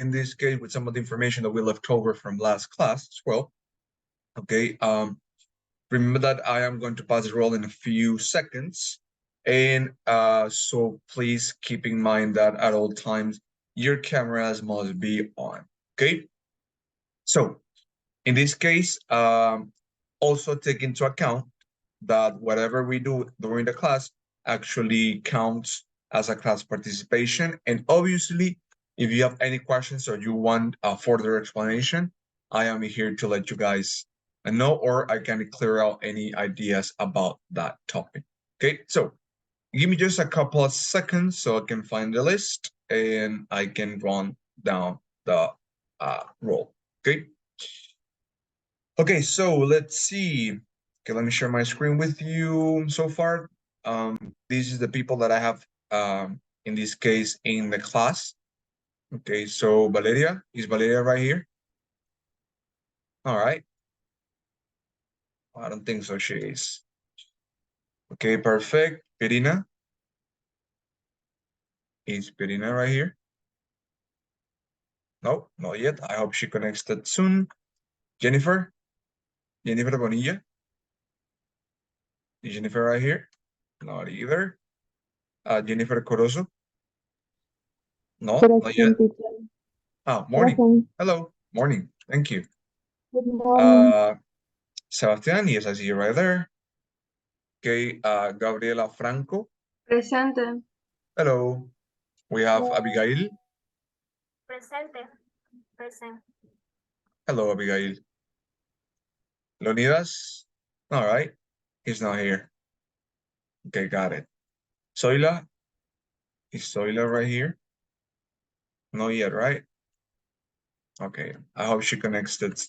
in this case with some of the information that we left over from last class as well. Okay, remember that I am going to pass the roll in a few seconds. And so please keep in mind that at all times, your cameras must be on, okay? So in this case, also take into account that whatever we do during the class actually counts as a class participation. And obviously, if you have any questions or you want a further explanation, I am here to let you guys know, or I can clear out any ideas about that topic. Okay, so give me just a couple of seconds so I can find the list and I can run down the roll. Okay. Okay, so let's see. Okay, let me share my screen with you so far. This is the people that I have in this case in the class. Okay, so Valeria, is Valeria right here? All right. I don't think so, she is. Okay, perfect. Pirina? Is Pirina right here? No, not yet. I hope she connects that soon. Jennifer? Jennifer Bonilla? Is Jennifer right here? Not either. Jennifer Corozo? No, not yet. Oh, morning. Present. Hello, morning. Thank you. Good morning. Sebastián, yes, I see you right there. Okay, Gabriela Franco. Presente. Hello. We have Hello. Abigail. Presente. Present. Hello, Abigail. Leonidas. All right. He's not here. Okay, got it. Zoila. Is Zoila right here? Not yet, right? Okay. I hope she connects it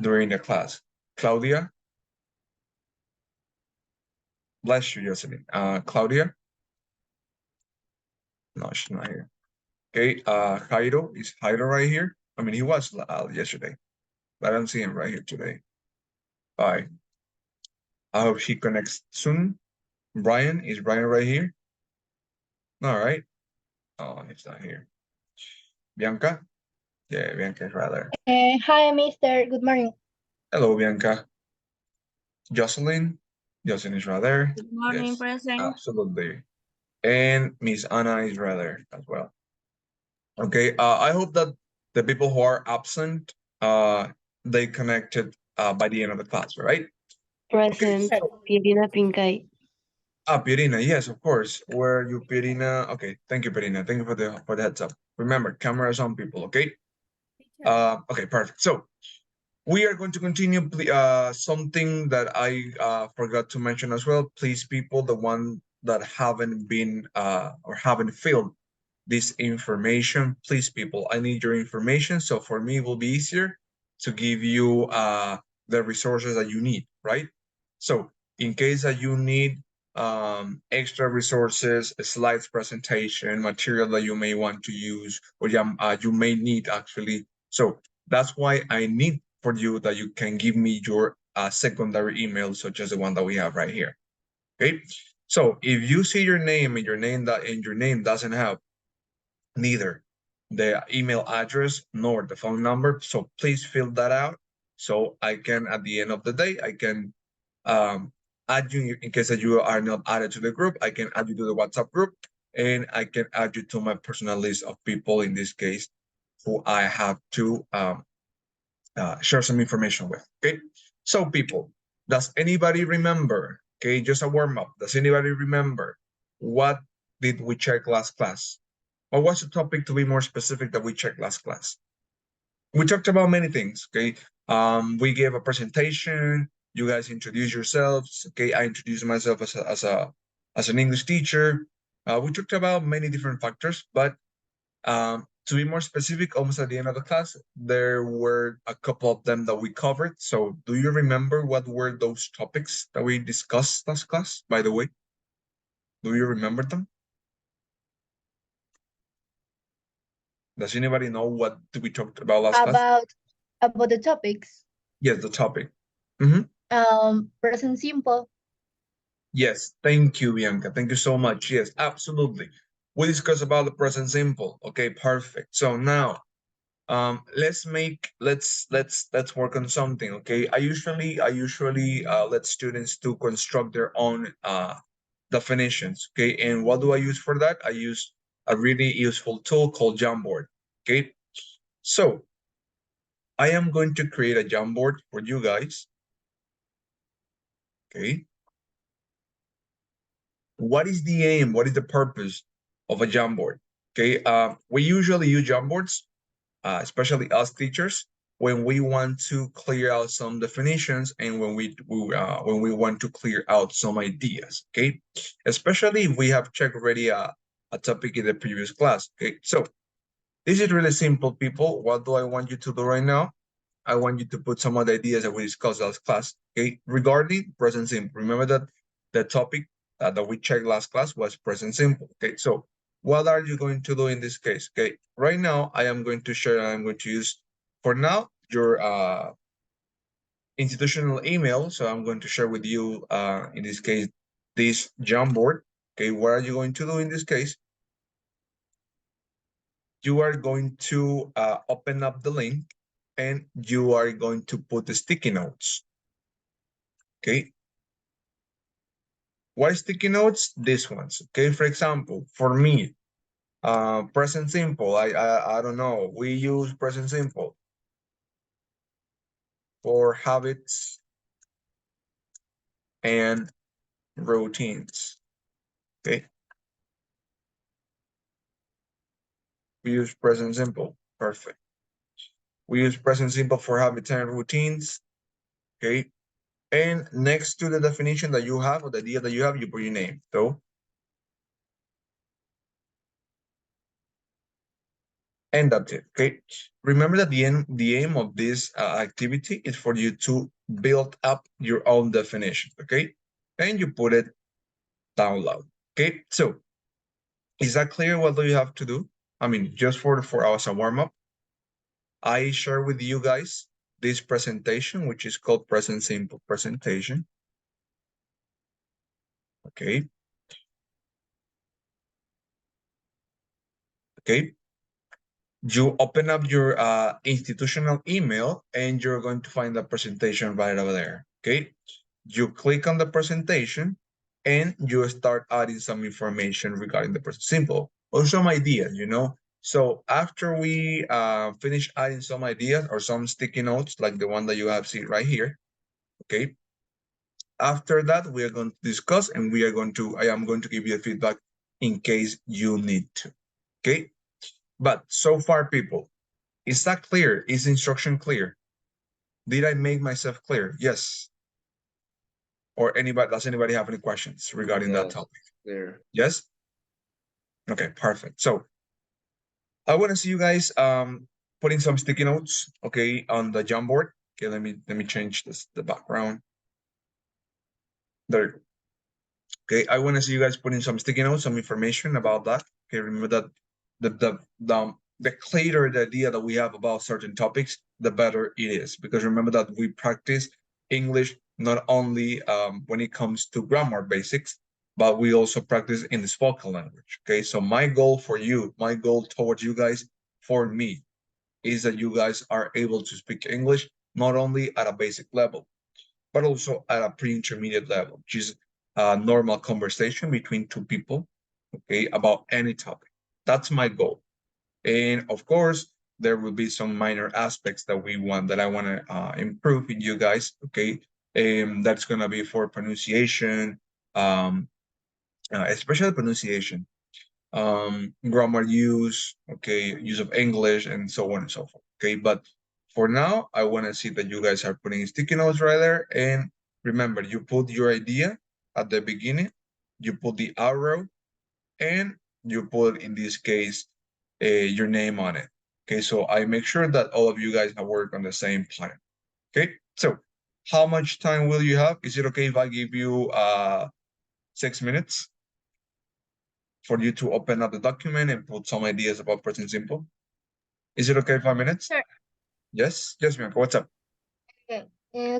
during the class. Claudia. Bless you, Jocelyn. Claudia. No, she's not here. Okay, Jairo, is Jairo right here? I mean, he was yesterday, but I don't see him right here today. Bye. I hope he connects soon. Brian, is Brian right here? All right. Oh, he's not here. Bianca? Yeah, Bianca is right there. Hi, Mister. Good morning. Hello, Bianca. Jocelyn? Jocelyn is right there. Good morning, yes, present. absolutely. And Miss Anna is right there as well. Okay, I hope that the people who are absent, they connected by the end of the class, right? Present. Okay. Pirina Pincay. Pirina, yes, of course. Where are you, Pirina? Okay, thank you, Pirina. Thank you for the heads up. Remember, cameras on, people, okay? Okay, perfect. So we are going to continue. Something that I forgot to mention as well. Please, people, the one that haven't been or haven't filled this information, please, people, I need your information. So for me, it will be easier to give you the resources that you need, right? So in case that you need extra resources, slides presentation, material that you may want to use, or you may need actually. So that's why I need for you that you can give me your secondary email, such as the one that we have right here. Okay. So if you see your name and your name doesn't have neither the email address nor the phone number, so please fill that out so I can, at the end of the day, I can add you in case that you are not added to the group. I can add you to the WhatsApp group, and I can add you to my personal list of people, in this case, who I have to share some information with. Okay, so people, does anybody remember? Okay, just a warm up. Does anybody remember what did we check last class? Or what's the topic, to be more specific, that we checked last class? We talked about many things. Okay, we gave a presentation. You guys introduce yourselves. Okay, I introduced myself as an English teacher. We talked about many different factors, but to be more specific, almost at the end of the class, there were a couple of them that we covered. So do you remember what were those topics that we discussed last class, by the way? Do you remember them? Does anybody know what we talked about last class? About the topics. Yes, the topic. Present simple. Yes, thank you, Bianca. Thank you so much. Yes, absolutely. We discussed about the present simple. Okay, perfect. So now let's work on something. Okay, I usually let students to construct their own definitions. Okay, and what do I use for that? I use a really useful tool called Jamboard. Okay, so I am going to create a Jamboard for you guys. Okay, what is the aim? What is the purpose of a Jamboard? Okay, we usually use Jamboards, especially us teachers, when we want to clear out some definitions and when we want to clear out some ideas. Okay, especially if we have checked already a topic in the previous class. Okay, so this is really simple, people. What do I want you to do right now? I want you to put some of the ideas that we discussed last class. Okay, regarding present simple. Remember that the topic that we checked last class was present simple. Okay, so what are you going to do in this case? Okay, right now I am going to share, I'm going to use for now your institutional email. So I'm going to share with you in this case this Jamboard. Okay, what are you going to do in this case? You are going to open up the link and you are going to put the sticky notes. Okay, what is sticky notes? These ones. Okay, for example, for me, present simple, I don't know, we use present simple for habits and routines. Okay, we use present simple. Perfect. We use present simple for habits and routines. Okay, and next to the definition that you have or the idea that you have, you put your name. So and that's it. Okay, remember that the aim of this activity is for you to build up your own definition. Okay, and you put it down loud. Okay, so is that clear? What do you have to do? I mean, just for us a warm-up, I share with you guys this presentation, which is called present simple presentation. Okay, okay, you open up your institutional email and you're going to find the presentation right over there. Okay, you click on the presentation and you start adding some information regarding the present simple or some ideas, you know. So after we finish adding some ideas or some sticky notes like the one that you have seen right here, okay, after that we are going to discuss and I am going to give you a feedback in case you need to. Okay, but so far, people, is that clear? Is the instruction clear? Did I make myself clear? Yes. Or does anybody have any questions regarding that topic? Clear. Yes? Okay, perfect. So I want to see you guys putting some sticky notes, okay, on the Jamboard. Okay, let me change the background. There you go. Okay, I want to see you guys putting some sticky notes, some information about that. Okay, remember that the clearer the idea that we have about certain topics, the better it is. Because remember that we practice English not only when it comes to grammar basics, but we also practice in the spoken language. Okay, so my goal for you, my goal towards you guys, for me, is that you guys are able to speak English not only at a basic level, but also at a pre-intermediate level, which is a normal conversation between two people, okay, about any topic. That's my goal. And of course, there will be some minor aspects that I want to improve in you guys, okay? That's going to be for pronunciation, especially pronunciation, grammar use, okay, use of English, and so on and so forth, okay? But for now, I want to see that you guys are putting sticky notes right there. And remember, you put your idea at the beginning, you put the arrow, and you put, in this case, your name on it. Okay, so I make sure that all of you guys have worked on the same plan. Okay, so how much time will you have? Is it okay if I give you 6 minutes for you to open up the document and put some ideas about present simple? Is it okay, 5 minutes? Sure. Yes, yes, Bianca, what's up? Okay.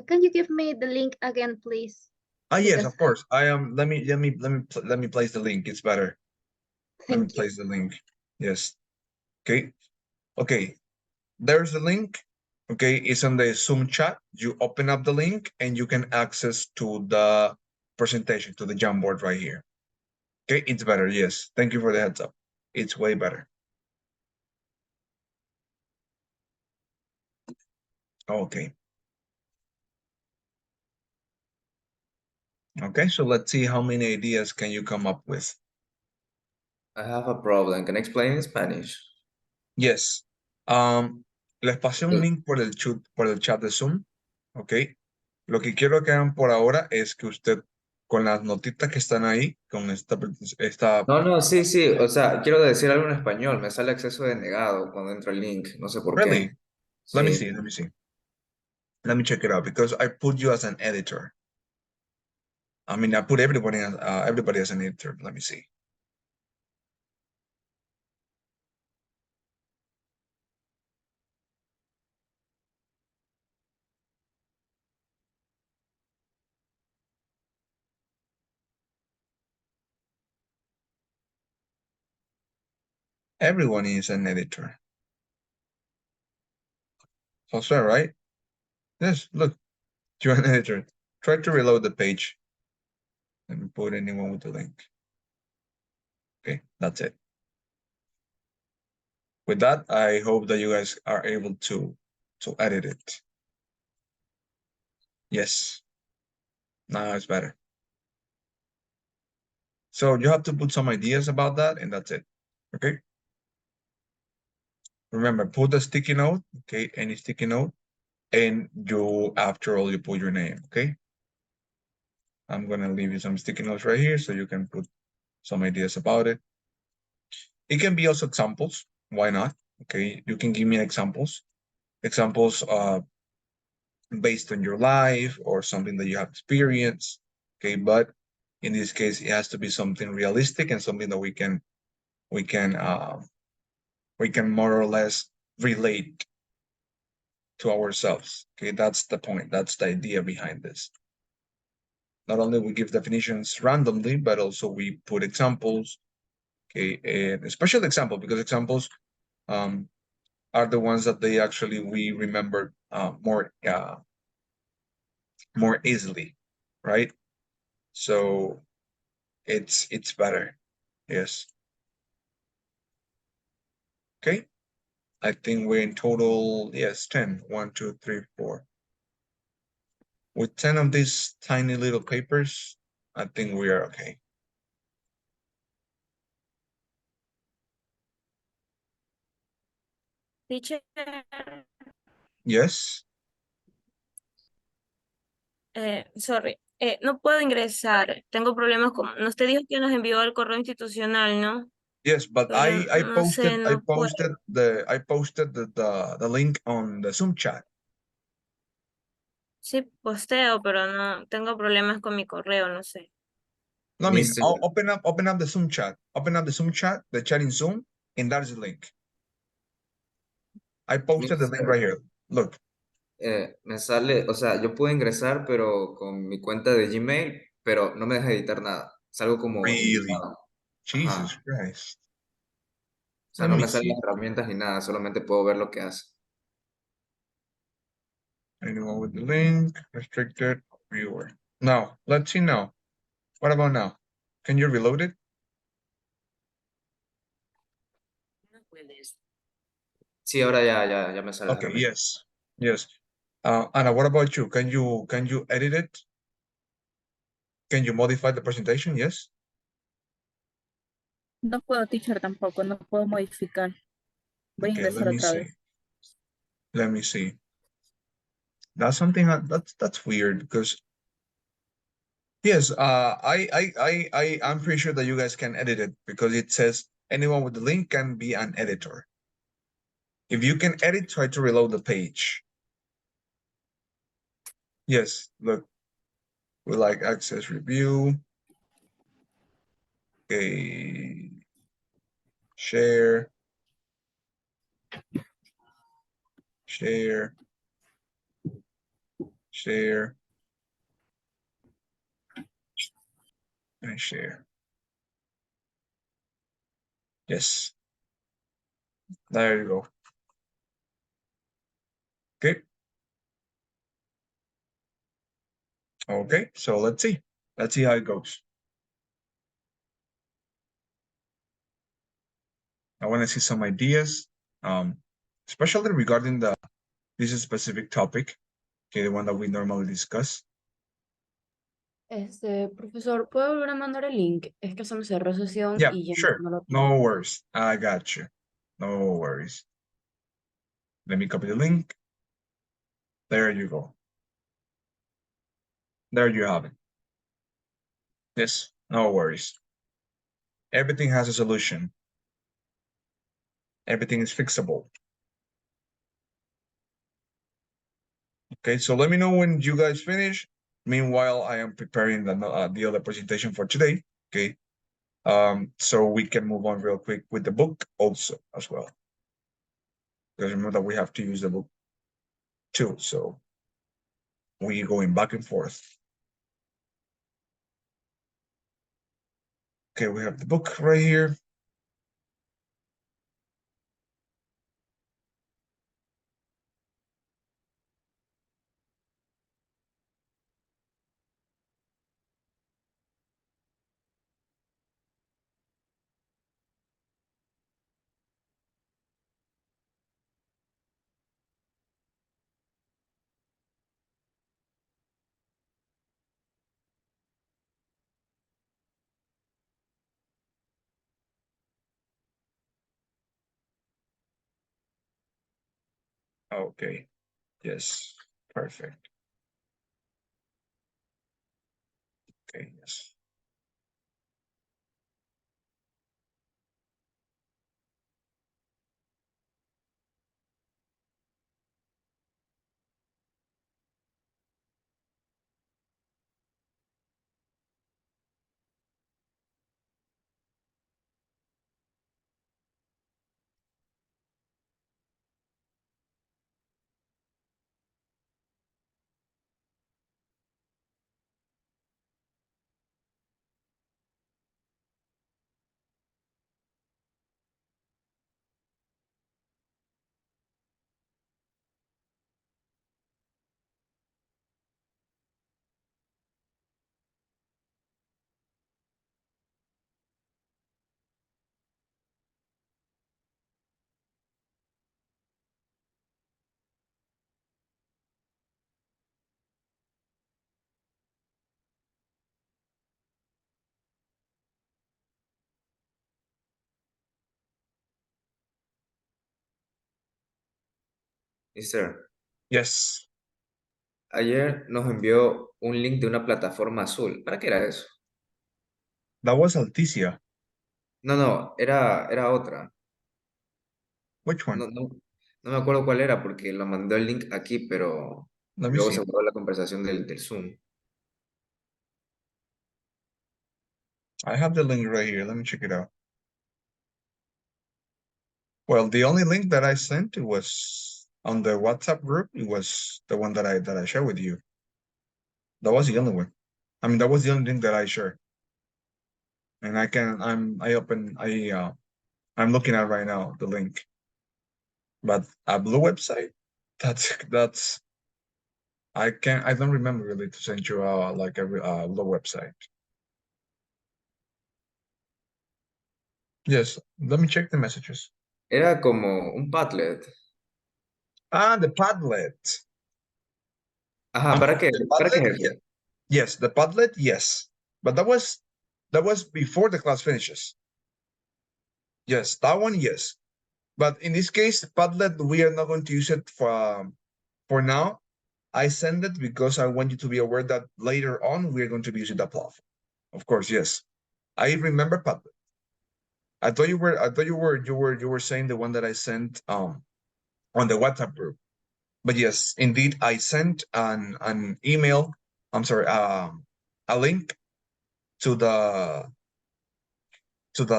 Can you give me the link again, please? Yes, Because of course. I am. Let me place the link. It's better. Let me Thank you. place the link. Yes. Okay. Okay. there's the link. Okay, it's on the Zoom chat. You open up the link and you can access to the presentation, to the Jamboard right here. Okay, it's better. Yes, thank you for the heads up. It's way better. Okay. Okay, so let's see how many ideas can you come up with. I have a problem. Can I explain in Spanish? Yes. Les pasé un link por el chat de Zoom. Ok. Lo que quiero que hagan por ahora es que usted, con las notitas que están ahí, con esta No, sí, sí. O sea, quiero decir algo en español. Me sale acceso denegado cuando entro el link. No sé por Really? qué. Let me Sí. see, let me see. Let me check it out because I put you as an editor. I mean, I put everybody as an editor. Let me see. Everyone is an editor. Jose, right? Yes, look, you're an editor. Try to reload the page. Let me put anyone with the link. Okay, that's it. With that, I hope that you guys are able to edit it. Yes. Now it's better. So you have to put some ideas about that, and that's it. Okay. Remember, put the sticky note, okay, any sticky note, and you, after all, you put your name, okay? I'm gonna leave you some sticky notes right here so you can put some ideas about it. It can be also examples, why not? Okay, you can give me examples based on your life or something that you have experienced, okay? But in this case, it has to be something realistic and something that we can more or less relate to ourselves. Okay, that's the point. That's the idea behind this. Not only we give definitions randomly, but also we put examples. Okay, and a special example, because examples are the ones that we remember more easily, right? So it's better. Yes. Okay. I think we're in total, yes, 10. 1, 2, 3, 4. With 10 of these tiny little papers, I think we are okay. Teacher, Yes. sorry, no puedo ingresar. Tengo problemas con. Usted dijo que nos envió el correo institucional, ¿no? Yes, but Pero no sé, no puedo. I posted the link on the Zoom chat. Sí, posteo, pero no tengo problemas con mi correo, no sé. No, I mean, Mister, I'll open up the Zoom chat. Open up the Zoom chat, the chat in Zoom, and that is the link. I posted the link mister, right here. Look, me sale, o sea, yo puedo ingresar, pero con mi cuenta de Gmail, pero no me deja editar nada. Salgo como really, invitado. Jesus Ajá. Christ. O sea, Let no me me salen see. las herramientas ni nada, solamente puedo ver lo que hace. Anyone with the link, restricted viewer. Now, let's see now. What about now? Can you reload it? Sí, ahora ya me sale la Okay, herramienta. yes. Anna, what about you? Can you edit it? Can you modify the presentation? Yes. No puedo, teacher, tampoco, no puedo modificar. Voy a Okay, let ingresar me otra see. vez. Let me see. That's that's weird because yes, I'm pretty sure that you guys can edit it because it says anyone with the link can be an editor. If you can edit, try to reload the page. Yes, look, we like access review. Okay, share, share, share, and share. Yes, there you go. Okay. Okay, so let's see. Let's see how it goes. I want to see some ideas, especially regarding this specific topic, okay, the one that we normally discuss. Profesor, ¿puede volver a mandar el link? Es que se me cerró sesión Yeah, y ya sure. no lo No tengo. worries. I got you. No worries. Let me copy the link. There you go. There you have it. Yes, no worries. Everything has a solution. Everything is fixable. Okay, so let me know when you guys finish. Meanwhile, I am preparing the other presentation for today. Okay, so we can move on real quick with the book also as well. Because remember that we have to use the book too, so we going back and forth. Okay, we have the book right here. Okay, yes, perfect. Okay, yes. Yes, sir. Yes, Ayer nos envió un link de una plataforma azul. ¿Para qué era eso? that was Alticia. No, era otra. Which one? No me acuerdo cuál era porque lo mandó el link aquí, pero Let me luego see. se borró la conversación del Zoom. I have the link right here. Let me check it out. Well, the only link that I sent, it was on the WhatsApp group. It was the one that I shared with you. That was the only one. I mean, that was the only link that I shared. And I'm looking at right now the link. But a blue website, that's I don't remember really to send you like a blue website. Yes, let me check the messages. Era como un Padlet. Ah, the Padlet. Ajá, ¿para qué? The ¿Para qué Padlet, es eso? yes, the Padlet, yes. But that was before the class finishes. Yes, that one, yes. But in this case, Padlet, we are not going to use it for now. I send it because I want you to be aware that later on we are going to be using that platform. Of course, yes. I remember Padlet. I thought you were saying the one that I sent on the WhatsApp group. But yes, indeed, I sent an email. I'm sorry, a link to the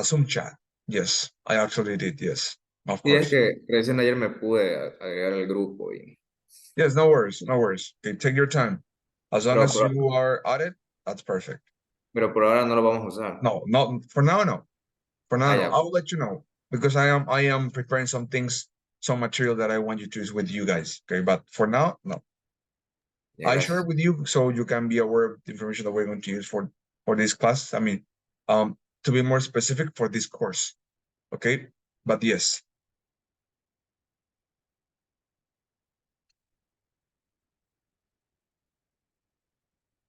Zoom chat. Yes, I actually did. Yes, of Sí, es course. que recién ayer me pude agregar al grupo y... Yes, no worries, no worries. Okay, take your time. As long as Pero, you are at it, that's perfect. pero por ahora no lo vamos a usar. No, not for now. No, for now. Ah, No. ya. I'll let you know because I am preparing some things some material that I want you to use with you guys. Okay, but for now, no. Ya, I share gracias. it with you so you can be aware of the information that we're going to use for this class. I mean, to be more specific for this course. Okay, but yes.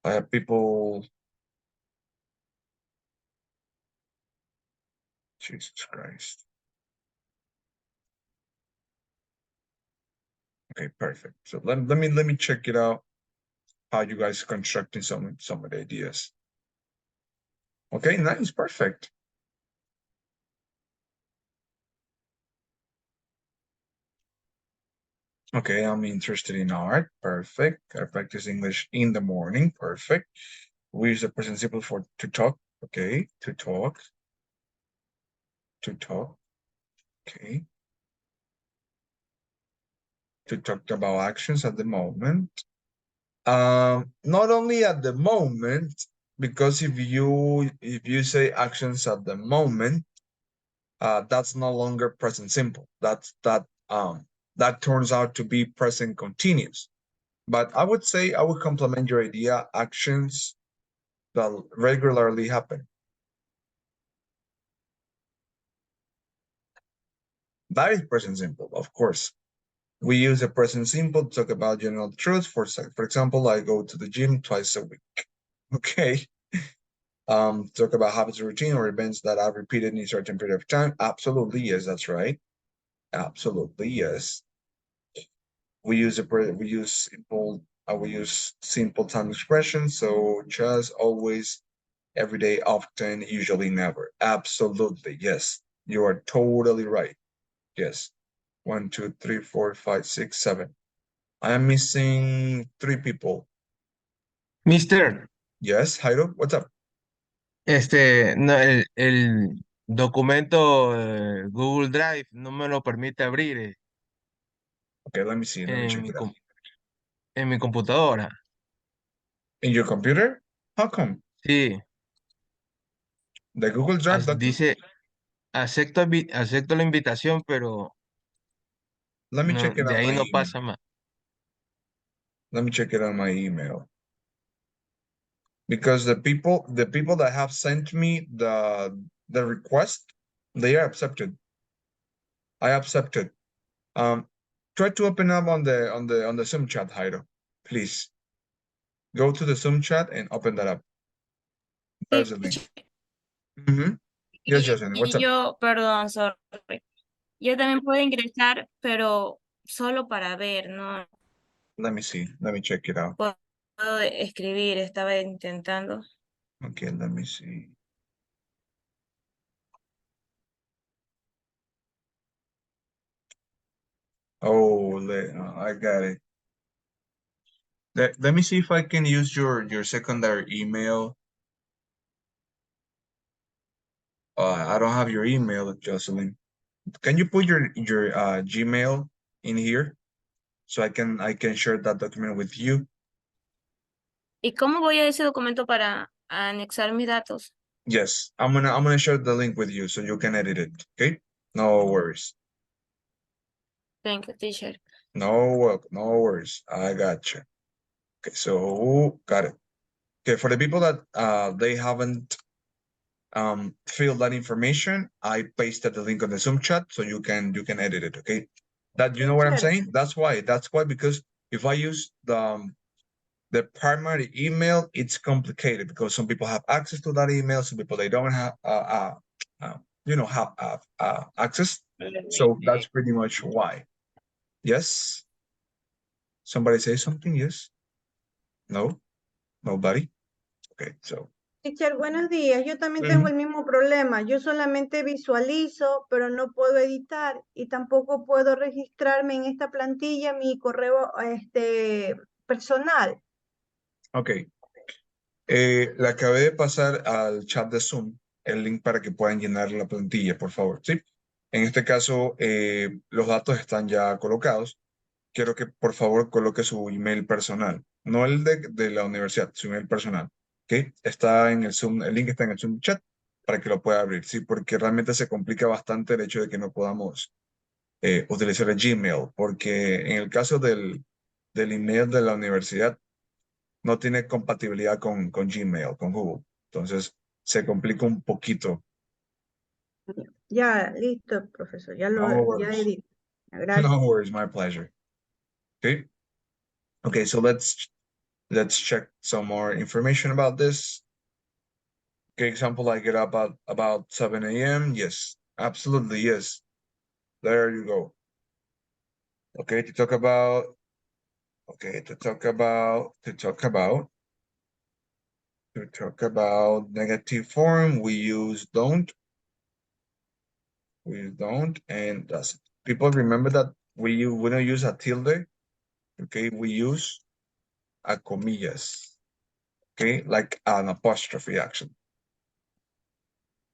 I have people. Jesus Christ. Okay, perfect. So let me check it out. How you guys constructing some of the ideas. Okay, nice, perfect. Okay, I'm interested in art. Perfect. I practice English in the morning. Perfect. We use the present simple for to talk. Okay, to talk. To talk. Okay. To talk about actions at the moment. Not only at the moment, because if you say actions at the moment, that's no longer present simple. That turns out to be present continuous. But I would say I would complement your idea, actions that regularly happen. That is present simple, of course. We use the present simple to talk about general truths. For example, I go to the gym twice a week. Okay. Talk about habits, routine, or events that are repeated in a certain period of time. Absolutely, yes, that's right. Absolutely, yes. We use simple time expressions. So just, always, every day, often, usually, never. Absolutely, yes. You are totally right. Yes. 1, 2, 3, 4, 5, 6, 7. I am missing 3 people. Mister, Yes, Jairo, what's up? no, el documento Google Drive no me lo permite abrir Okay, let me see. Let me check it out. en mi computadora. In your computer? How come? Sí, The Google Drive document? dice acepto la invitación, pero Let me check it de on ahí my no email. pasa más. Let me check it on my email. Because the people that have sent me the request, they are accepted. I accepted. Try to open up on the Zoom chat, Jairo. Please. Go to the Zoom chat and open that up. There's Sí, the link. Yes, Jocelyn, what's up? perdón, sorry. Yo también puedo ingresar, pero solo para ver, no Let me see. Let me check it out. puedo escribir, estaba intentando. Okay, let me see. Oh, I got it. Let me see if I can use your secondary email. I don't have your email, Jocelyn. Can you put your Gmail in here so I can share that document with you? ¿Y cómo voy a ese documento para anexar mis datos? Yes, I'm gonna share the link with you so you can edit it. Okay, no worries. Thank you, teacher. No worries. I got you. Okay, so got it. Okay, for the people that they haven't filled that information, I pasted the link on the Zoom chat so you can edit it. Okay, that you know what I'm saying? That's why because if I use the primary email, it's complicated because some people have access to that email, some people they don't have have access. So that's pretty much why. Yes. Somebody say something? Yes. No. Nobody. Okay. So. Teacher, buenos días. Yo también tengo el mismo problema. Yo solamente visualizo, pero no puedo editar y tampoco puedo registrarme en esta plantilla mi correo personal. Okay. Le acabé de pasar al chat de Zoom el link para que puedan llenar la plantilla, por favor. Sí. En este caso, los datos están ya colocados. Quiero que por favor coloque su email personal, no el de la universidad, su email personal. ¿Ok? Está en el Zoom, el link está en el Zoom chat para que lo pueda abrir, sí, porque realmente se complica bastante el hecho de que no podamos utilizar el Gmail, porque en el caso del email de la universidad no tiene compatibilidad con Gmail, con Google. Entonces se complica un poquito. Ya, listo, profesor. Ya No ya worries. edito. Gracias. No worries, my pleasure. Okay. Okay, so let's check some more information about this. Okay, example, I get up at about 7 a.m. Yes, absolutely, yes. There you go. Okay, to talk about negative form, we use don't. We don't, and that's it. People remember that we don't use a tilde. Okay, we use a comillas. Okay, like an apostrophe actually.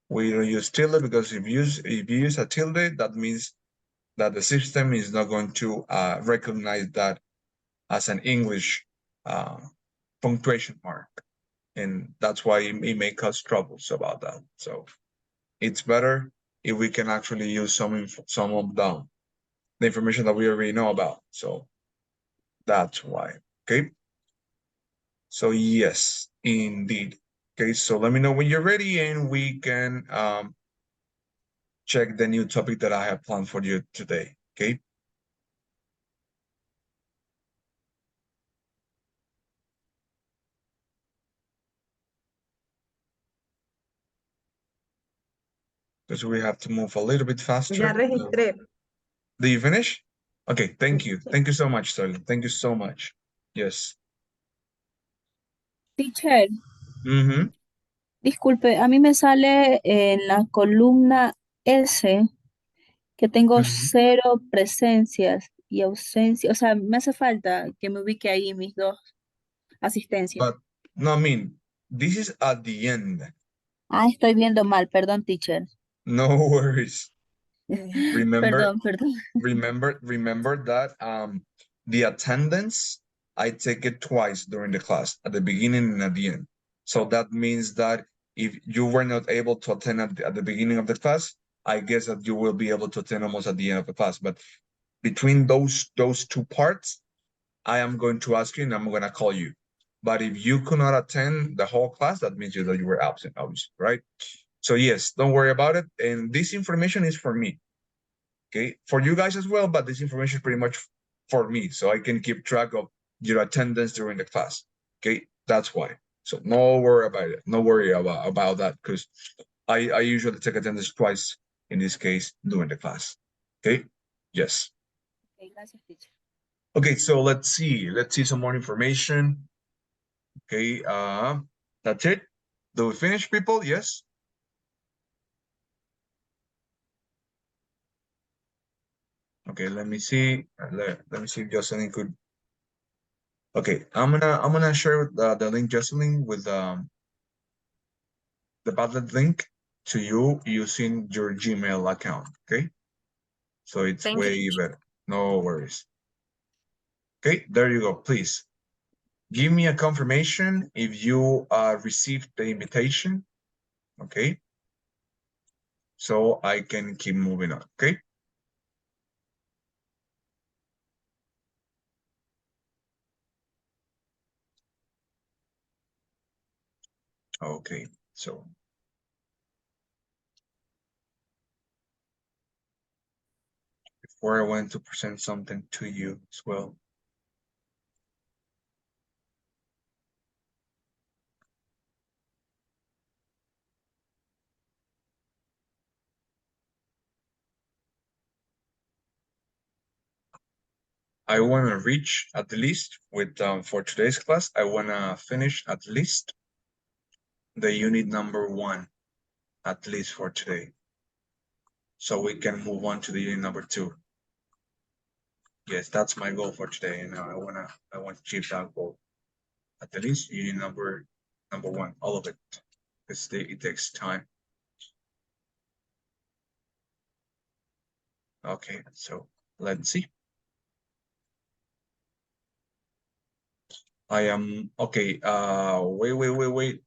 We don't use tilde because if you use a tilde, that means that the system is not going to recognize that as an English punctuation mark, and that's why it may cause troubles about that. So it's better if we can actually use some of the information that we already know about. So that's why. Okay. So yes, indeed. Okay, so let me know when you're ready and we can check the new topic that I have planned for you today. Okay. Because we have to move a little bit faster. Ya registré. Did you finish? Okay, thank you. Sí. Thank you so much, Sterling. Thank you so much. Yes. Teacher, Mm-hmm. disculpe, a mí me sale en la columna S que tengo Mhm. 0 presencias y ausencia. O sea, me hace falta que me ubique ahí mis dos asistencias. But no, I mean, this is at the end. Ah, estoy viendo mal, perdón, teacher. No worries. Remember, Perdón. remember that the attendance, I take it twice during the class, at the beginning and at the end. So that means that if you were not able to attend at the beginning of the class, I guess that you will be able to attend almost at the end of the class. But between those two parts, I am going to ask you and I'm going to call you. But if you could not attend the whole class, that means that you were absent, obviously, right? So yes, don't worry about it. And this information is for me. Okay, for you guys as well, but this information is pretty much for me, so I can keep track of your attendance during the class. Okay, that's why. So no worry about it. No worry about that, because I usually take attendance twice in this case during the class. Okay, yes. Okay, gracias, teacher. Okay, so let's see some more information. Okay, that's it. Do we finish, people? Yes. Okay, let me see. Let me see if Jocelyn could. Okay, I'm gonna share the link, Jocelyn, with the Padlet link to you using your Gmail account. Okay, so it's Thank you, way teacher. better. No worries. Okay, there you go. Please give me a confirmation if you received the invitation. Okay, so I can keep moving on. Okay. Okay, so before I went to present something to you as well. I want to reach at least with for today's class, I want to finish at least the unit number 1, at least for today. So we can move on to the unit number 2. Yes, that's my goal for today, and I want to achieve that goal. At least unit number 1, all of it, because it takes time. Okay, so let's see. I am okay. Wait.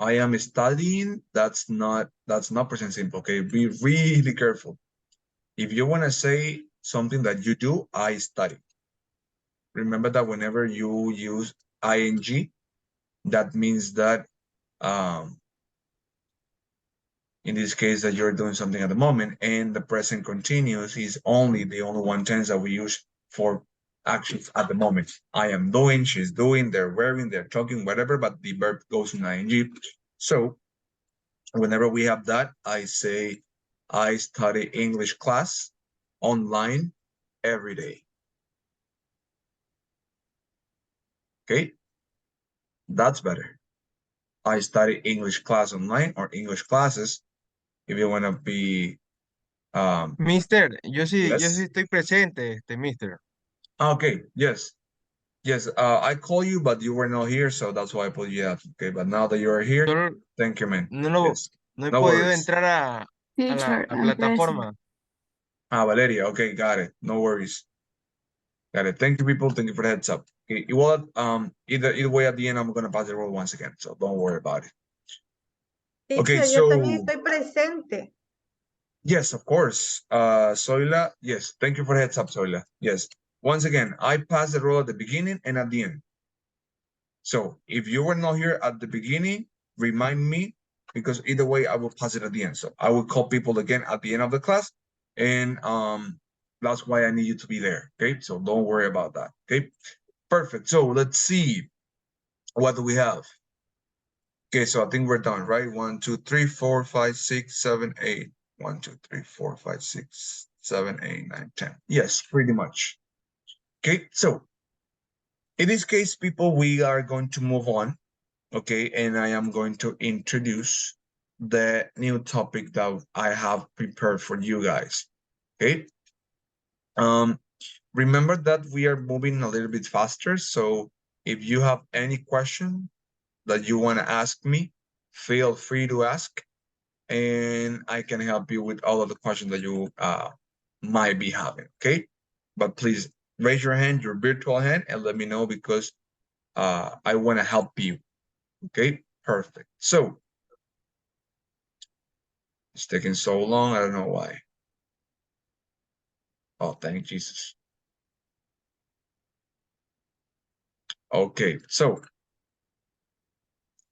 I am studying. That's not present simple. Okay, be really careful. If you want to say something that you do, I study. Remember that whenever you use ing, that means that in this case that you're doing something at the moment, and the present continuous is the only one tense that we use for actions at the moment. I am doing, she's doing, they're wearing, they're talking, whatever, but the verb goes in ing. So whenever we have that, I say, I study English class online every day. Okay, that's better. I study English class online or English classes. If you want to be, Mister, yo sí yes. estoy presente, mister. Okay, yes. Yes, I call you, but you were not here, so that's why I put you out. Okay, but now that you are here, Solo thank you, man. no Yes, he no podido worries. entrar a la Teacher, I'm plataforma. Valeria, okay, got it. No worries. Got it. Thank you, people. Thank you for the heads up. Okay, well, either way, at the end, I'm gonna pass the roll once again, so don't worry about it. Okay, Teacher, yo también so estoy presente. yes, of course. Zoila, yes. Thank you for the heads up, Zoila. Yes. Once again, I pass the roll at the beginning and at the end. So if you were not here at the beginning, remind me, because either way I will pass it at the end. So I will call people again at the end of the class, and that's why I need you to be there. Okay, so don't worry about that. Okay, perfect. So let's see, what do we have? Okay, so I think we're done, right? 1, 2, 3, 4, 5, 6, 7, 8. 1, 2, 3, 4, 5, 6, 7, 8, 9, 10. Yes, pretty much. Okay, so in this case, people, we are going to move on. Okay, and I am going to introduce the new topic that I have prepared for you guys. Okay, remember that we are moving a little bit faster, so if you have any question that you want to ask me, feel free to ask, and I can help you with all of the questions that you might be having. Okay, but please raise your hand, your virtual hand, and let me know, because I want to help you. Okay, perfect. So it's taking so long, I don't know why. Oh, thank Jesus. Okay, so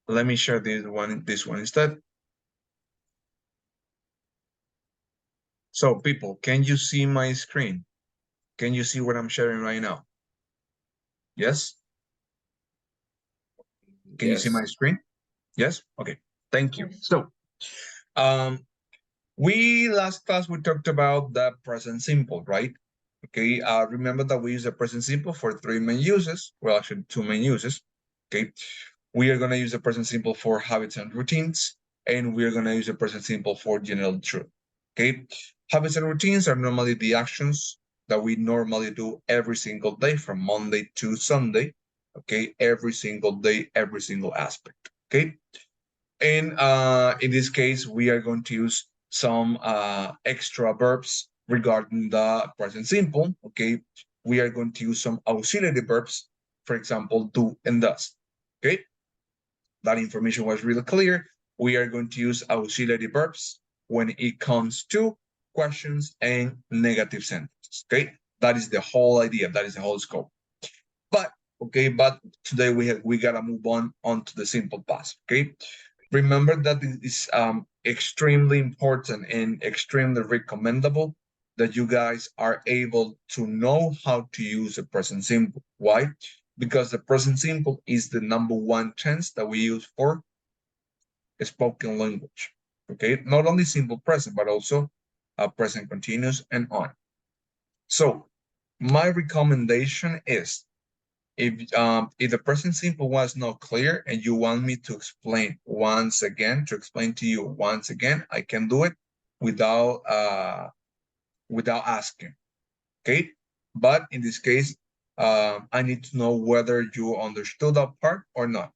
let me share this one instead. So people, can you see my screen? Can you see what I'm sharing right now? Yes? Can you see my screen? Yes? Okay, thank you. So, last class we talked about the present simple, right? Okay, remember that we use the present simple for 3 main uses. Well, actually 2 main uses. Okay, we are going to use the present simple for habits and routines, and we are going to use the present simple for general truth. Okay, habits and routines are normally the actions that we normally do every single day from Monday to Sunday. Okay, every single day, every single aspect. Okay, and in this case, we are going to use some extra verbs regarding the present simple. Okay, we are going to use some auxiliary verbs, for example, do and does. Okay, that information was really clear. We are going to use auxiliary verbs when it comes to questions and negative sentences. Okay, that is the whole idea. That is the whole scope. But today we gotta move on to the simple past. Okay, remember that it is extremely important and extremely recommendable that you guys are able to know how to use the present simple. Why? Because the present simple is the #1 tense that we use for spoken language. Okay, not only simple present, but also present continuous and on. So my recommendation is, if the present simple was not clear and you want me to explain to you once again, I can do it without asking. Okay, but in this case, I need to know whether you understood that part or not.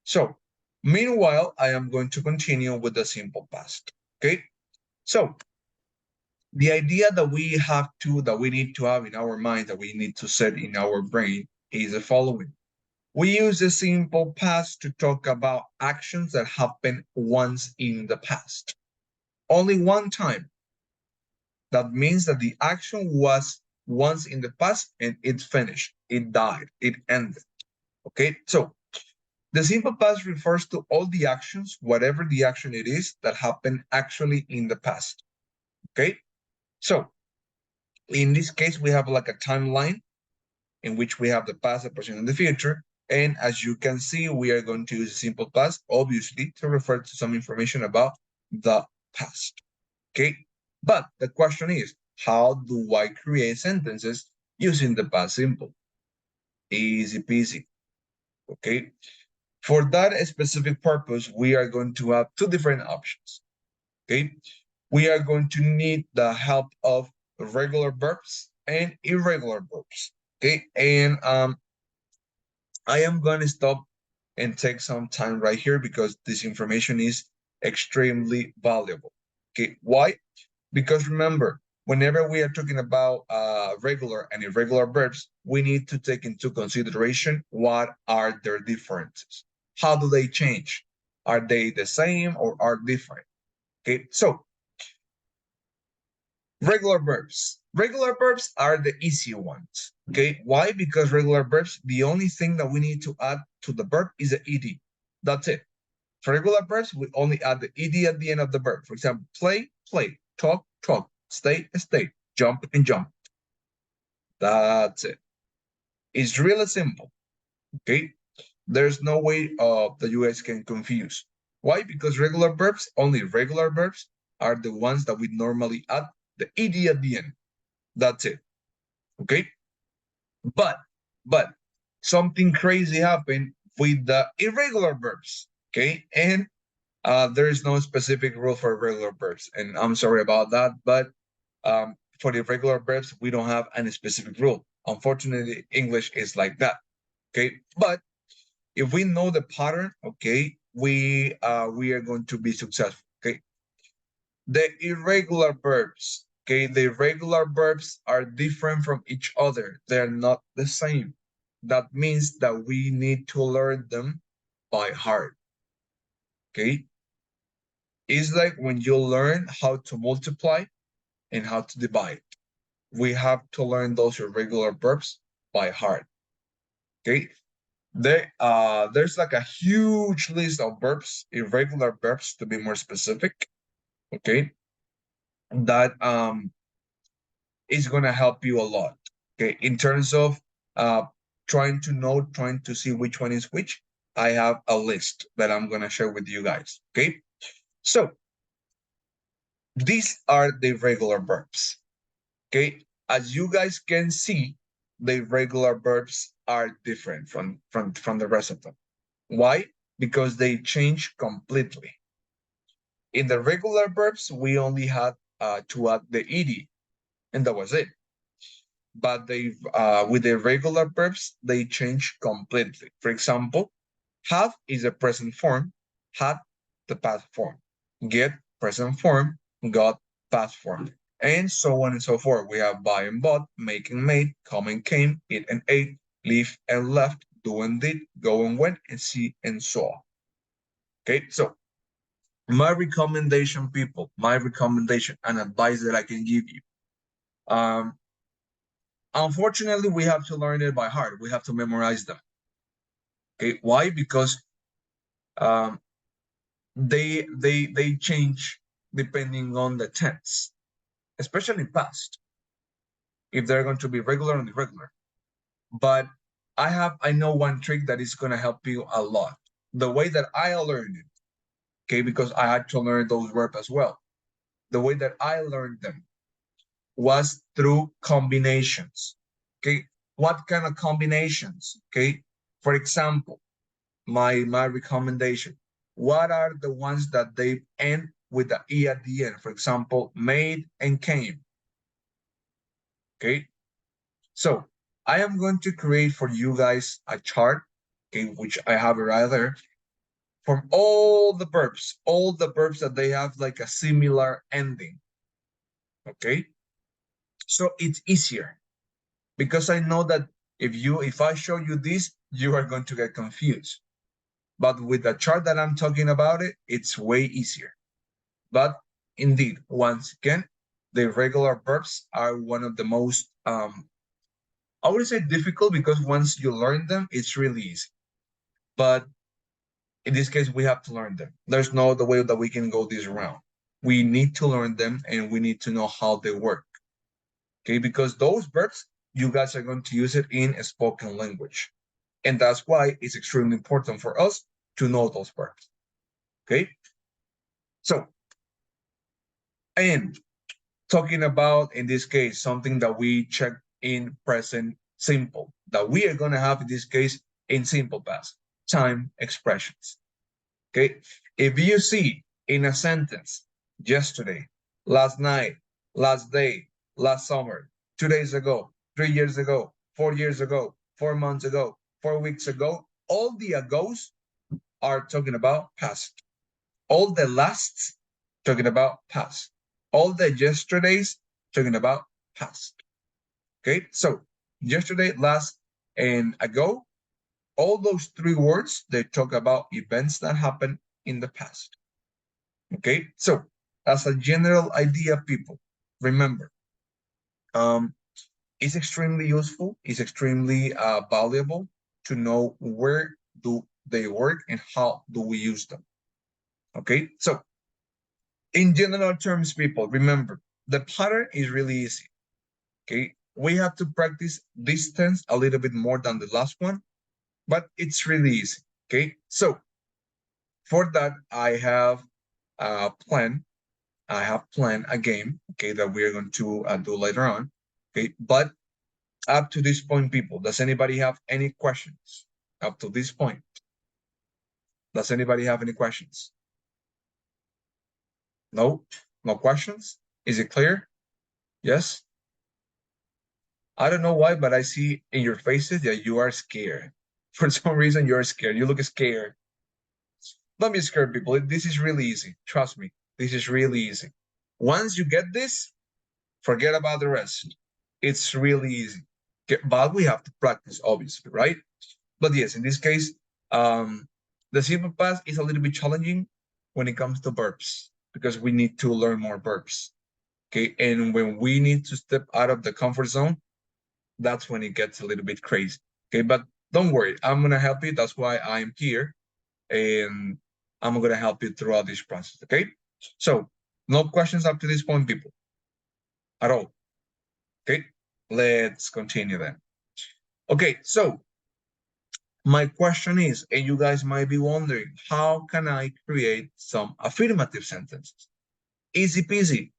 So meanwhile, I am going to continue with the simple past. Okay, so the idea that we need to have in our mind, that we need to set in our brain, is the following. We use the simple past to talk about actions that happened once in the past. Only one time. That means that the action was once in the past and it finished, it died, it ended. Okay, so the simple past refers to all the actions, whatever the action it is, that happened actually in the past. Okay, so in this case, we have like a timeline in which we have the past, the present, and the future. And as you can see, we are going to use the simple past, obviously, to refer to some information about the past. Okay, but the question is, how do I create sentences using the past simple? Easy peasy. Okay, for that specific purpose, we are going to have two different options. Okay, we are going to need the help of regular verbs and irregular verbs. Okay, and I am going to stop and take some time right here because this information is extremely valuable. Okay, why? Because remember, whenever we are talking about regular and irregular verbs, we need to take into consideration what are their differences. How do they change? Are they the same or are different? Okay, so regular verbs. Regular verbs are the easy ones. Okay, why? Because regular verbs, the only thing that we need to add to the verb is the ed. That's it. For regular verbs, we only add the ed at the end of the verb. For example, play, play, talk, talk, stay, stay, jump, and jump. That's it. It's really simple. Okay, there's no way that you guys can confuse. Why? Because regular verbs, only regular verbs, are the ones that we normally add the ed at the end. That's it. Okay, but something crazy happened with the irregular verbs. Okay, and there is no specific rule for regular verbs, and I'm sorry about that, but for the irregular verbs, we don't have any specific rule. Unfortunately, English is like that. Okay, but if we know the pattern, okay, we are going to be successful. Okay, the irregular verbs. Okay, the irregular verbs are different from each other. They're not the same. That means that we need to learn them by heart. Okay, it's like when you learn how to multiply and how to divide. We have to learn those irregular verbs by heart. Okay, there's like a huge list of verbs, irregular verbs to be more specific. Okay, that is gonna help you a lot. Okay, in terms of trying to see which one is which, I have a list that I'm gonna share with you guys. Okay, so these are the regular verbs. Okay, as you guys can see, the regular verbs are different from the rest of them. Why? Because they change completely. In the regular verbs, we only had to add the ed, and that was it. But they with the regular verbs, they change completely. For example, have is the present form, had the past form, get present form, got past form, and so on and so forth. We have buy and bought, make and made, come and came, eat and ate, live and left, do and did, go and went, and see and saw. Okay, so my recommendation, people, my recommendation and advice that I can give you. Unfortunately, we have to learn it by heart. We have to memorize them. Okay, why? Because they change depending on the tense, especially past, if they're going to be regular and irregular. But I know one trick that is going to help you a lot. The way that I learned it, okay, because I had to learn those verbs as well. The way that I learned them was through combinations. Okay, what kind of combinations? Okay, for example, my recommendation. What are the ones that they end with the e at the end? For example, made and came. Okay, so I am going to create for you guys a chart, okay, which I have it right there, from all the verbs that they have like a similar ending. Okay, so it's easier because I know that if I show you this, you are going to get confused. But with the chart that I'm talking about it's way easier. But indeed, once again, the irregular verbs are one of the most, I would say difficult, because once you learn them, it's really easy. But in this case, we have to learn them. There's no other way that we can go this round. We need to learn them, and we need to know how they work. Okay, because those verbs, you guys are going to use it in a spoken language. And that's why it's extremely important for us to know those verbs. Okay, so, and talking about, in this case, something that we check in present simple, that we are going to have in this case in simple past, time expressions. Okay, if you see in a sentence, yesterday, last night, last day, last summer, 2 days ago, 3 years ago, 4 years ago, 4 months ago, 4 weeks ago, all the agos are talking about past. All the lasts talking about past. All the yesterdays talking about past. Okay, so yesterday, last, and ago, all those 3 words, they talk about events that happened in the past. Okay, so as a general idea, people, remember, it's extremely useful, it's extremely valuable to know where do they work and how do we use them. Okay, so in general terms, people, remember, the pattern is really easy. Okay, we have to practice this tense a little bit more than the last one, but it's really easy. Okay, so for that, I have planned a game, okay, that we're going to do later on. Okay, but up to this point, people, does anybody have any questions up to this point? Does anybody have any questions? No? No questions? Is it clear? Yes? I don't know why, but I see in your faces that you are scared. For some reason, you're scared. You look scared. Don't be scared, people. This is really easy. Trust me. This is really easy. Once you get this, forget about the rest. It's really easy. But we have to practice, obviously, right? But yes, in this case, the simple past is a little bit challenging when it comes to verbs, because we need to learn more verbs. Okay, and when we need to step out of the comfort zone, that's when it gets a little bit crazy. Okay, but don't worry, I'm gonna help you. That's why I'm here, and I'm gonna help you throughout this process. Okay, so no questions up to this point, people, at all. Okay, let's continue then. Okay, so my question is, and you guys might be wondering, how can I create some affirmative sentences? Easy peasy.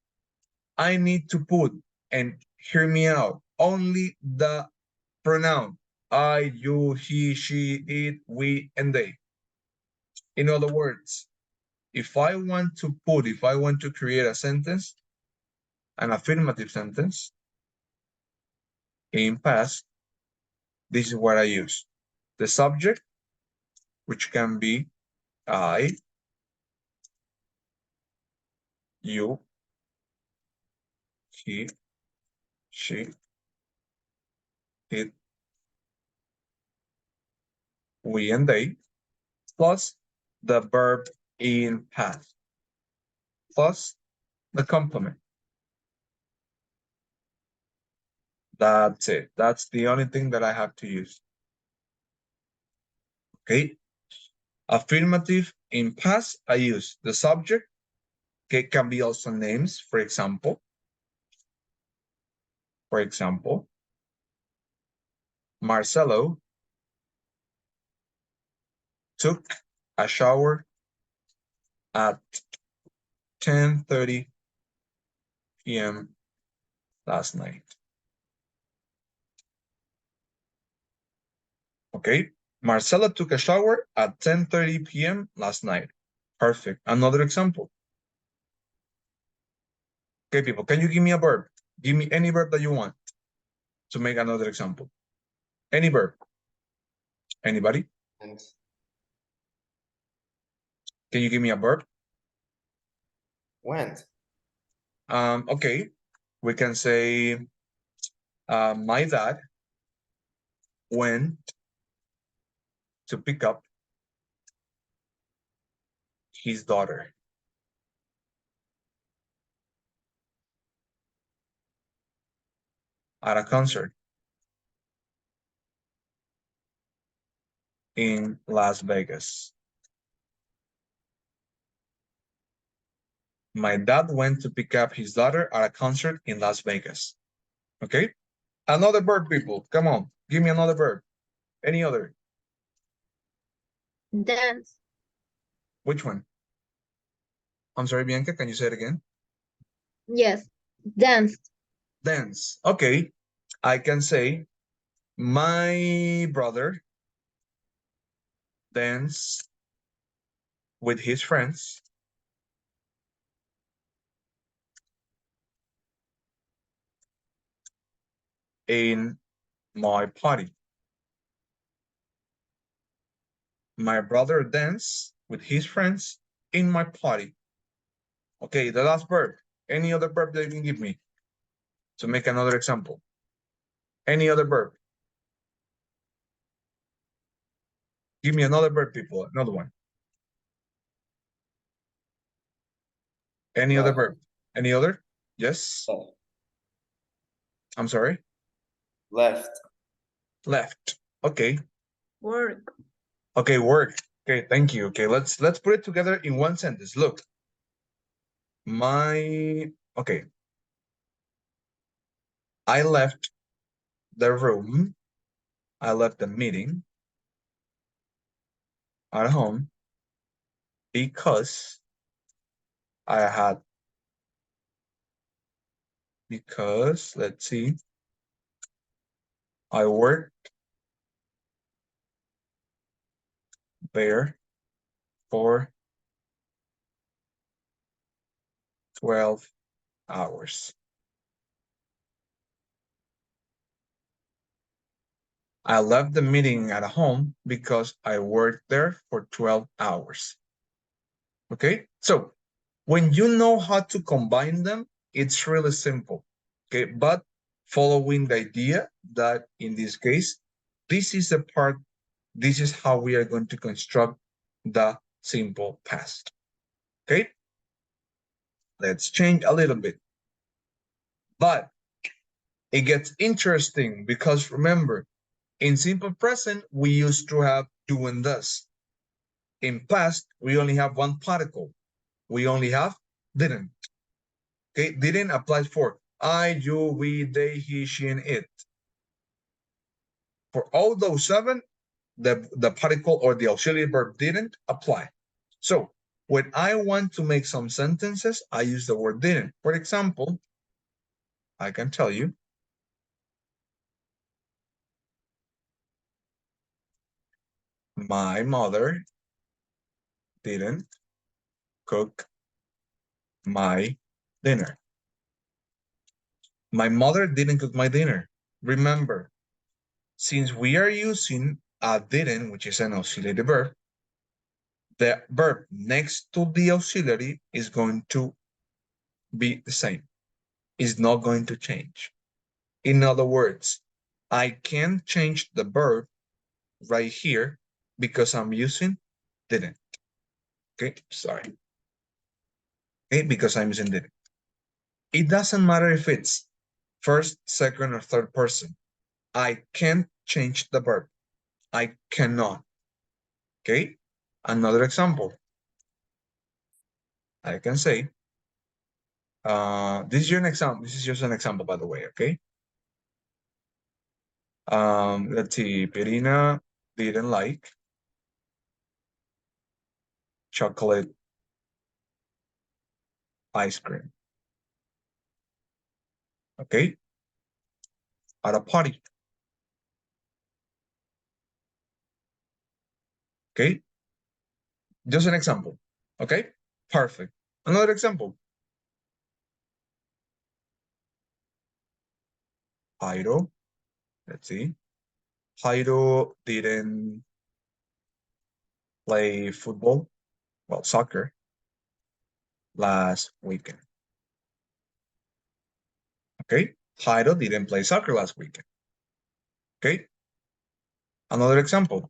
I need to put, and hear me out, only the pronoun I, you, he, she, it, we, and they. In other words, if I want to create a sentence, an affirmative sentence in past, this is what I use. The subject, which can be I, you, he, she, it, we, and they, plus the verb in past, plus the complement. That's it. That's the only thing that I have to use. Okay. Affirmative in past, I use the subject. Okay, can be also names, for example. Marcelo took a shower at 10:30 p.m. last night. Okay, Marcelo took a shower at 10:30 p.m. last night. Perfect. Another example. Okay, people, can you give me a verb? Give me any verb that you want to make another example. Any verb. Anybody? Thanks. Can you give me a verb? Went. Okay, we can say my dad went to pick up his daughter. at a concert in Las Vegas. My dad went to pick up his daughter at a concert in Las Vegas. Okay? Another verb, people. Come on. Give me another verb. Any other? Dance. Which one? I'm sorry, Bianca. Can you say it again? Yes. Dance. Dance. Okay. I can say my brother danced with his friends in my party. My brother danced with his friends in my party. Okay, the last verb. Any other verb that you can give me to make another example? Any other verb? Give me another verb, people. Another one. Any other Left. verb? Any other? Yes. I'm sorry. Left. Left. Okay. Work. Okay, work. Okay, thank you. Okay, let's put it together in one sentence. Look. Okay. I left the room. I left the meeting at home because let's see, I worked there for 12 hours. I left the meeting at home because I worked there for 12 hours. Okay, so when you know how to combine them, it's really simple. Okay, but following the idea that in this case, this is the part, this is how we are going to construct the simple past. Okay, let's change a little bit. But it gets interesting because remember, in simple present, we used to have do and does. In past, we only have one particle. We only have didn't. Okay, didn't applies for I, you, we, they, he, she, and it. For all those 7, the particle or the auxiliary verb didn't apply. So when I want to make some sentences, I use the word didn't. For example, I can tell you, my mother didn't cook my dinner. My mother didn't cook my dinner. Remember, since we are using a didn't, which is an auxiliary verb, the verb next to the auxiliary is going to be the same. It's not going to change. In other words, I can't change the verb right here because I'm using didn't. Okay, sorry. Okay, because I'm using didn't. It doesn't matter if it's first, second, or third person. I can't change the verb. I cannot. Okay, another example. I can say, this is an example. This is just an example, by the way, okay? Let's see, Perina didn't like chocolate ice cream. Okay, at a party. Okay, just an example. Okay, perfect. Another example. Jairo, let's see. Jairo didn't play football, well, soccer, last weekend. Okay, Jairo didn't play soccer last weekend. Okay, another example.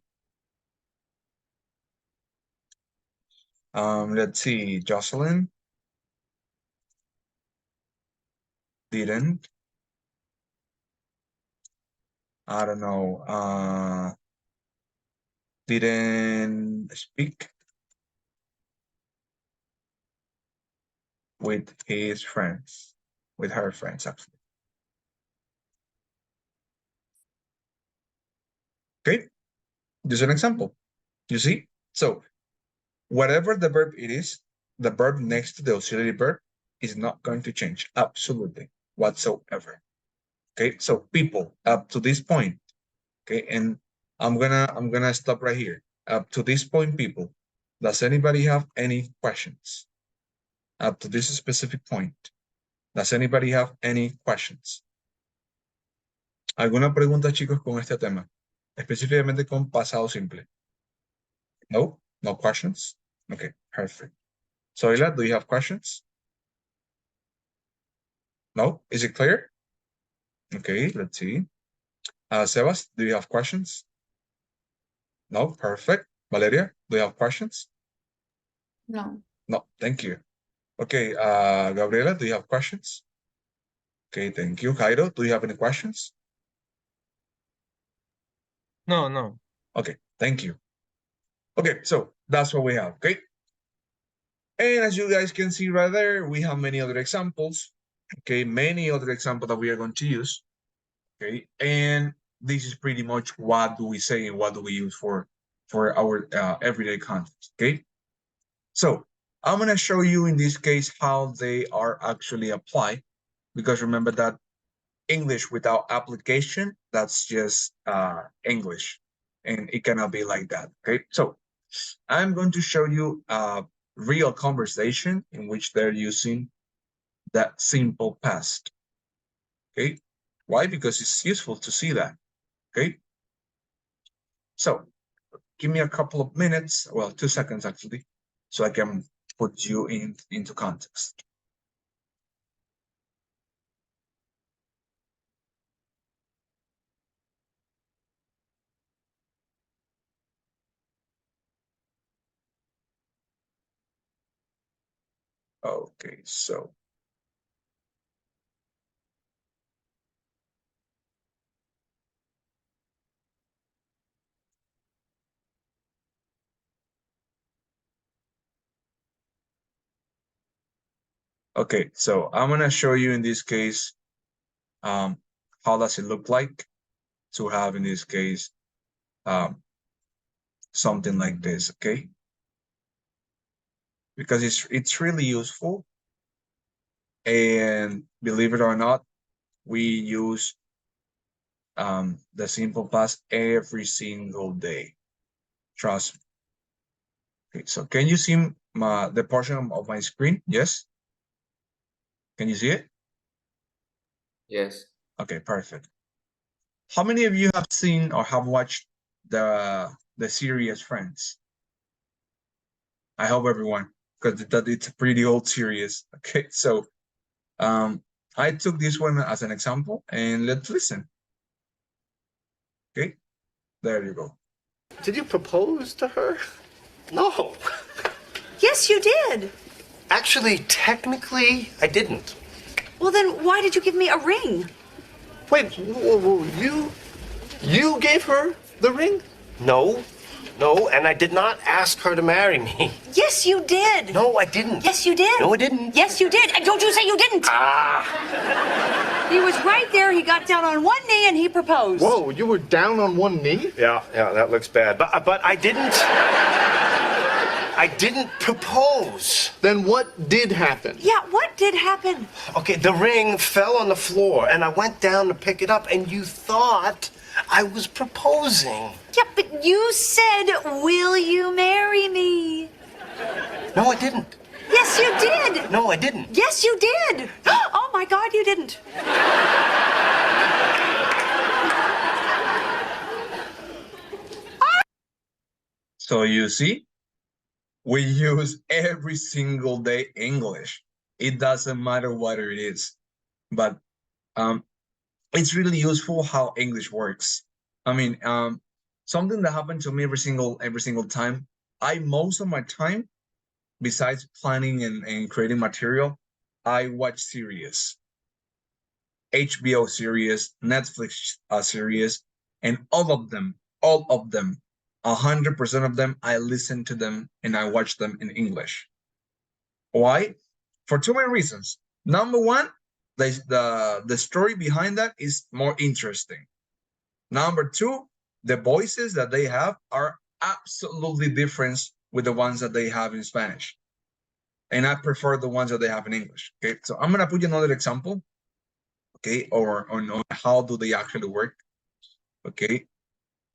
Let's see, Jocelyn didn't I don't know, didn't speak with his friends, with her friends, actually. Okay, just an example. You see? So whatever the verb it is, the verb next to the auxiliary verb is not going to change absolutely whatsoever. Okay, so people up to this point. Okay, and I'm gonna stop right here. Up to this point, people. Does anybody have any questions? Up to this specific point. Does anybody have any questions? ¿Alguna pregunta, chicos, con este tema? Específicamente con pasado simple. No? No questions? Okay, perfect. Soila, do you have questions? No? Is it clear? Okay, let's see. Sebas, do you have questions? No? Perfect. Valeria, do you have questions? No. No, thank you. Okay, Gabriela, do you have questions? Okay, thank you. Jairo, do you have any questions? No, no. Okay, thank you. Okay, so that's what we have, okay? And as you guys can see right there, we have many other examples, okay? Many other examples that we are going to use, okay? And this is pretty much what do we say and what do we use for our everyday context, okay? So I'm gonna show you in this case how they are actually applied, because remember that English without application, that's just English, and it cannot be like that, okay? So I'm going to show you a real conversation in which they're using that simple past, okay? Why? Because it's useful to see that, okay? So give me a couple of minutes, well, 2 seconds actually, so I can put you into context. Okay, so okay, so I'm gonna show you in this case how does it look like to have in this case something like this, okay? Because it's really useful, and believe it or not, we use the simple past every single day. Trust me. Okay, so can you see the portion of my screen? Yes? Can you see it? Yes. Okay, perfect. How many of you have seen or have watched the series Friends? I hope everyone, because it's a pretty old series. Okay, so I took this one as an example, and let's listen. Okay, there you go. Did you propose to her? No. Yes, you did. Actually, technically, I didn't. Well, then why did you give me a ring? Wait, you gave her the ring? No, and I did not ask her to marry me. Yes, you did. No, I didn't. Yes, you did. No, I didn't. Yes, you did. And don't you say you didn't. He was right there. He got down on one knee and he proposed. Whoa, you were down on one knee? Yeah, that looks bad. But I didn't. I didn't propose. Then what did happen? Yeah, what did happen? Okay, the ring fell on the floor, and I went down to pick it up, and you thought I was proposing. Yeah, but you said, will you marry me? No, I didn't. Yes, you did. No, I didn't. Yes, you did. Oh, my God, you didn't. So you see, we use every single day English. It doesn't matter what it is, but it's really useful how English works. I mean, something that happened to me every single time. Most of my time, besides planning and creating material, I watch series, HBO series, Netflix series, And all of them, 100% of them, I listen to them and I watch them in English. Why? For two main reasons. Number one, the story behind that is more interesting. Number two, the voices that they have are absolutely different with the ones that they have in Spanish. And I prefer the ones that they have in English. Okay, so I'm gonna put you another example. Okay, or on how do they actually work? Okay,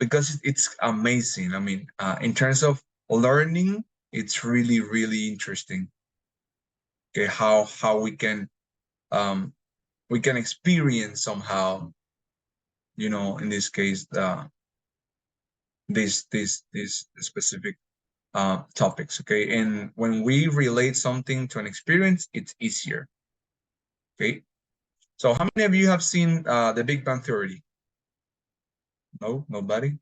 because it's amazing. I mean, in terms of learning, it's really, really interesting. Okay, how we can experience somehow, you know, in this case, this specific topics. Okay, and when we relate something to an experience, it's easier. Okay, so how many of you have seen The Big Bang Theory? No, nobody.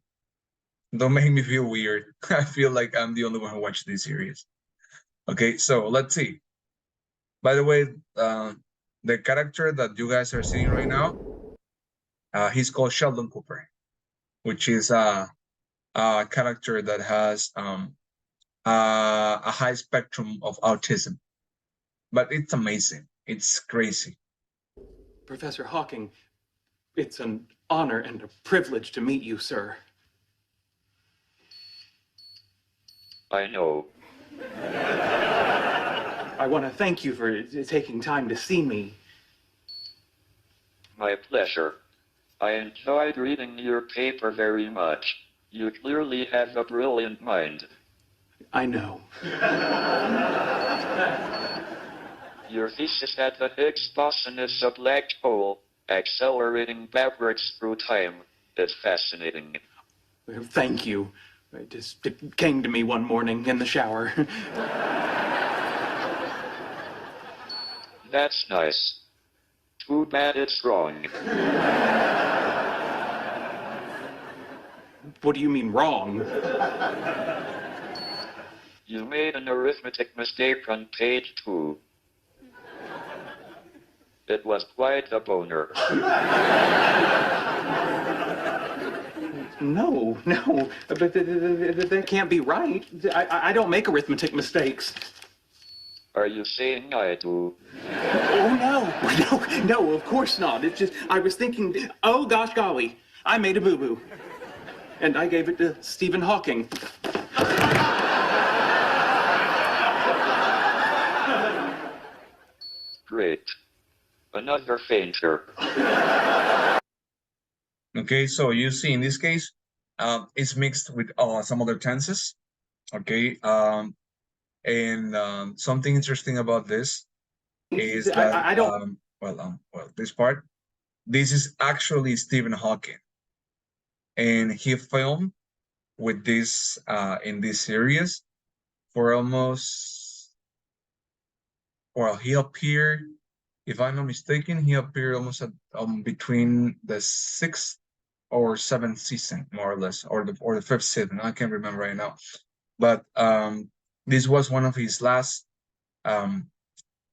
Don't make me feel weird. I feel like I'm the only one who watched this series. Okay, so let's see. By the way, the character that you guys are seeing right now, he's called Sheldon Cooper, which is a character that has a high spectrum of autism. But it's amazing. It's crazy. Professor Hawking, it's an honor and a privilege to meet you, sir. I know. I want to thank you for taking time to see me. My pleasure. I enjoyed reading your paper very much. You clearly have a brilliant mind. I know. Your thesis that the Higgs boson is a black hole, accelerating backwards through time, is fascinating. Thank you. It came to me one morning in the shower. That's nice. Too bad it's wrong. What do you mean wrong? You made an arithmetic mistake on page 2. It was quite a boner. No, but that can't be right. I don't make arithmetic mistakes. Are you saying I do? Oh, no, of course not. It's just, I was thinking, oh gosh golly, I made a boo-boo. And I gave it to Stephen Hawking. Great. Another fainter. Okay, so you see in this case, it's mixed with some other tenses. Okay, and something interesting about this is that I don't. Well, this part, this is actually Stephen Hawking, and he filmed with this in this series for almost. Well, he appeared, if I'm not mistaken, he appeared almost at between the 6th or 7th season, more or less, or the 5th season. I can't remember right now, but this was one of his last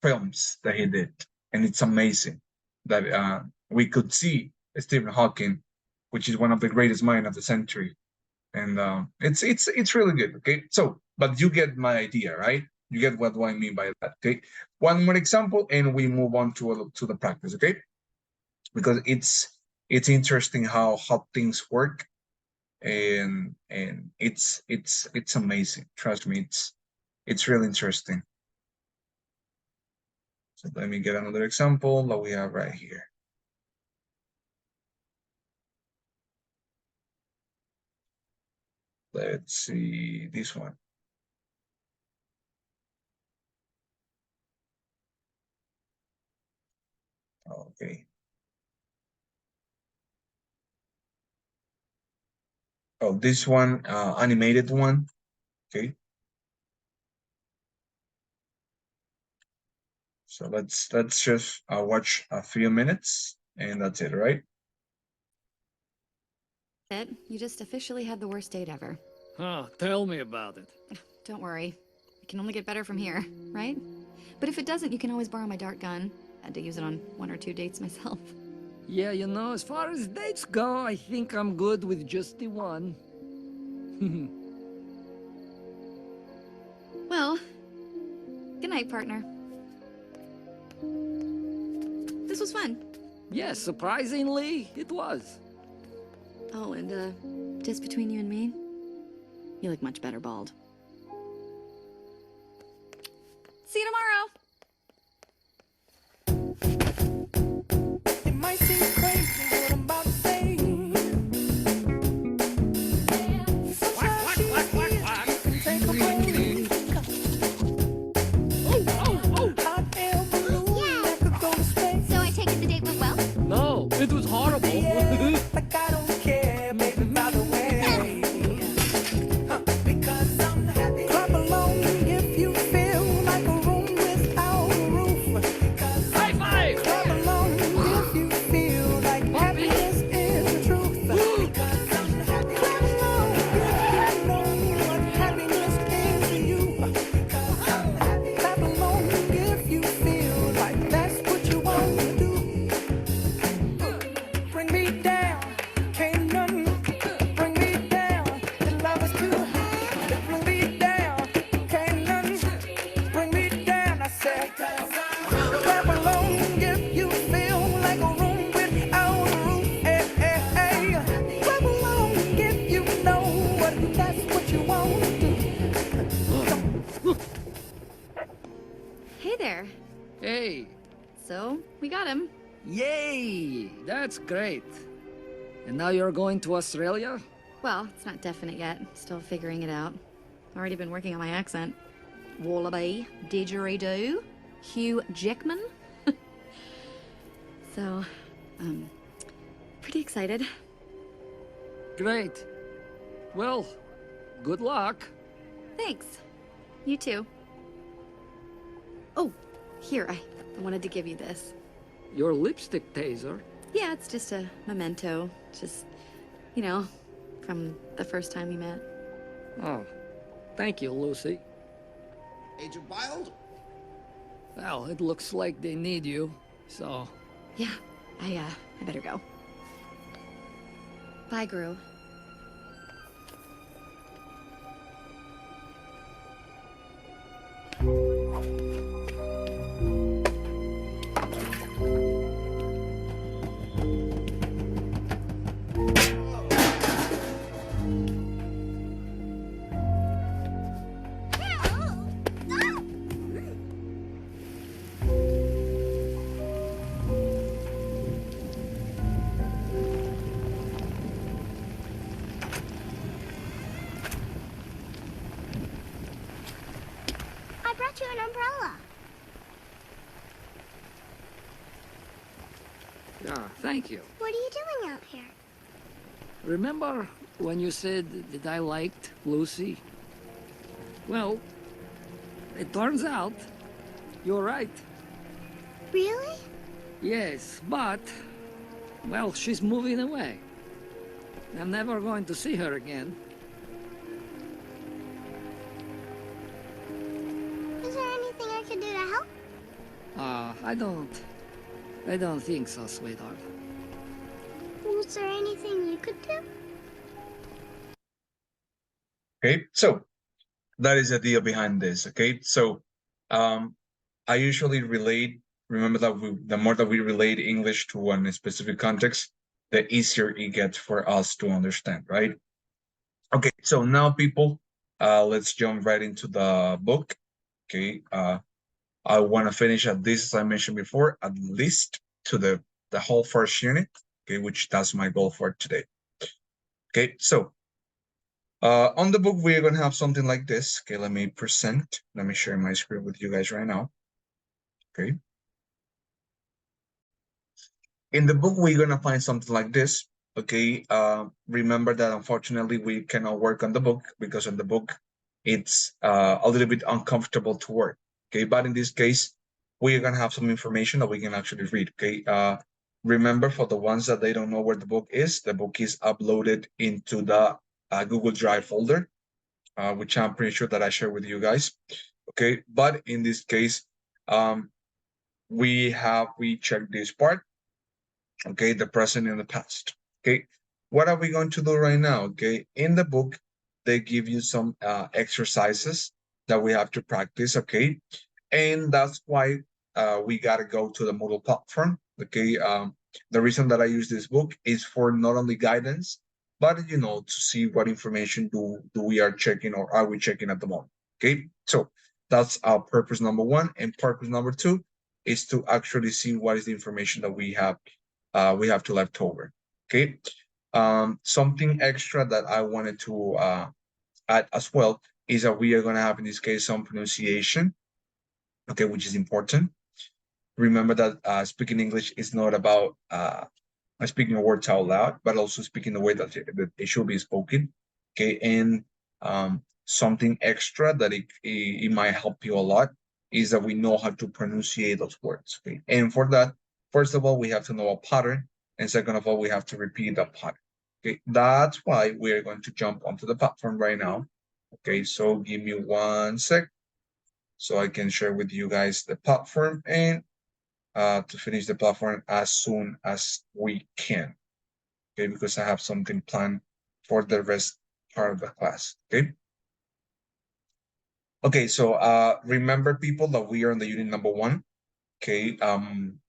films that he did, and it's amazing that we could see Stephen Hawking, which is one of the greatest minds of the century, and it's really good. Okay, so but you get my idea, right? You get what do I mean by that? Okay, one more example, and we move on to the practice. Okay, because it's interesting how things work, and it's amazing. Trust me, it's really interesting. So let me get another example that we have right here. Let's see this one. Okay. Oh, this one, animated one. Okay. So let's just watch a few minutes, and that's it, right? You just officially had the worst date ever. Oh, tell me about it. Don't worry. It can only get better from here, right? But if it doesn't, you can always borrow my dart gun. I had to use it on 1 or 2 dates myself. Yeah, you know, as far as dates go, I think I'm good with just the one. Well, good night, partner. This was fun. Yes, surprisingly, it was. Oh, and just between you and me, you look much better bald. See you tomorrow. It might seem crazy what I'm about to say. Take a break. Hot air balloon that could go to space. So I take it the date went well? No, it was horrible. Like I don't care, baby, by the way. Because I'm happy. Clap along if you feel like a room without a roof. High five! Clap along if you feel like happiness is the truth. Because I'm happy. Clap along if you know what happiness is to you. Because I'm happy. Clap along if you feel like that's what you want to do. Bring me down, can't nothing bring me down. The love is too high. Bring me down, can't nothing bring me down. I said, clap along if you feel like a room without a roof. Hey, hey, hey. Clap along if you know that's what you want to do. Hey there. Hey, So, we got him. yay! That's great. And now you're going to Australia? Well, it's not definite yet. Still figuring it out. Already been working on my accent. Wallaby, didgeridoo, Hugh Jackman. So, pretty excited. Great. Well, good luck. Thanks. You too. Oh, here, I wanted to give you this. Your lipstick taser. Yeah, it's just a memento. Just, you know, from the first time we met. Oh, thank you, Lucy. Agent Wild? Well, it looks like they need you, so... Yeah, I better go. Bye, Gru. I brought you an umbrella. Yeah, thank you. What are you doing out here? Remember when you said that I liked Lucy? Well, it turns out you're right. Really? Yes, but, well, she's moving away. I'm never going to see her again. Is there anything I can do to help? I don't think so, sweetheart. Was there anything you could do? Okay, so that is the deal behind this. Okay, so I usually relate. Remember that the more that we relate English to one specific context, the easier it gets for us to understand, right? Okay, so now people, let's jump right into the book. Okay, I want to finish at this, as I mentioned before, at least to the whole first unit. Okay, which that's my goal for today. Okay, so on the book we're gonna have something like this. Okay, let me share my screen with you guys right now. Okay. In the book, we're gonna find something like this. Okay, remember that unfortunately we cannot work on the book because on the book it's a little bit uncomfortable to work. Okay, but in this case, we're gonna have some information that we can actually read. Okay, remember for the ones that they don't know where the book is uploaded into the Google Drive folder, which I'm pretty sure that I share with you guys. Okay, but in this case, we checked this part. Okay, the present and the past. Okay, what are we going to do right now? Okay, in the book, they give you some exercises that we have to practice. Okay, and that's why we got to go to the Moodle platform. Okay, the reason that I use this book is for not only guidance, but to see what information do we are checking or are we checking at the moment. Okay, so that's our purpose number one, and purpose number two is to actually see what is the information that we have to left over. Okay, something extra that I wanted to add as well is that we are going to have in this case some pronunciation, okay, which is important. Remember that speaking English is not about speaking words out loud, but also speaking the way that it should be spoken. Okay, and something extra that it might help you a lot is that we know how to pronunciate those words. Okay, and for that, first of all, we have to know a pattern, and second of all, we have to repeat that pattern. Okay, that's why we are going to jump onto the platform right now. Okay, so give me 1 sec so I can share with you guys the platform and to finish the platform as soon as we can. Okay, because I have something planned for the rest part of the class. Okay. Okay, so remember people that we are in the unit number 1. Okay,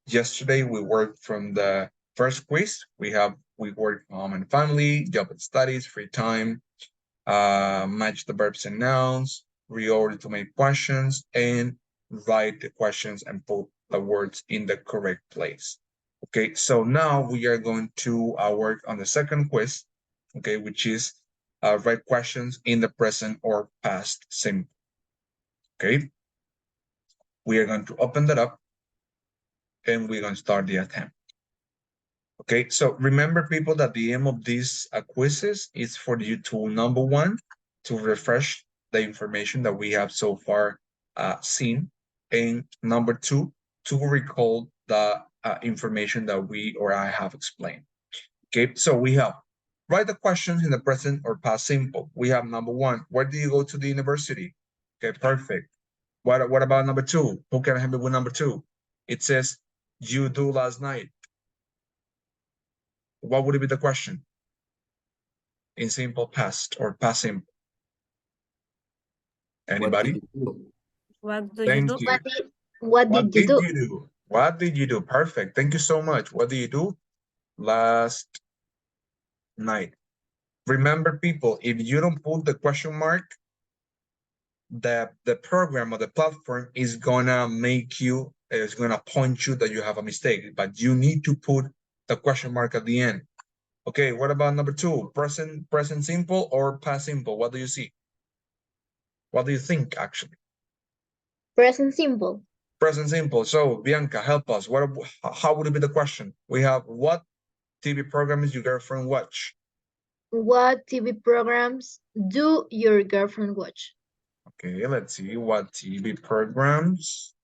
yesterday we worked from the first quiz. We worked home and family, job and studies, free time, match the verbs and nouns, reorder to make questions, and write the questions and put the words in the correct place. Okay, so now we are going to work on the second quiz, okay, which is write questions in the present or past simple. Okay, we are going to open that up and we're going to start the attempt. Okay, so remember people that the aim of these quizzes is for you to, number one, to refresh the information that we have so far seen, and number two, to recall the information that we or I have explained. Okay, so we have write the questions in the present or past simple. We have number one, where do you go to the university? Okay, perfect. What about number two? Who can help me with number two? It says, you do last night. What would it be the question? In simple past or past simple. Anybody? What do you Thank do? you. What did you do? What did you do? Perfect. Thank you so much. What did you do last night? Remember, people, if you don't put the question mark, the program or the platform is gonna make you, it's gonna point you that you have a mistake, but you need to put the question mark at the end. Okay, what about number two? Present simple or past simple? What do you see? What do you think, actually? Present simple. Present simple. So, Bianca, help us. How would it be the question? We have, what TV programs your girlfriend watch? What TV programs do your girlfriend watch? Okay, let's see. What TV programs?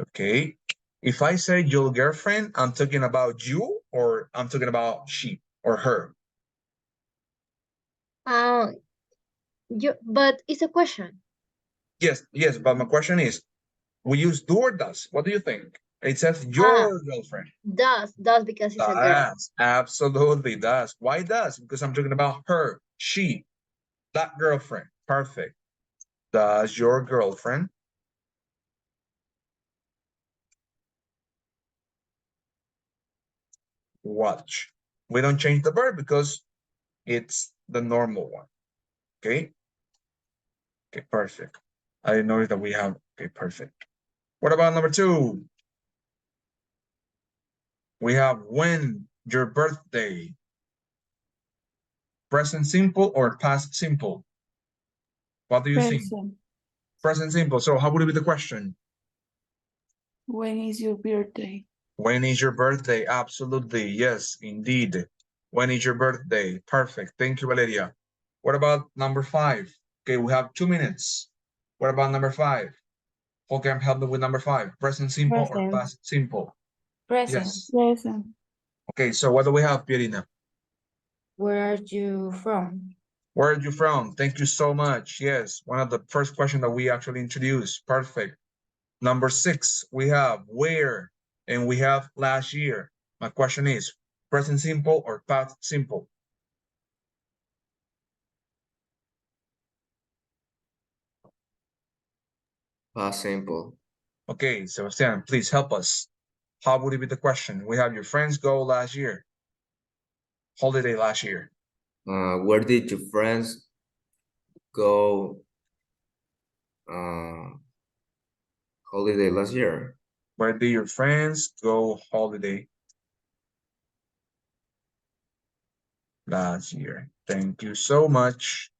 Okay. If I say your girlfriend, I'm talking about you, or I'm talking about she or her? But it's a question. Yes, but my question is, we use do or does. What do you think? It says your girlfriend. Does because it's a girl. Does, absolutely does. Why does? Because I'm talking about her, she, that girlfriend. Perfect. Does your girlfriend watch? We don't change the verb because it's the normal one. Okay. Okay, perfect. I noticed that we have, okay, perfect. What about number two? We have when your birthday. Present simple or past simple? What do you think? Present simple. So how would it be the question? When is your birthday? When is your birthday? Absolutely. Yes, indeed. When is your birthday? Perfect. Thank you, Valeria. What about number 5? Okay, we have 2 minutes. What about number 5? Who can help me with number 5? Present simple or past simple? Present. Yes. Present. Okay, so what do we have, Pierina? Where are you from? Where are you from? Thank you so much. Yes, one of the first questions that we actually introduced. Perfect. Number 6, we have where. and we have last year. My question is, present simple or past simple? Past simple. Okay, Sebastian, please help us. How would it be the question? We have your friends go last year. Holiday last year. Where did your friends go holiday last year? Where did your friends go holiday last year? Thank you so much.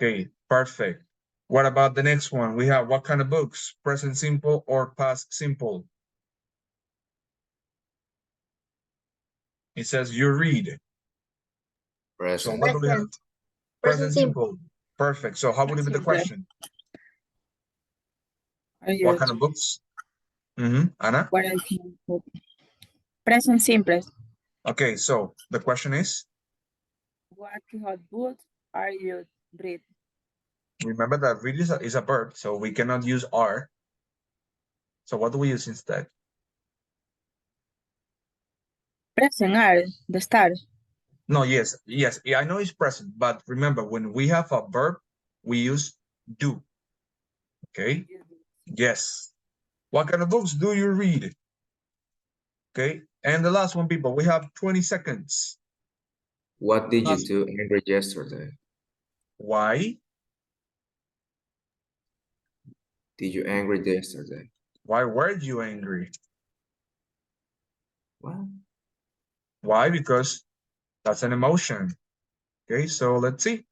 Okay, perfect. What about the next one? We have what kind of books? Present simple or past simple? It says you read. So Present. what do we have? Present simple. Perfect. So how would it be the Simple. question? Are you What kind of books? Anna? what I can put? Present simple. Okay, so the question is, What kind of books are you read? remember that read is a verb, so we cannot use are. So what do we use instead? Present are the start. No, yes, I know it's present, but remember when we have a verb, we use do. Okay, yes. What kind of books do you read? Okay, and the last one, people, we have 20 seconds. What did you do angry yesterday? Why? Did you angry yesterday? Why were you angry? What? Why? Because that's an emotion. Okay, so let's see.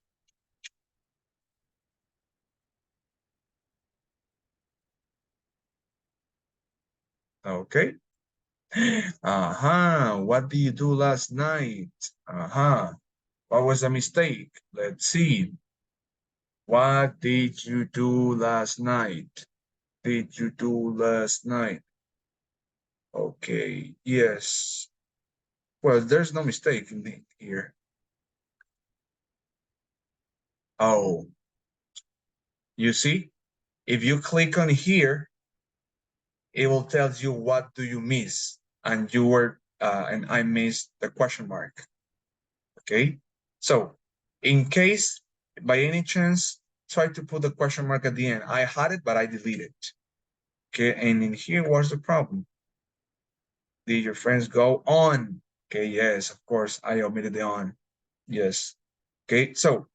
Okay. What did you do last night? What was the mistake? Let's see. What did you do last night? Did you do last night? Okay, yes. Well, there's no mistake in here. Oh, you see, if you click on here, it will tell you what do you miss, and you were and I missed the question mark. Okay, so in case by any chance try to put the question mark at the end. I had it, but I deleted it. Okay, and in here, what's the problem? Did your friends go on? Okay, yes, of course, I omitted the on. Yes. Okay, so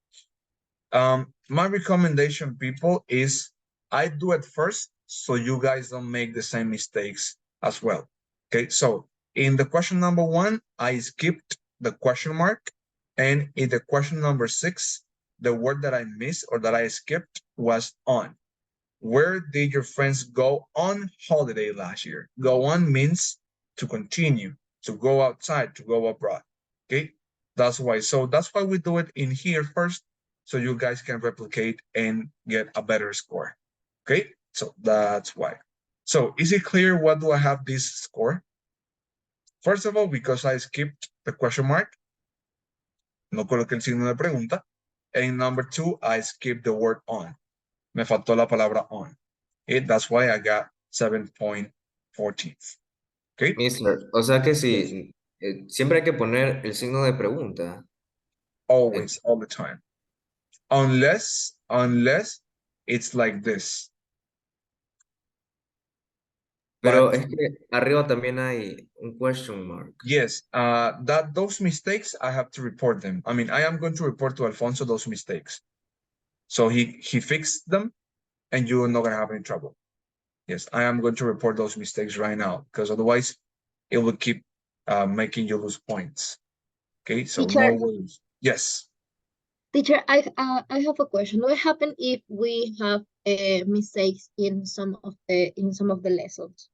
my recommendation, people, is I do it first so you guys don't make the same mistakes as well. Okay, so in the question number 1, I skipped the question mark, and in the question number 6, the word that I missed or that I skipped was on. Where did your friends go on holiday last year? Go on means to continue, to go outside, to go abroad. Okay, that's why. So that's why we do it in here first, so you guys can replicate and get a better score. Okay, so that's why. So is it clear what do I have this score? First of all, because I skipped the question mark, no coloqué el signo de pregunta. And number 2, I skipped the word on. Me faltó la palabra on. Okay, that's why I got 7.14. Okay. Mister, o sea que si siempre hay que poner el signo de pregunta. Always, all the time. Unless it's like this. Pero es que arriba también hay un question mark. Yes, those mistakes, I have to report them. I mean, I am going to report to Alfonso those mistakes. So he fixed them, and you're not going to have any trouble. Yes, I am going to report those mistakes right now, because otherwise it will keep making you lose points. Okay, so Teacher. no worries. Yes. Teacher, I have a question. What happens if we have mistakes in some of the lessons?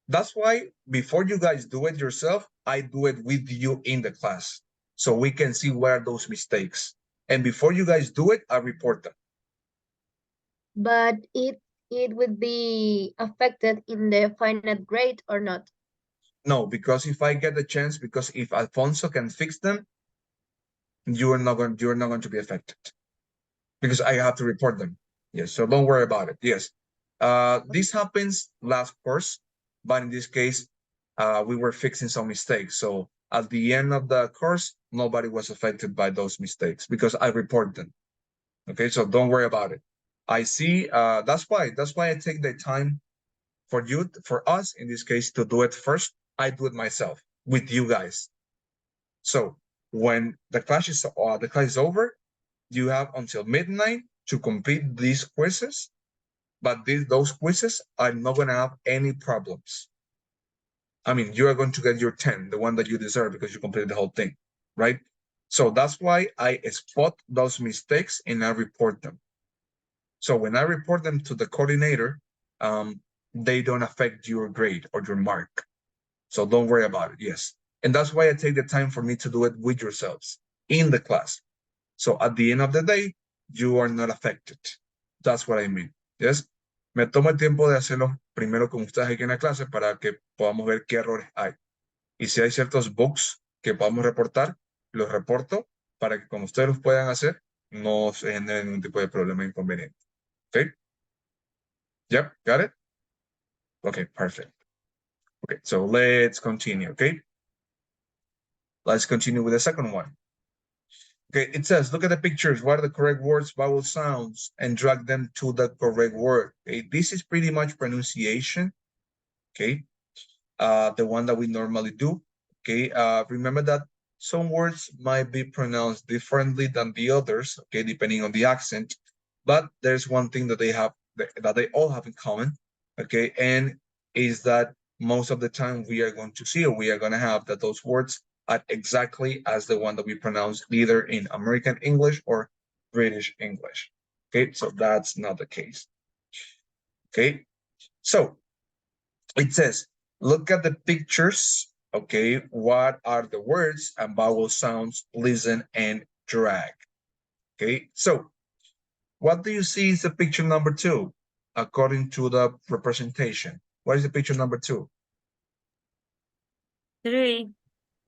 That's why before you guys do it yourself, I do it with you in the class, so we can see where are those mistakes. And before you guys do it, I report them. But it would be affected in the final grade or not? No, because if I get the chance, because if Alfonso can fix them, you're not going to be affected, because I have to report them. Yes, so don't worry about it. Yes, This happens last course, but in this case, we were fixing some mistakes. So at the end of the course, nobody was affected by those mistakes because I report them. Okay, so don't worry about it. I see, that's why I take the time for you, for us in this case, to do it first. I do it myself with you guys. So when the class is over, you have until midnight to complete these quizzes, but those quizzes are not going to have any problems. I mean, you are going to get your 10, the one that you deserve because you completed the whole thing, right? So that's why I spot those mistakes and I report them. So when I report them to the coordinator, they don't affect your grade or your mark. So don't worry about it, yes. And that's why I take the time for me to do it with yourselves in the class. So at the end of the day, you are not affected. That's what I mean, yes. Me tomo el tiempo de hacerlo primero con ustedes aquí en la clase para que podamos ver qué errores hay. Y si hay ciertos bugs que podamos reportar, los reporto para que como ustedes los puedan hacer, no se genere ningún tipo de problema inconveniente. Okay? Yep, got it? Okay, perfect. Okay, so let's continue, okay? Let's continue with the second one. Okay, it says, look at the pictures. What are the correct words, vowel sounds, and drag them to the correct word. Okay, this is pretty much pronunciation. Okay, the one that we normally do. Okay, remember that some words might be pronounced differently than the others. Okay, depending on the accent. But there's one thing that they all have in common. Okay, and is that most of the time we are going to see, or we are going to have that those words are exactly as the one that we pronounce either in American English or British English. Okay, so that's not the case. Okay, so it says, look at the pictures. Okay, what are the words and vowel sounds? Listen and drag. Okay, so what do you see is the picture number 2 according to the representation? What is the picture number 2? 3.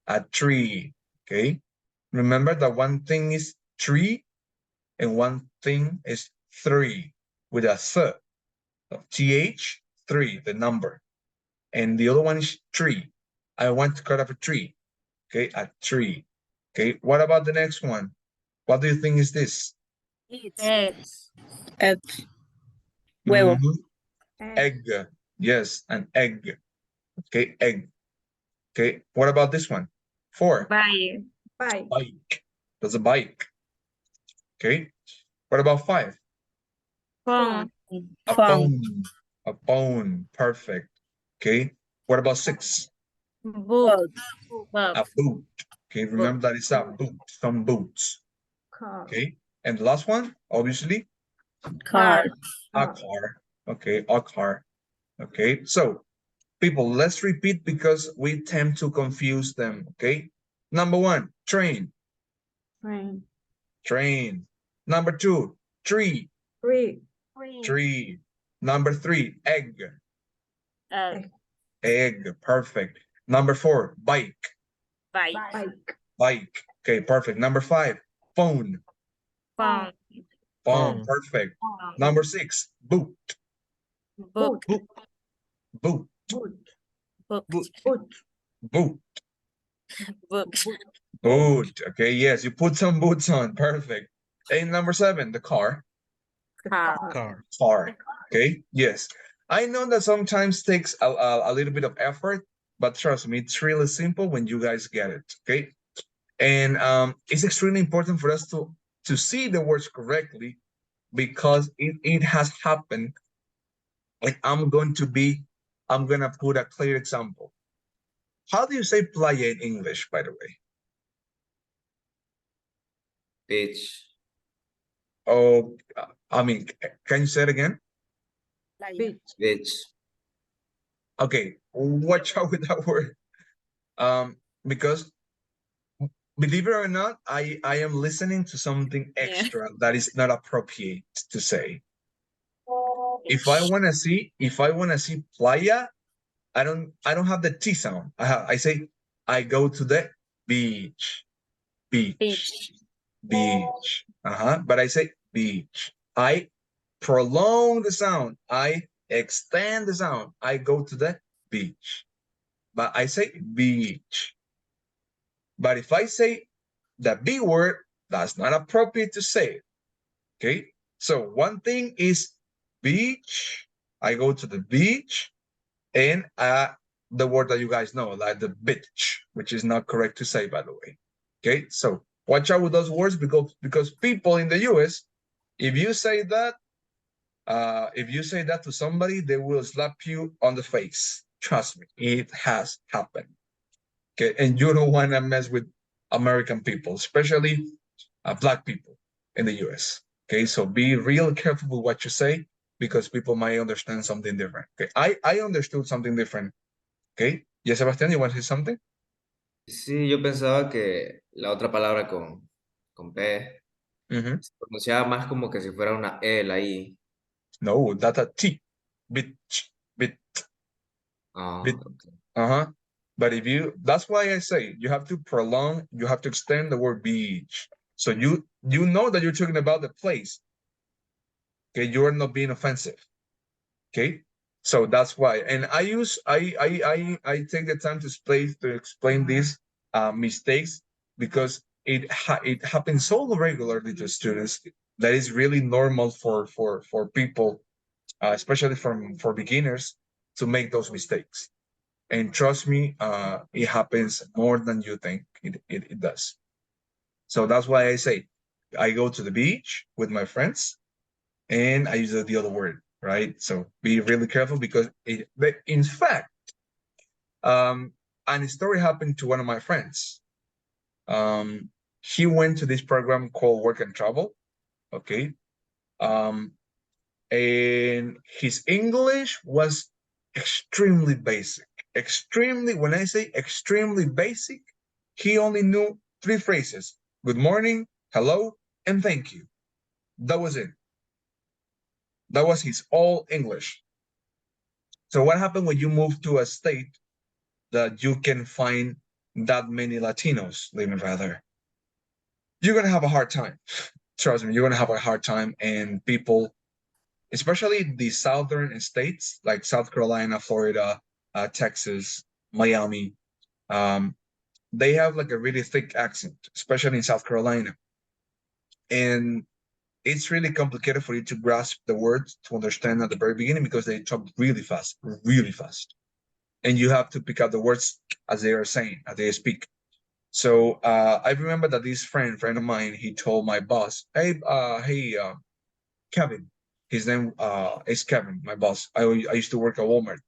A tree. Okay, remember that one thing is tree and one thing is 3 with a th. TH, 3, the number. And the other one is tree. I want to cut off a tree. Okay, a tree. Okay, what about the next one? What do you think is this? Egg. Egg. Huevo. Egg. Yes, an egg. Okay, egg. Okay, what about this one? 4. Bye. Bike. That's a bike. Okay, what about 5? Phone. A Phone. phone. A phone. Perfect. Okay, what about 6? Book. A boot. Okay, remember that it's a boot. Some boots. Okay, and the last one, obviously, Car. a car. Okay, a car. Okay, so people, let's repeat because we tend to confuse them. Okay, number 1, train. Train. Number 2, tree. Tree. Number 3, egg. Egg. Perfect. Number 4, bike. Bike. Okay, perfect. Number 5, phone. Phone. Phone. Perfect. Number 6, boot. Book. Boot. Book. Boot. Book. Boot. Okay, yes, you put some boots on. Perfect. And number 7, the car. Car. Car. Okay, yes. I know that sometimes takes a little bit of effort, but trust me, it's really simple when you guys get it. Okay, and it's extremely important for us to see the words correctly because it has happened. And I'm gonna put a clear example. How do you say playa in English, by the way? Beach. Oh, I mean, can you say it again? Beach. Okay, watch out with that word. Because believe it or not, I am listening to something extra that is not appropriate to say. If I wanna see playa, I don't have the T sound. I say I go to the beach. Beach. But I say beach. I prolong the sound. I extend the sound. I go to the beach. But I say beach. But if I say the B word, that's not appropriate to say it. Okay? So one thing is beach. I go to the beach, and the word that you guys know, like the bitch, which is not correct to say, by the way. Okay? So watch out with those words because people in the US, if you say that to somebody, they will slap you on the face. Trust me, it has happened. Okay, and you don't want to mess with American people, especially Black people in the US. Okay, so be real careful with what you say because people might understand something different. Okay, I understood something different. Okay, yeah, Sebastián, you want to say something? Sí, yo pensaba que la otra palabra con P se pronunciaba más como que si fuera una L ahí. No, that's a T. Bitch, bit. Okay. But that's why I say you have to prolong, you have to extend the word beach. So you know that you're talking about the place. Okay, you are not being offensive. Okay, so that's why. And I take the time to explain these mistakes because it happens so regularly to students that is really normal for people, especially for beginners, to make those mistakes. And trust me, it happens more than you think it does. So that's why I say I go to the beach with my friends and I use the other word, right? So be really careful because in fact, and a story happened to one of my friends. He went to this program called Work and Travel, okay? And his English was extremely basic. When I say extremely basic, he only knew 3 phrases: good morning, hello, and thank you. That was it. That was his all English. So what happened when you move to a state that you can find that many Latinos living right there? You're gonna have a hard time. Trust me, you're gonna have a hard time, and people, especially the southern states like South Carolina, Florida, Texas, Miami, they have like a really thick accent, especially in South Carolina. And it's really complicated for you to grasp the words to understand at the very beginning because they talk really fast. And you have to pick up the words as they are saying, as they speak. So I remember that this friend of mine, he told my boss, hey, Kevin. His name is Kevin, my boss. I used to work at Walmart.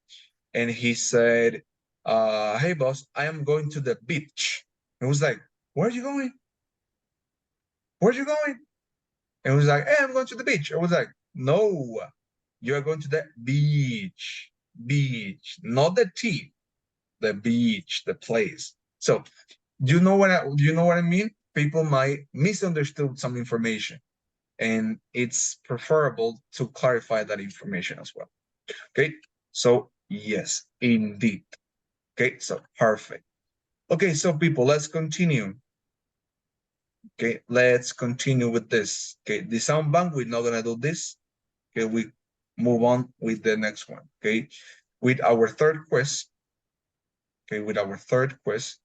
And he said, hey, boss, I am going to the beach. It was like, where are you going? Where are you going? And it was like, hey, I'm going to the beach. I was like, no, you are going to the beach. Beach, not the T, the beach, the place. So you know what I mean? People might misunderstood some information. And it's preferable to clarify that information as well. Okay, so yes, indeed. Okay, so perfect. Okay, so people, let's continue. Okay, let's continue with this. Okay, the sound bank, we're not gonna do this. Okay, we move on with the next one. Okay, with our third quiz. Okay, with our third quiz.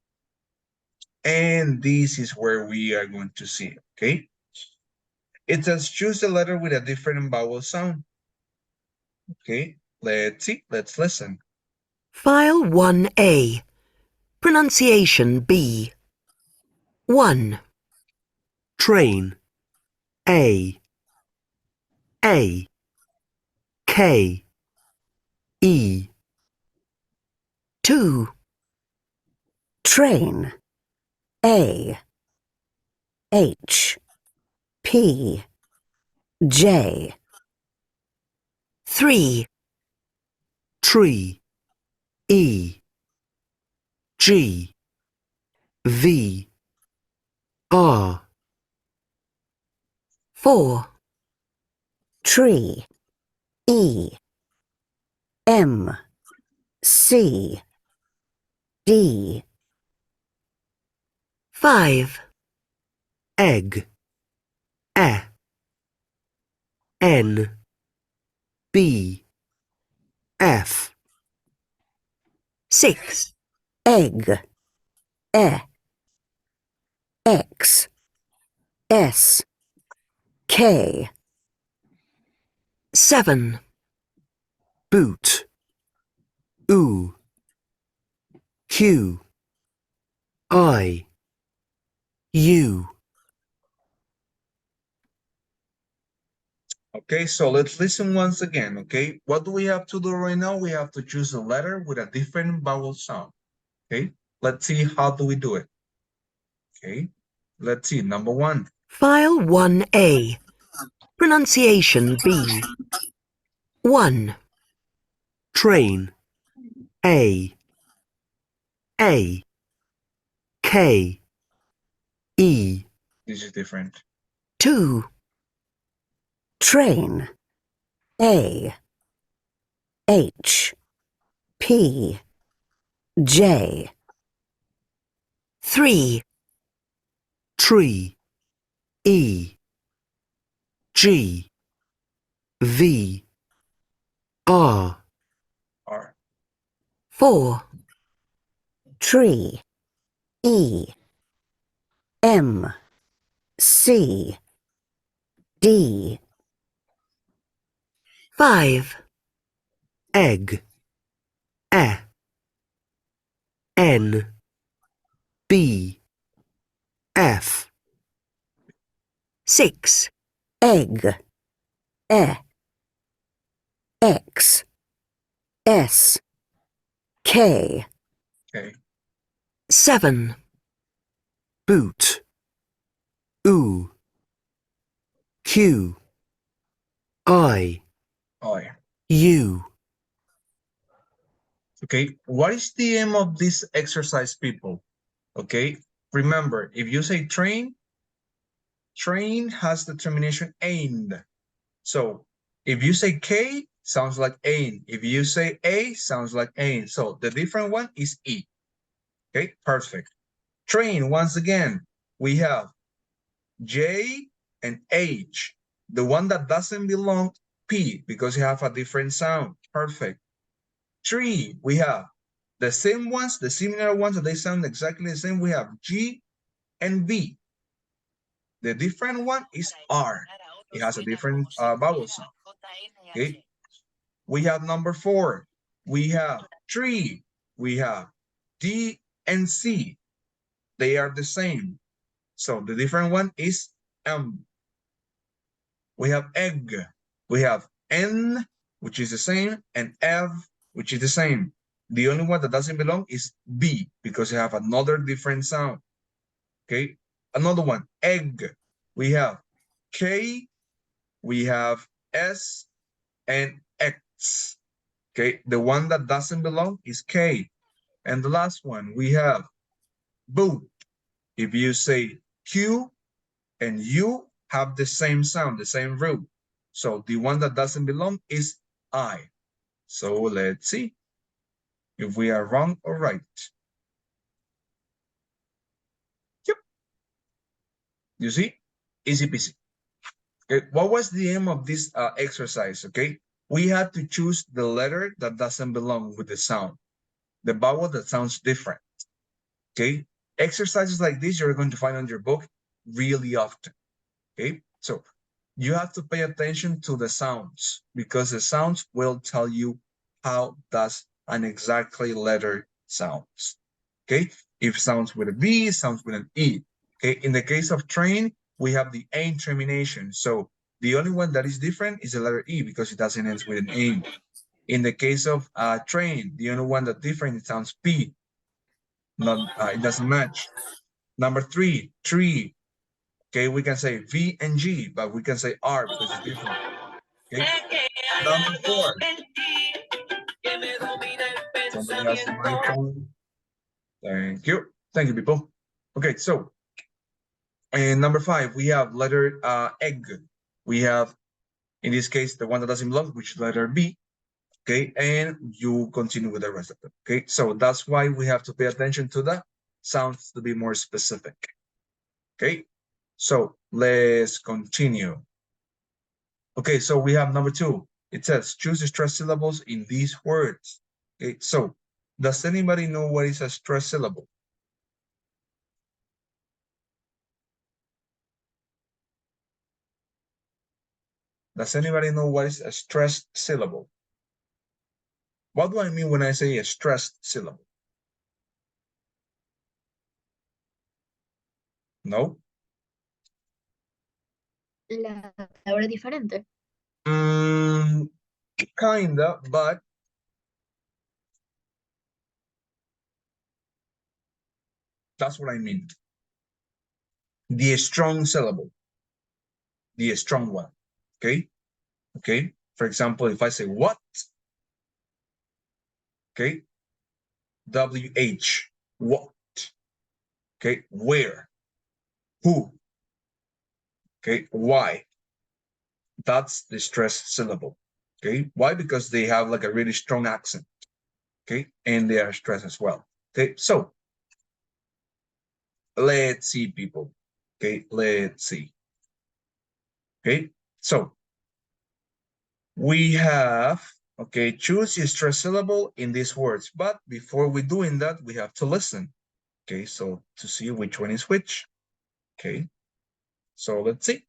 And this is where we are going to see, okay? It says choose a letter with a different vowel sound. Okay, let's see, let's listen. File 1A. Pronunciation B. 1. Train. A. A. K. E. 2. Train. A. H. P. J. 3. Tree. E. G. V. R. 4. Tree. E. M. C. D. 5. Egg. E. N. B. F. 6. Egg. E. X. S. K. 7. Boot. U. Q. I. U. Okay, so let's listen once again, okay? What do we have to do right now? We have to choose a letter with a different vowel sound, okay? Let's see how do we do it. Okay, let's see, number 1. File 1A. Pronunciation B. 1. Train. A. A. K. E. This is different. 2. Train. A. H. P. J. 3. Tree. E. G. V. R. R. 4. Tree. E. M. C. D. 5. Egg. E. N. B. F. 6. Egg. E. X. S. K. Okay. 7. Boot. U. Q. I. U. Okay, what is the aim of this exercise, people? Okay, remember, if you say train, train has the termination "ained." So if you say K, sounds like ain. If you say A, sounds like ain. So the different one is E. Okay, perfect. Train, once again, we have J and H. The one that doesn't belong, P, because you have a different sound. Perfect. Tree, we have the same ones, the similar ones that they sound exactly the same. We have G and V. The different one is R. It has a different vowel sound. Okay. We have number 4. We have tree. We have D and C. They are the same. So the different one is M. We have egg. We have N, which is the same, and F, which is the same. The only one that doesn't belong is B, because you have another different sound. Okay. Another one, egg. We have K, we have S, and X. Okay. The one that doesn't belong is K. And the last one, we have boot. If you say Q and U, have the same sound, the same root. So the one that doesn't belong is I. So let's see if we are wrong or right. Yep. You see? Easy peasy. Okay, what was the aim of this exercise? Okay, we had to choose the letter that doesn't belong with the sound, the vowel that sounds different. Okay, exercises like this you're going to find on your book really often. Okay, so you have to pay attention to the sounds, because the sounds will tell you how does an exactly letter sounds. Okay, if sounds with a B, sounds with an E. Okay, in the case of train, we have the ain termination. So the only one that is different is the letter E, because it doesn't end with an ain. In the case of train, the only one that's different, it sounds P. Not, it doesn't match. Number 3, tree. Okay, we can say V and G, but we can say R because it's different. Okay. Number 4. Somebody has my phone. Thank you. Thank you, people. Okay, so and number 5, we have letter egg. We have, in this case, the one that doesn't belong, which is letter B. Okay, and you continue with the rest of them. Okay, so that's why we have to pay attention to the sounds to be more specific. Okay, so let's continue. Okay, so we have number 2. It says choose stress syllables in these words. Okay, so does anybody know what is a stress syllable? Does anybody know what is a stressed syllable? What do I mean when I say a stressed syllable? No? La palabra diferente. Kinda, but that's what I mean. The strong syllable. The strong one. Okay? Okay? For example, if I say what? Okay? WH. What? Okay? Where? Who? Okay? Why? That's the stressed syllable. Okay? Why? Because they have like a really strong accent. Okay? And they are stressed as well. Okay? So, let's see, people. Okay? Let's see. Okay? So, we have, okay, choose your stress syllable in these words. But before we doing that, we have to listen. Okay, so to see which one is which. Okay, so let's see.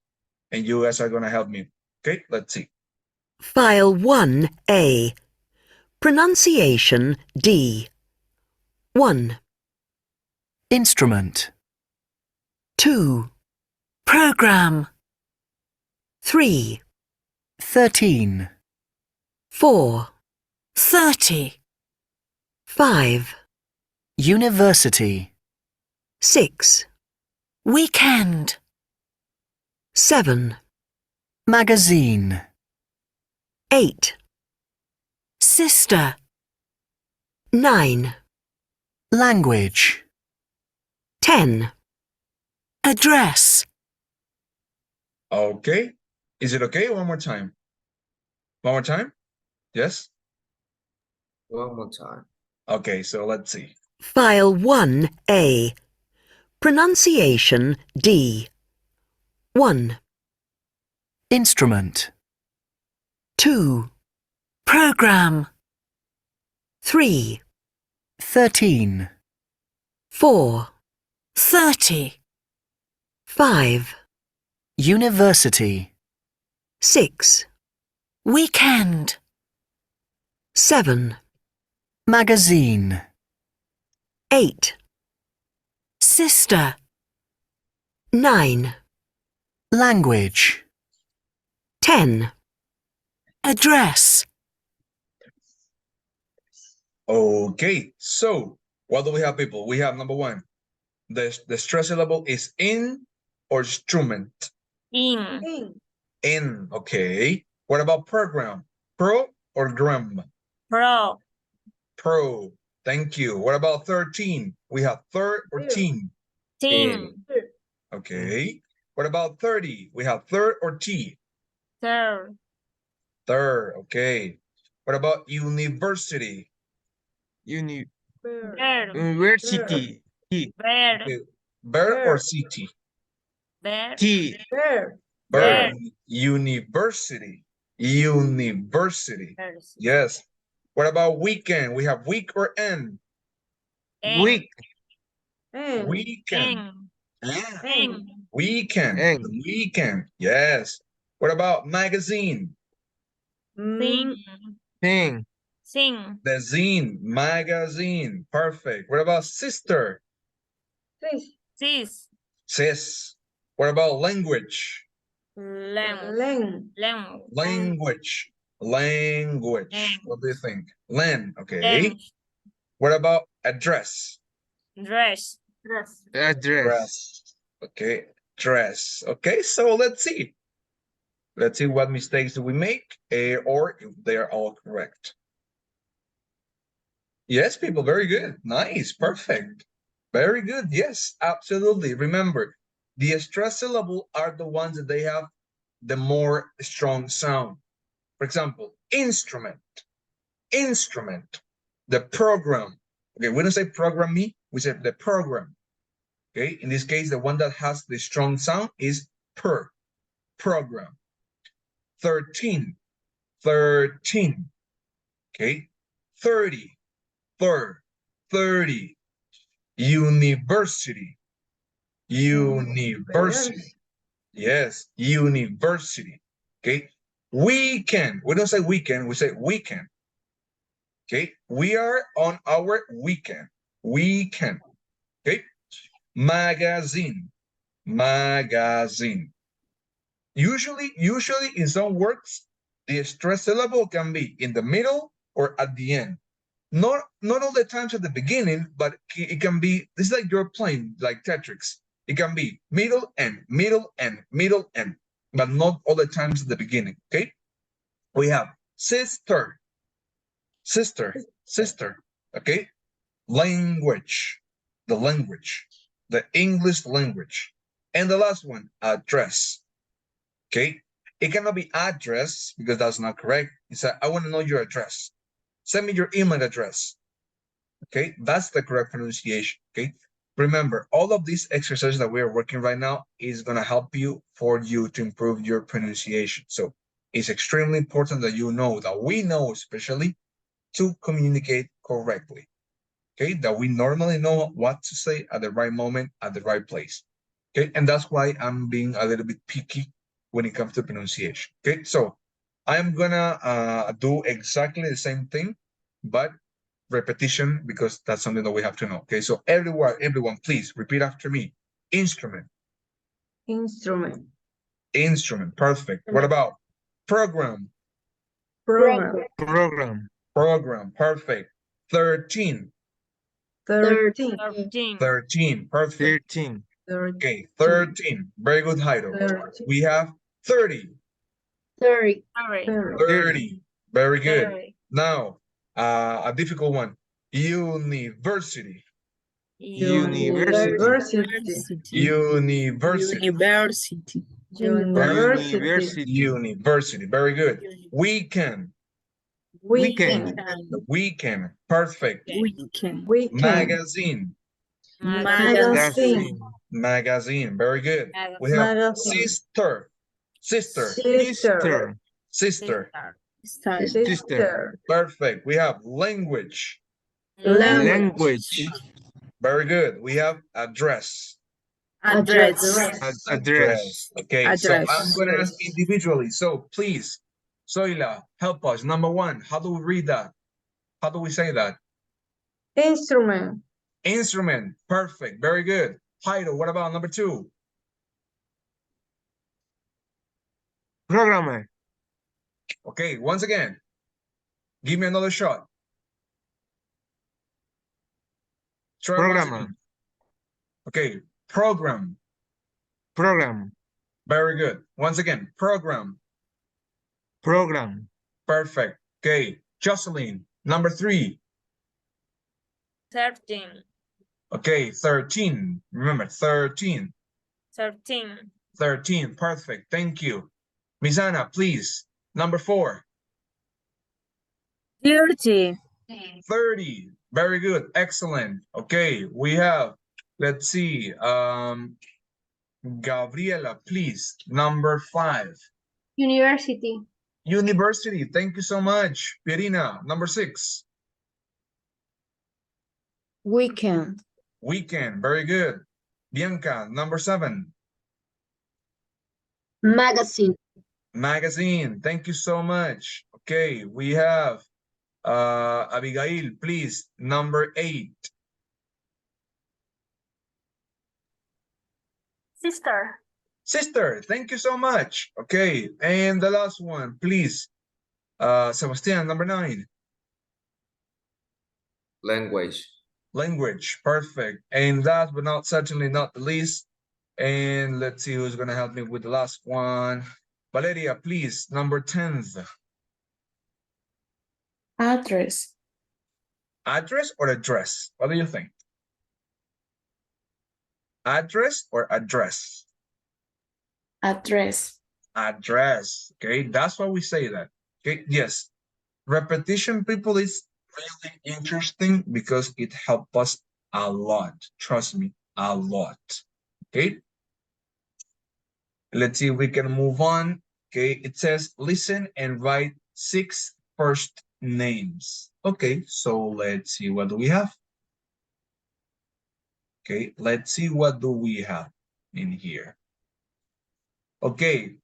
And you guys are going to help me. Okay, let's see. File 1A. Pronunciation D. 1. Instrument. 2. Program. 3. 13. 4. 30. 5. University. 6. Weekend. 7. Magazine. 8. Sister. 9. Language. 10. Address. Okay, is it okay? One more time. One more time? Yes? One more time. Okay, so let's see. File 1A. Pronunciation D. 1. Instrument. 2. Program. 3. 13. 4. 30. 5. University. 6. Weekend. 7. Magazine. 8. Sister. 9. Language. 10. Address. Okay, so what do we have, people? We have number 1. The stress syllable is in or instrument? In. In, okay. What about program? Pro or gram? Pro. Pro. Thank you. What about 13? We have third or teen? Team. Okay. What about 30? We have third or T? Third. Third. Okay. What about university? Bird. University. Bird. Okay. Bird or city? Bird. Bird. Bird. University. University. Yes. What about weekend? We have week or end? Week. Weekend. End. Weekend. Weekend. Yes. What about magazine? Sing. Thing. Sing. The zine. Magazine. Perfect. What about sister? Sis. Sis. What about language? Language. Language. Language. What do you think? Len. Okay. Language. What about address? Dress. Address. Okay. Dress. Okay. So let's see. Let's see what mistakes do we make, or if they're all correct. Yes, people. Very good. Nice. Perfect. Very good. Yes, absolutely. Remember, the stress syllable are the ones that they have the more strong sound. For example, instrument, instrument, the program. Okay, we don't say program me, we say the program. Okay, in this case, the one that has the strong sound is program. 13, 13. Okay, 30. 30. University. University. Yes, university. Okay, weekend. We don't say weekend, we say weekend. Okay, we are on our weekend. Weekend. Okay, magazine. Magazine. Usually in some words, the stress syllable can be in the middle or at the end. Not all the times at the beginning, but it can be, this is like you're playing like Tetris. It can be middle and middle and middle and, but not all the times at the beginning, okay? We have sister, okay? Language, the language, the English language. And the last one, address, okay? It cannot be address because that's not correct. It's I want to know your address. Send me your email address. Okay, that's the correct pronunciation. Okay, remember, all of these exercises that we are working right now is going to help you to improve your pronunciation. So it's extremely important that you know, that we know especially, to communicate correctly. Okay, that we normally know what to say at the right moment, at the right place. Okay, and that's why I'm being a little bit picky when it comes to pronunciation. Okay, so I'm gonna do exactly the same thing, but repetition, because that's something that we have to know. Okay, so everyone, please repeat after me. Instrument. Instrument. Instrument, perfect. What about program? Program. Program. Program, perfect. 13. 13. 13, perfect. 13. Okay, 13. Very good, Jairo. 13. We have 30. 30. 30. Very good. 30. Now, a difficult one. University. University. University. University. Very good. Weekend. Weekend. Weekend. Perfect. Weekend. Magazine. Magazine. Magazine. Very good. We have Magazine. sister. Sister. Sister. Sister. Perfect. We have language. Language. Very good. We have address. Address. Okay, so I'm going to ask individually. So please, Zoila, help us. Number one, how do we read that? How do we say that? Instrument. Instrument. Perfect. Very good. Jairo, what about number two? Programmer. Okay, once again, give me another shot. Try once Programmer. again. Okay, program. Program. Very good. Once again, program. Program. Perfect. Okay, Jocelyn, number three. 13. Okay, 13. Remember, 13. 13. 13. Perfect. Thank you. Misana, please. Number four. 30. 30. Very good. Excellent. Okay, we have, let's see, Gabriela, please. Number five. University. University. Thank you so much. Pierina, number six. Weekend. Weekend. Very good. Bianca, number seven. Magazine. Magazine. Thank you so much. Okay, we have Abigail, please. Number 8. Sister. Sister, thank you so much. Okay, and the last one, please. Sebastian, number 9. Language. Language, perfect. And last but not certainly not the least, and let's see who's gonna help me with the last one. Valeria, please, number 10. Address. Address or address? What do you think? Address or address? Address. Address. Okay, that's why we say that. Okay, yes. Repetition, people, is really interesting because it helps us a lot. Trust me, a lot. Okay. Let's see if we can move on. Okay, it says listen and write 6 first names. Okay, so let's see, what do we have? Okay, let's see what do we have in here. Okay,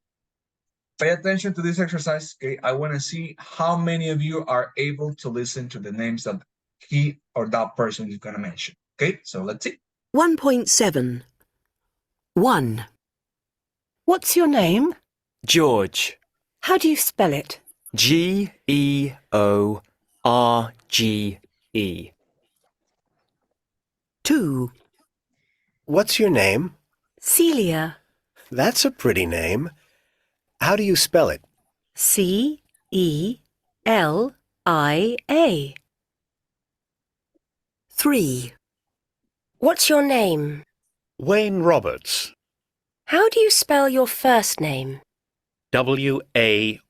pay attention to this exercise. Okay, I want to see how many of you are able to listen to the names that he or that person is going to mention. Okay, so let's see. 1.7. 1. What's your name? George. How do you spell it? George. 2. What's your name? Celia. That's a pretty name. How do you spell it? Celia. 3. What's your name? Wayne Roberts. How do you spell your first name?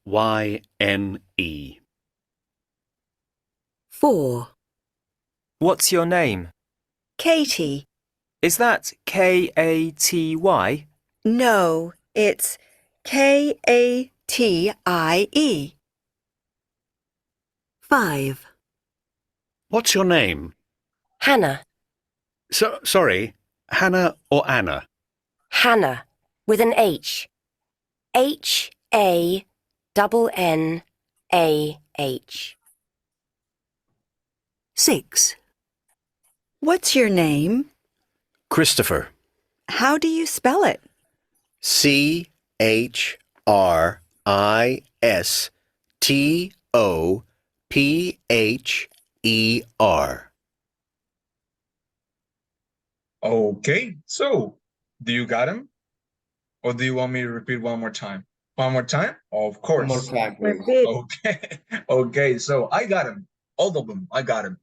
Wayne. 4. What's your name? Katie. Is that Katy? No, it's Katie. 5. What's your name? Hannah. Sorry, Hannah or Anna? Hannah, with an H. Hannah. 6. What's your name? Christopher. How do you spell it? Christopher. Okay, so do you got him? Or do you want me to repeat one more time? One more time? Of course. One more time, please. Repeat. Okay, okay, so I got him. All of them, I got him.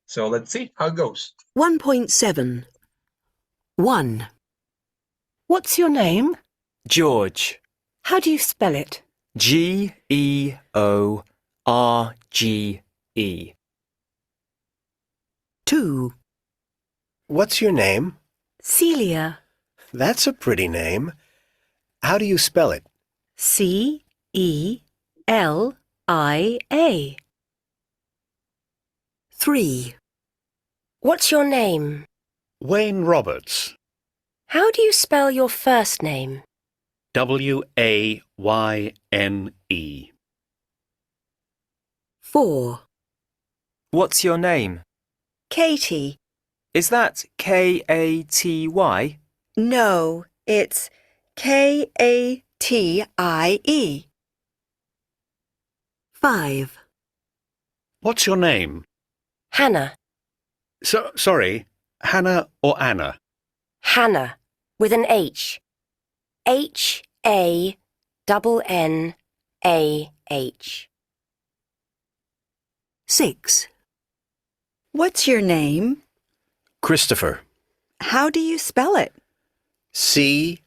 So let's see how it goes. 1.7. 1. What's your name? George. How do you spell it? George. 2. What's your name? Celia. That's a pretty name. How do you spell it? Celia. 3. What's your name? Wayne Roberts. How do you spell your first name? Wayne. 4. What's your name? Katie. Is that Katy? No, it's Katie. 5. What's your name? Hannah. Sorry, Hannah or Anna? Hannah, with an H. Hannah. 6. What's your name? Christopher. How do you spell it? Christopher.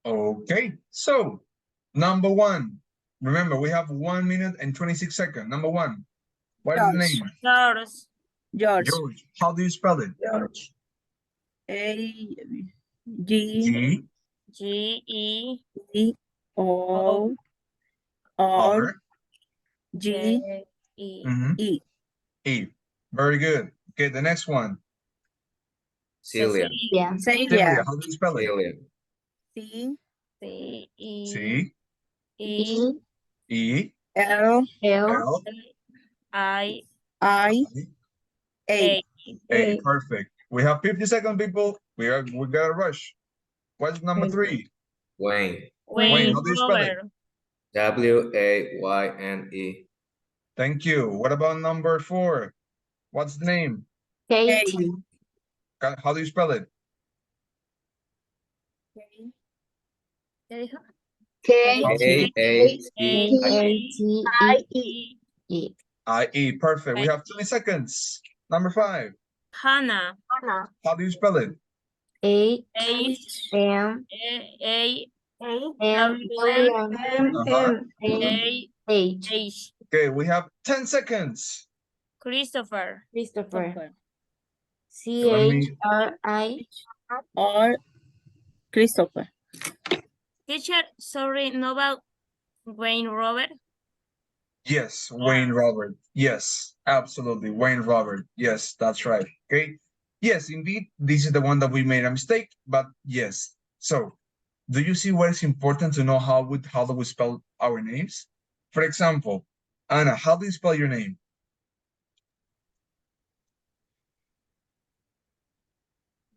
Okay, so number 1. Remember, we have 1 minute and 26 seconds. Number 1. What is the name? George. George. How do you spell it? George. G O R G E. E. Very good. Okay, the next one. Celia. Celia. How do you spell it? Celia. C E E L L I A. A. Perfect. We have 50 seconds, people. We gotta rush. What's number 3? Wayne. Wayne, how do you spell it? Wayne. Thank you. What about number 4? What's the name? Katie. How do you spell it? ¿Qué dijo? I-E. Perfect. We have 20 seconds. Number 5. Hannah. How do you spell it? H Okay, we have 10 seconds. Christopher. Let me- CHRI. Or Christopher. Teacher, sorry, no about Wayne Robert. Yes, Wayne Robert. Yes, absolutely. Wayne Robert. Yes, that's right. Okay. Yes, indeed. This is the one that we made a mistake, but yes. So, do you see what is important to know how do we spell our names? For example, Anna, how do you spell your name?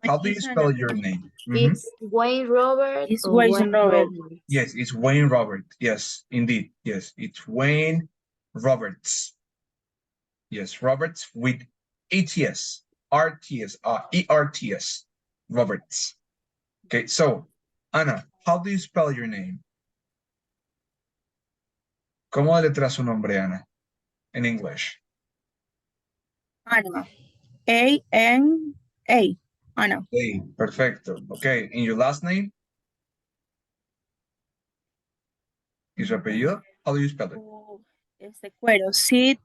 How do you spell your name? Mhm. It's Wayne Robert. It's or Wayne Robert. Yes, it's Wayne Robert. Yes, indeed. Yes, it's Wayne Roberts. Yes, Roberts with ETS, RTS, ERTS, Roberts. Okay, so, Ana, how do you spell your name? ¿Cómo deletrea su nombre, Ana? In English. Ana. A-N-A. Ana. Hey, perfecto. Okay, and your last name? ¿Y su apellido? How do you spell it? Cuero. C-O-R-O.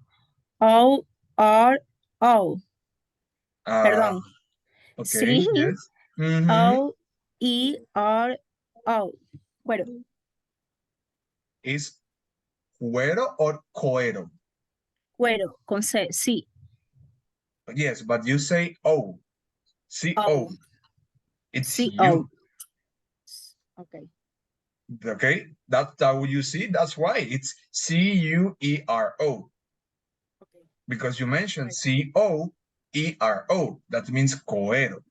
Perdón. Okay, yes. Mhm. C-O-E-R-O. Cuero. ¿Es cuero or coero? Cuero. Con C. Sí. Yes, but you say O. C-O. It's C-O. you. Okay. Okay, that's how you see. That's why it's C-U-E-R-O. Because you mentioned C-O-E-R-O. That means coero,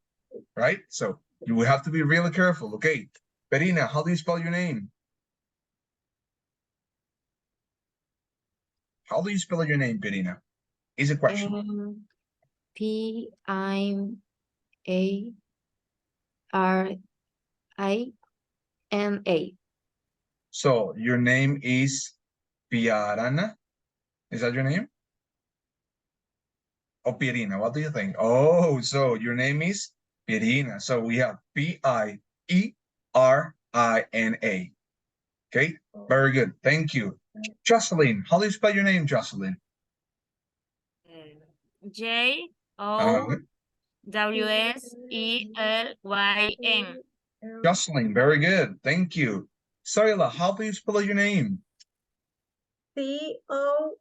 right? So you will have to be really careful. Okay, Perina, how do you spell your name? How do you spell your name, Perina? Is a question. P-I-A-R-I-N-A. So your name is Piarana? Is that your name? Or Pirina? What do you think? Oh, so your name is Pirina. So we have P-I-E-R-I-N-A. Okay, very good. Thank you. Jocelyn, how do you spell your name, Jocelyn? J-O-W-S-E-L-Y-N. Jocelyn, very good. Thank you. Soila, how do you spell your name? C-O-E-L-A.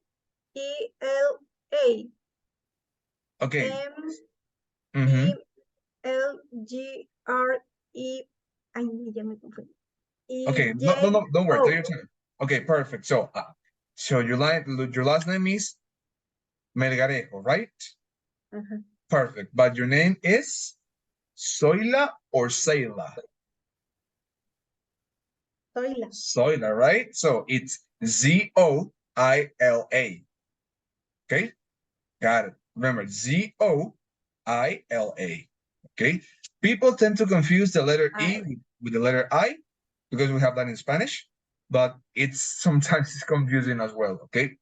Okay. M-E-L-G-R-E. Ay, ya me confundí. Okay, no, don't worry. Take your time. Okay, perfect. So, your last name is Melgarejo, right? Perfect. But your name is Soila or Seila? Soila. Soila, right? So it's Z-O-I-L-A. Okay, got it. Remember, Z-O-I-L-A. Okay, people tend to confuse the letter E with the letter I because we have that in Spanish, but sometimes it's confusing as well. Okay,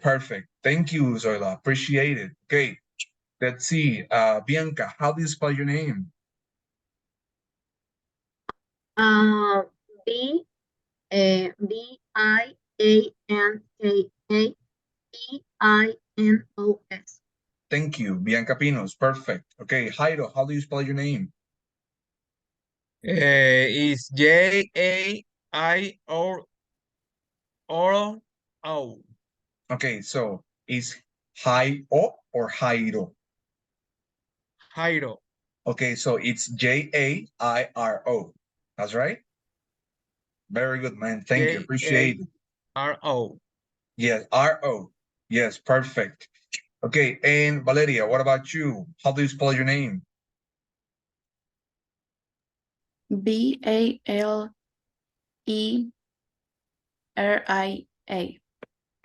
perfect. Thank you, Zoila. Appreciate it. Okay, let's see. Bianca, how do you spell your name? B-I-A-N-K-A-E-I-N-O-S. Thank you, Bianca Pinos. Perfect. Okay, Jairo, how do you spell your name? Is J-A-I-R-O. Okay, so is Jairo or Jairo? Jairo. Okay, so it's J-A-I-R-O. That's right? Very good, man. Thank you. Appreciate it. R-O. Yes, R-O. Yes, perfect. Okay, and Valeria, what about you? How do you spell your name? B-A-L-E-R-I-A.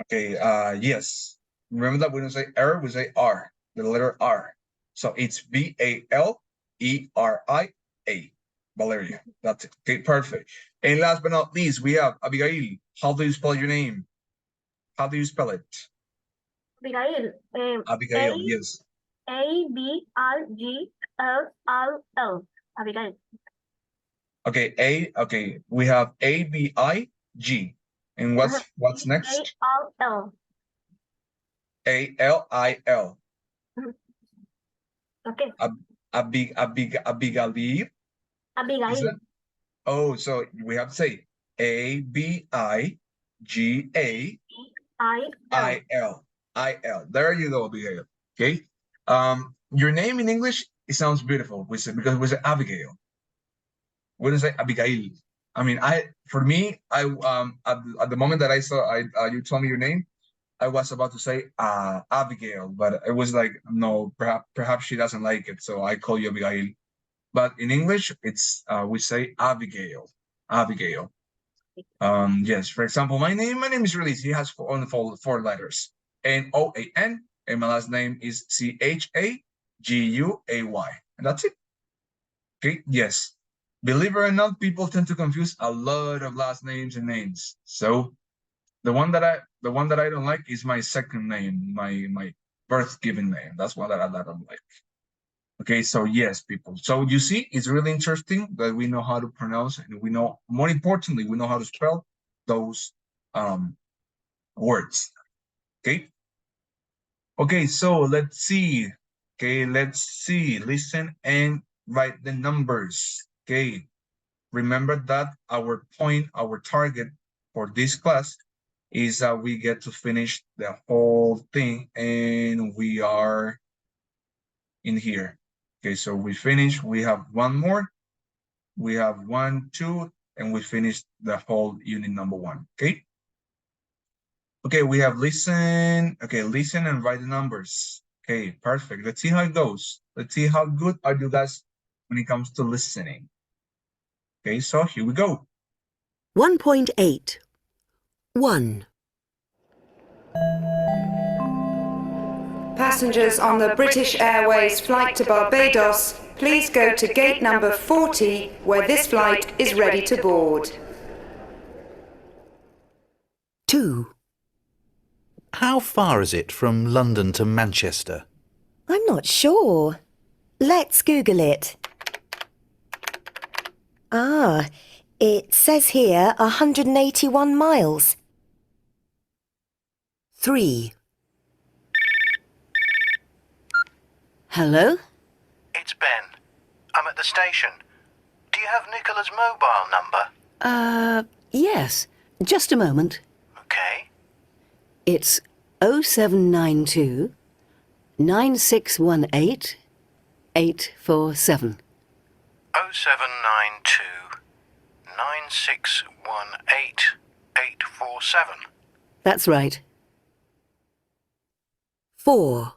Okay, yes. Remember that we don't say R, we say R, the letter R. So it's B-A-L-E-R-I-A. Valeria, that's it. Okay, perfect. And last but not least, we have Abigail. How do you spell your name? How do you spell it? Abigail. Abigail, yes. A-B-R-G-L-L-L. Abigail. Okay, we have A-B-I-G. And what's next? A-L-L. A-L-I-L. Okay. Abigail. Is Abigail. that? Oh, so we have to say Abigail. There you go, Abigail. Okay. Your name in English, it sounds beautiful. Because we say Abigail. We don't say Abigail. I mean, for me, at the moment that I saw you told me your name, I was about to say Abigail, but it was like, no, perhaps she doesn't like it, so I call you Abigail. But in English, it's we say Abigail. Abigail. Yes, for example, my name is really easy. It has only four letters. Noan, and my last name is Chaguay. And that's it. Okay, yes. Believe it or not, people tend to confuse a lot of last names and names. So the one that I don't like is my second name, my birth given name. That's one that I don't like. Okay, so yes, people. So you see, it's really interesting that we know how to pronounce and we know, more importantly, we know how to spell those words. Okay. Okay, so let's see. Okay, let's see. Listen and write the numbers. Okay. Remember that our target for this class is that we get to finish the whole thing and we are in here. Okay, so we finish, we have one more, we have 1, 2, and we finished the whole unit number 1, okay? Okay, we have listen, okay, listen and write the numbers. Okay, perfect. Let's see how it goes. Let's see how good are you guys when it comes to listening. Okay, so here we go. 1.8. 1. Passengers on the British Airways flight to Barbados, please go to gate number 40, where this flight is ready to board. 2. How far is it from London to Manchester? I'm not sure. Let's Google it. It says here 181 miles. 3. Hello? It's Ben. I'm at the station. Do you have Nicola's mobile number? Yes. Just a moment. Okay. It's 0792 9618 847. 0792 9618 847. That's right. 4.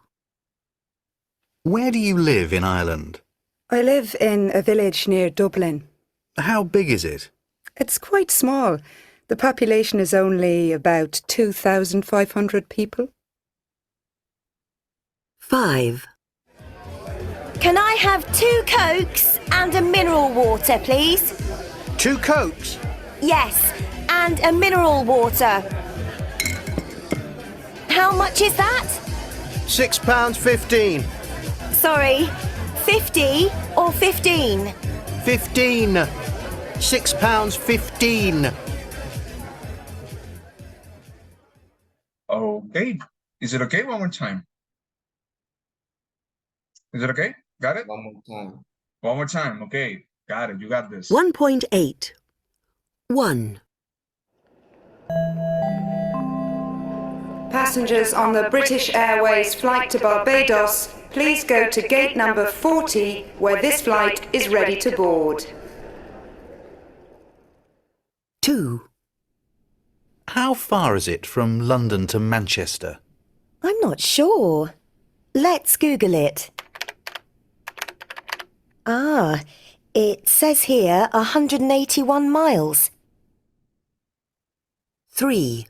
Where do you live in Ireland? I live in a village near Dublin. How big is it? It's quite small. The population is only about 2,500 people. 5. Can I have 2 Cokes and a mineral water, please? 2 Cokes? Yes, and a mineral water. How much is that? £6.15. Sorry, 50 or 15? 15. £6.15. Okay. Is it okay? One more time. Is it okay? Got it? One more time. One more time. Okay. Got it. You got this. 1.8. 1. Passengers on the British Airways flight to Barbados, please go to gate number 40, where this flight is ready to board. 2. How far is it from London to Manchester? I'm not sure. Let's Google it. It says here 181 miles. 3.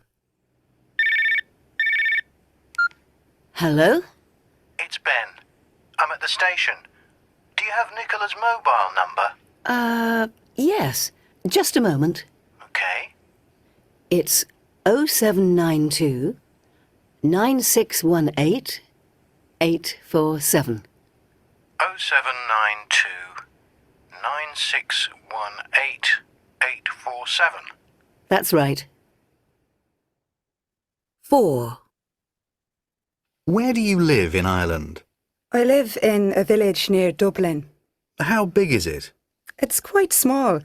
Hello? It's Ben. I'm at the station. Do you have Nicola's mobile number? Yes. Just a moment. Okay. It's 0792 9618 847. 0792 9618 847. That's right. 4. Where do you live in Ireland? I live in a village near Dublin. How big is it? It's quite small.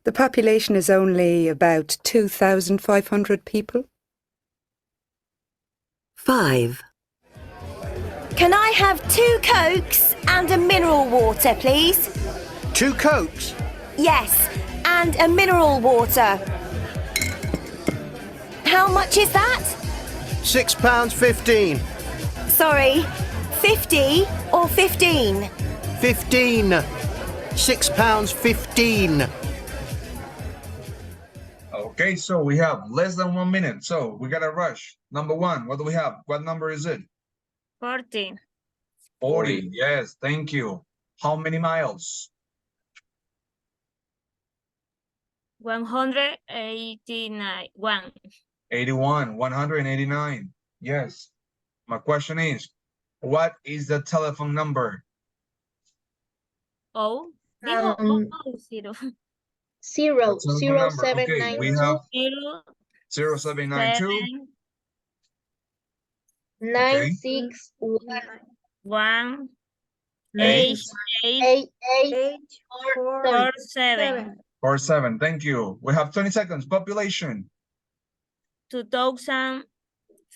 The population is only about 2,500 people. 5. Can I have 2 Cokes and a mineral water, please? 2 Cokes? Yes, and a mineral water. How much is that? £6.15. Sorry, 50 or 15? 15. £6.15. Okay, so we have less than 1 minute, so we gotta rush. Number 1, what do we have? What number is it? 40. 40, yes, thank you. How many miles? 189. 81, 189, yes. My question is, what is the telephone number? Oh, dijo Um, oh, 0. 0 The telephone 0 number, 7 okay, 9 we 2 have 0, 0792, 9 okay, 6 1 1, 8, 8, 8 8, 4 4, 7 7. or 7, thank you. We have 20 seconds, population, 2,500.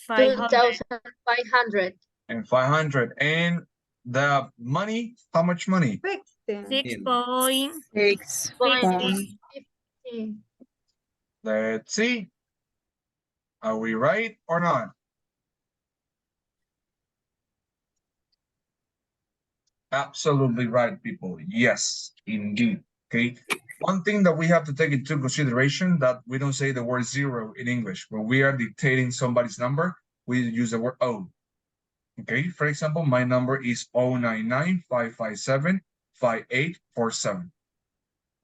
2,500. and 500. And the money, how much money? 16. 6.50. 50. Let's see. Are we right or not? Absolutely right, people. Yes, indeed. Okay. One thing that we have to take into consideration that we don't say the word 0 in English. When we are dictating somebody's number, we use the word O. Okay. For example, my number is 099-557-5847.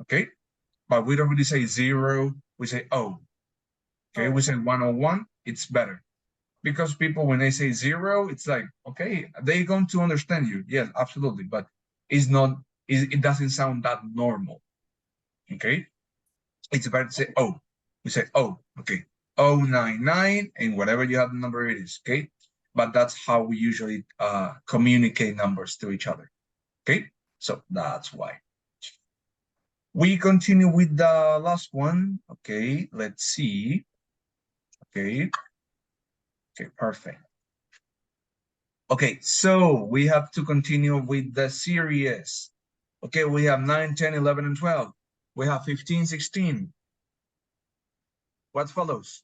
Okay. But we don't really say 0. We say O. Okay. We say 101. It's better. Because people, when they say 0, it's like, okay, they're going to understand you. Yes, absolutely. But it's not, it doesn't sound that normal. Okay. It's better to say, oh, we say, oh, okay. 099 and whatever you have the number it is. Okay. But that's how we usually communicate numbers to each other. Okay. So that's why. We continue with the last one. Okay. Let's see. Okay. Okay, perfect. Okay, so we have to continue with the series. Okay, we have 9, 10, 11, and 12. We have 15, 16. What follows?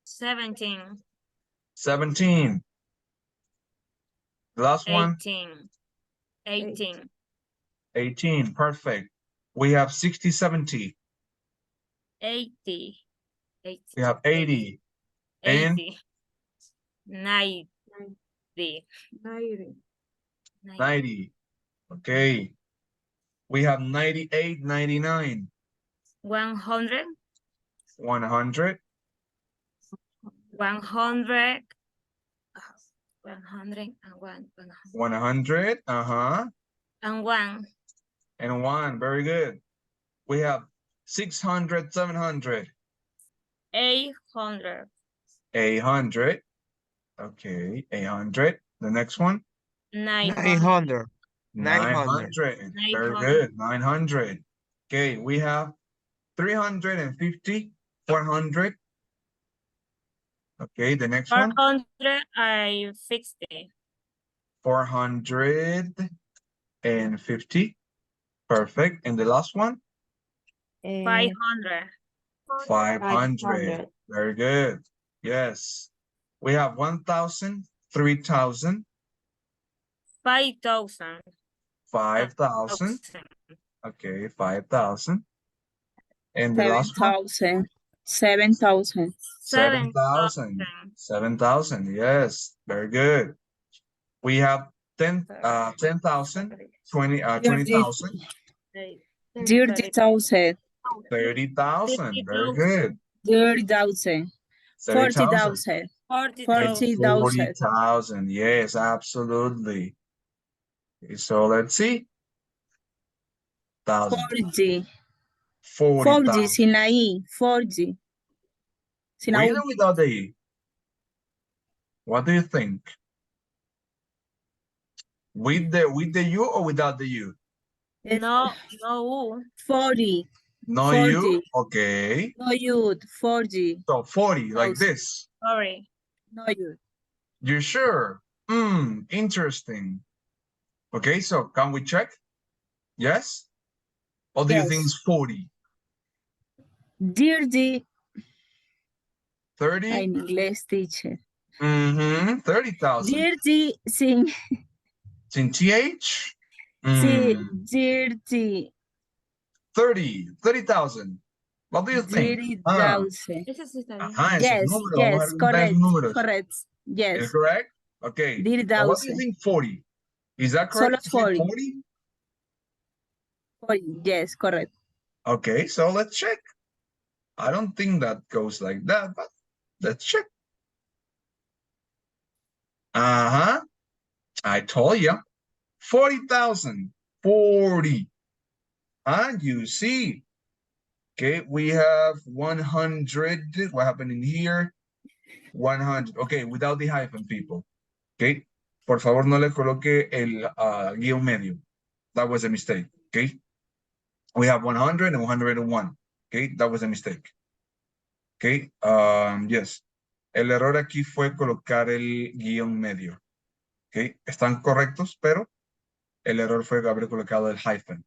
17. 17. The last one? 18. 18. 18, perfect. We have 60, 70. 80. 80. We have 80. 80. And 90. 90. Okay. We have 98, 99. 100. 100. 100. 101. 100. Uh-huh. And 1. And 1. Very good. We have 600, 700. 800. 800. Okay, 800. The next one? 900. 900. Very good. 900. Okay, we have 350, 400. Okay, the next one? 400. I fixed it. 450. Perfect. And the last one? 500. 500. Very good. Yes. We have 1,000, 3,000. 5,000. 5,000. Okay, 5,000. And the last one? 7,000. 7,000. 7,000. 7,000. Yes, very good. We have 10,000, 20,000. 30,000. 30,000. Very good. 30,000. 30,000. 40,000. 40,000. 40,000. Yes, absolutely. Okay, so let's see. 1,000. 40. 40 40,000. sin la I. 40. Sin la With U. or without the E? What do you think? With the U or without the U? No, no. 40. No 40. U, okay. No you, 40. So 40, like Thousand. this. Sorry. No you. You sure? Interesting. Okay, so can we check? Yes? Or do you think it's 40? Dirty. 30? I'm English teacher. 30,000. Dirty sin, Sin TH? sí, dirty. 30,000. What do you think? 30,000. Ese sí está bien. Ajá, esos Yes, números. Vamos a yes, argumentar esos correct, números. correct. Is Yes, correct? Okay. Now what do you 30,000. think 40? Is that Solo correct to say 40. 40? 40. Yes, correct. Okay, so let's check. I don't think that goes like that, but let's check. I told you. 40,000. 40. You see. Okay, we have 100. What happened in here? 100. Okay, without the hyphen, people. Okay. Por favor, no le coloque el guión medio. That was a mistake. Okay. We have 100 and 101. Okay, that was a mistake. Okay. Yes. El error aquí fue colocar el guión medio. Okay. Están correctos, pero el error fue haber colocado el hyphen.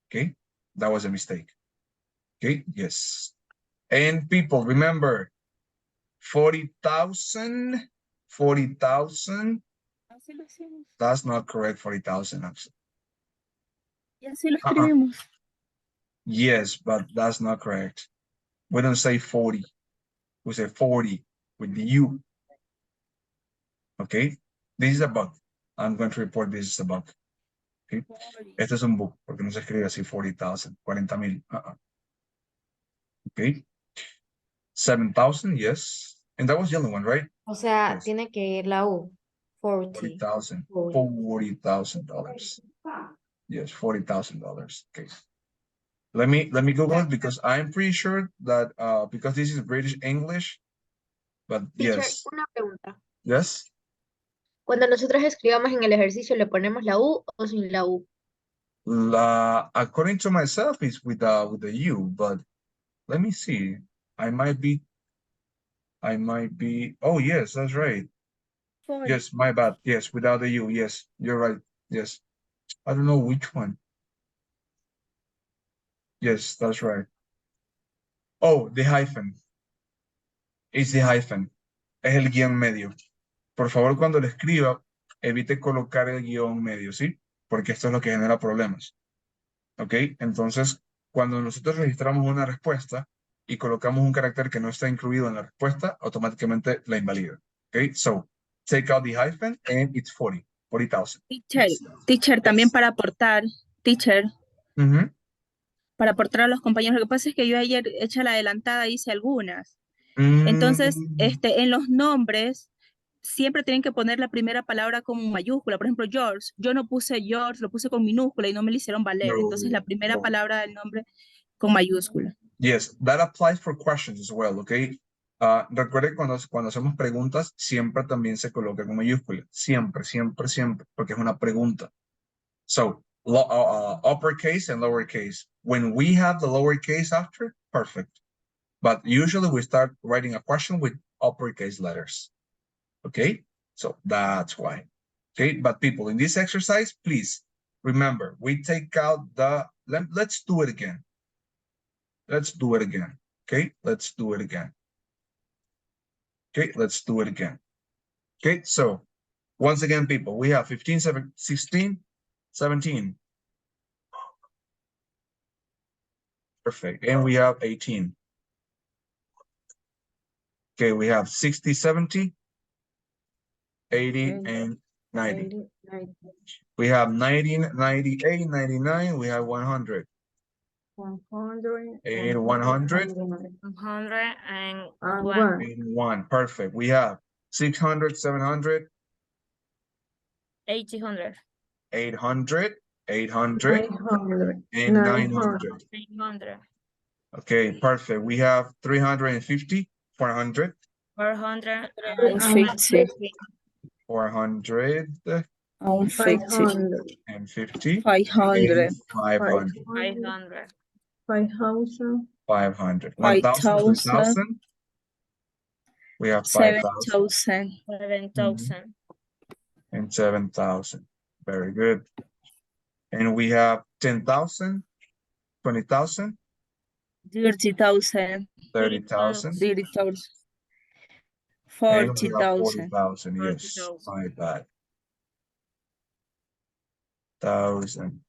Okay. That was a mistake. Okay. Yes. And people, remember, 40,000. 40,000. That's not correct. 40,000. Ya sí lo escribimos. Yes, but that's not correct. We don't say 40. We say 40 with the U. Okay. This is a bug. I'm going to report this is a bug. Okay. Este es un bug porque no se escribe así 40,000, 40,000. Okay. 7,000, yes. And that was the only one, right? O sea, Yes. tiene que ir la U. 40. $40,000. $40,000. Yes, $40,000. Okay. Let me Google it because I'm pretty sure that because this is British English, but Teacher, yes. una pregunta. Yes. Cuando nosotros escribamos en el ejercicio, ¿le ponemos la U o sin la U? According to myself, it's with the U, but let me see. I might be. Oh, yes, that's right. 40. Yes, my bad. Yes, without the U. Yes, you're right. Yes. I don't know which one. Yes, that's right. Oh, the hyphen. It's the hyphen. Es el guión medio. Por favor, cuando lo escriba, evite colocar el guión medio, ¿sí? Porque esto es lo que genera problemas. ¿Ok? Entonces, cuando nosotros registramos una respuesta y colocamos un carácter que no está incluido en la respuesta, automáticamente la invalida. ¿Ok? So, take out the hyphen and it's 40,000. Teacher, también para aportar, teacher, para aportar a los compañeros. Lo que pasa es que yo ayer, hecha la adelantada, hice algunas. Entonces, en los nombres, siempre tienen que poner la primera palabra con mayúscula. Por ejemplo, George. Yo no puse George, lo puse con minúscula y no me lo hicieron valer. Entonces, la primera palabra del nombre con mayúscula. Yes, that applies for questions as well, okay? Recuerden cuando hacemos preguntas, siempre también se coloca con mayúscula. Siempre, siempre, siempre, porque es una pregunta. So, uppercase and lowercase. When we have the lowercase after, perfect. But usually we start writing a question with uppercase letters. Okay, so that's why. Okay, but people, in this exercise, please remember, we take out the, let's do it again. Let's do it again. Okay, let's do it again. Okay, let's do it again. Okay, so once again, people, we have 15, 16, 17. Perfect, and we have 18. Okay, we have 60, 70, 80, and 90. We have 90, 98, 99, we have 100. 100 and 100. 101. Perfect. We have 600, 700. 800. 800, 800, and 900. 800. Okay, perfect. We have 350, 400. 450. 400. and 50, 500. and 50, 500, and 500. 500. 5,000. 500. 5,000, 1,000, we have 5,000. 7,000, 7,000. And 7,000. Very good. And we have 10,000, 20,000, 30,000, 30,000, 30,000, and we have 40,000. 40,000. Yes, 40,000. my bad. 1,000.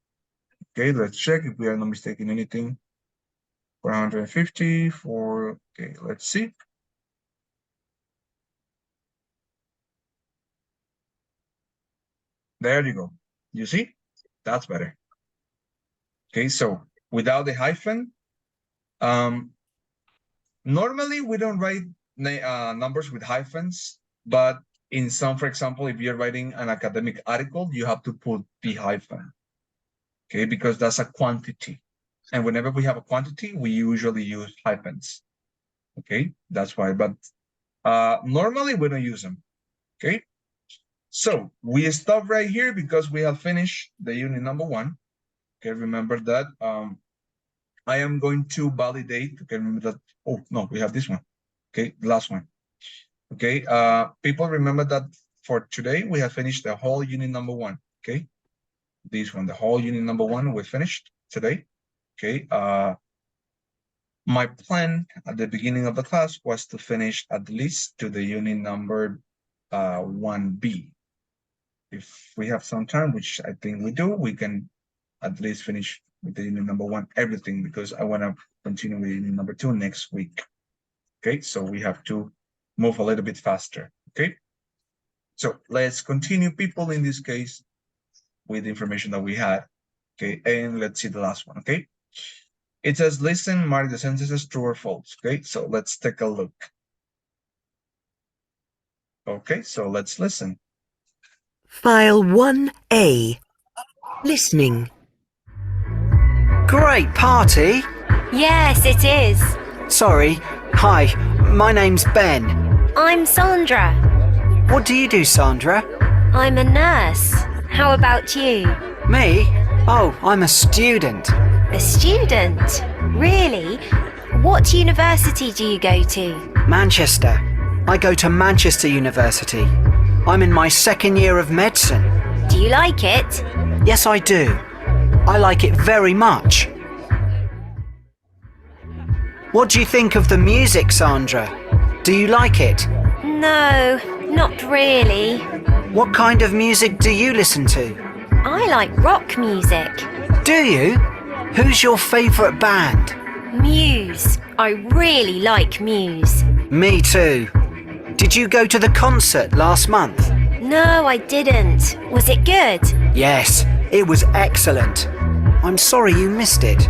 Okay, let's check if we are not mistaking anything. 450 for, okay, let's see. There you go. You see? That's better. Okay, so without the hyphen, normally we don't write numbers with hyphens, but in some, for example, if you're writing an academic article, you have to put the hyphen. Okay, because that's a quantity. And whenever we have a quantity, we usually use hyphens. Okay, that's why. But normally we don't use them. Okay, so we stop right here because we have finished the unit number 1. Okay, remember that. I am going to validate. Okay, remember that. Oh no, we have this one. Okay, the last one. Okay, people remember that for today we have finished the whole unit number 1. Okay, this one, the whole unit number 1, we finished today. Okay, my plan at the beginning of the class was to finish at least to the unit number 1B. If we have some time, which I think we do, we can at least finish with the unit number 1, everything, because I want to continue with unit number 2 next week. Okay, so we have to move a little bit faster. Okay, so let's continue, people, in this case, with the information that we had. Okay, and let's see the last one. Okay, it says, listen, mark the sentences true or false. Okay, so let's take a look. Okay, so let's listen. File 1A. Listening. Great party. Yes, it is. Sorry. Hi, my name's Ben. I'm Sandra. What do you do, Sandra? I'm a nurse. How about you? Me? Oh, I'm a student. A student? Really? What university do you go to? Manchester. I go to Manchester University. I'm in my 2nd year of medicine. Do you like it? Yes, I do. I like it very much. What do you think of the music, Sandra? Do you like it? No, not really. What kind of music do you listen to? I like rock music. Do you? Who's your favourite band? Muse. I really like Muse. Me too. Did you go to the concert last month? No, I didn't. Was it good? Yes, it was excellent. I'm sorry you missed it.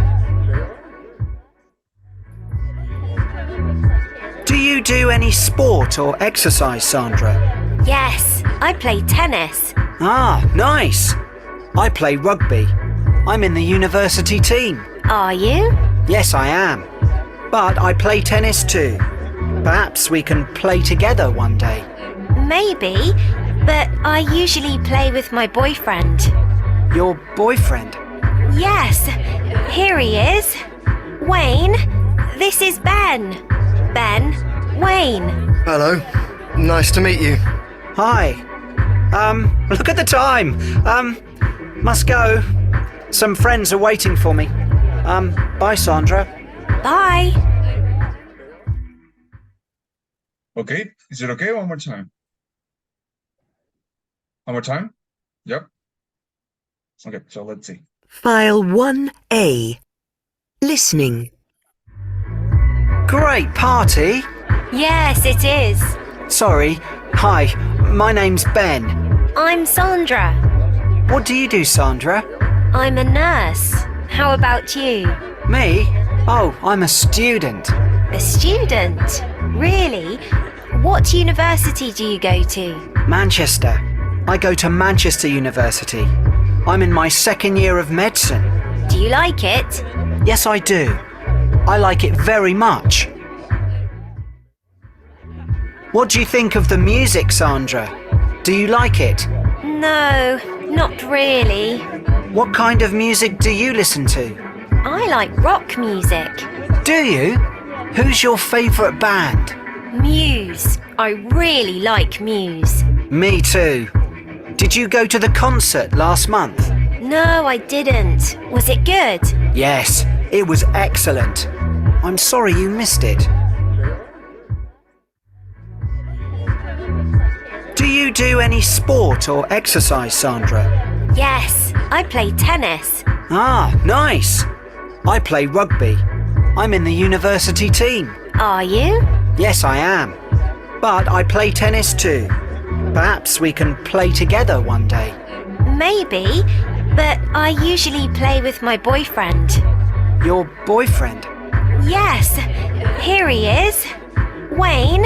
Do you do any sport or exercise, Sandra? Yes, I play tennis. Ah, nice. I play rugby. I'm in the university team. Are you? Yes, I am. But I play tennis too. Perhaps we can play together one day. Maybe, but I usually play with my boyfriend. Your boyfriend? Yes, here he is. Wayne, this is Ben. Ben, Wayne. Hello. Nice to meet you. Hi. Look at the time. Must go. Some friends are waiting for me. Bye, Sandra. Bye. Okay, is it okay? One more time. One more time? Yep. Okay, so let's see. File 1A. Listening. Great party. Yes, it is. Sorry. Hi, my name's Ben. I'm Sandra. What do you do, Sandra? I'm a nurse. How about you? Me? Oh, I'm a student. A student? Really? What university do you go to? Manchester. I go to Manchester University. I'm in my 2nd year of medicine. Do you like it? Yes, I do. I like it very much. What do you think of the music, Sandra? Do you like it? No, not really. What kind of music do you listen to? I like rock music. Do you? Who's your favourite band? Muse. I really like Muse. Me too. Did you go to the concert last month? No, I didn't. Was it good? Yes, it was excellent. I'm sorry you missed it. Do you do any sport or exercise, Sandra? Yes, I play tennis. Ah, nice. I play rugby. I'm in the university team. Are you? Yes, I am. But I play tennis too. Perhaps we can play together one day. Maybe, but I usually play with my boyfriend. Your boyfriend? Yes, here he is. Wayne,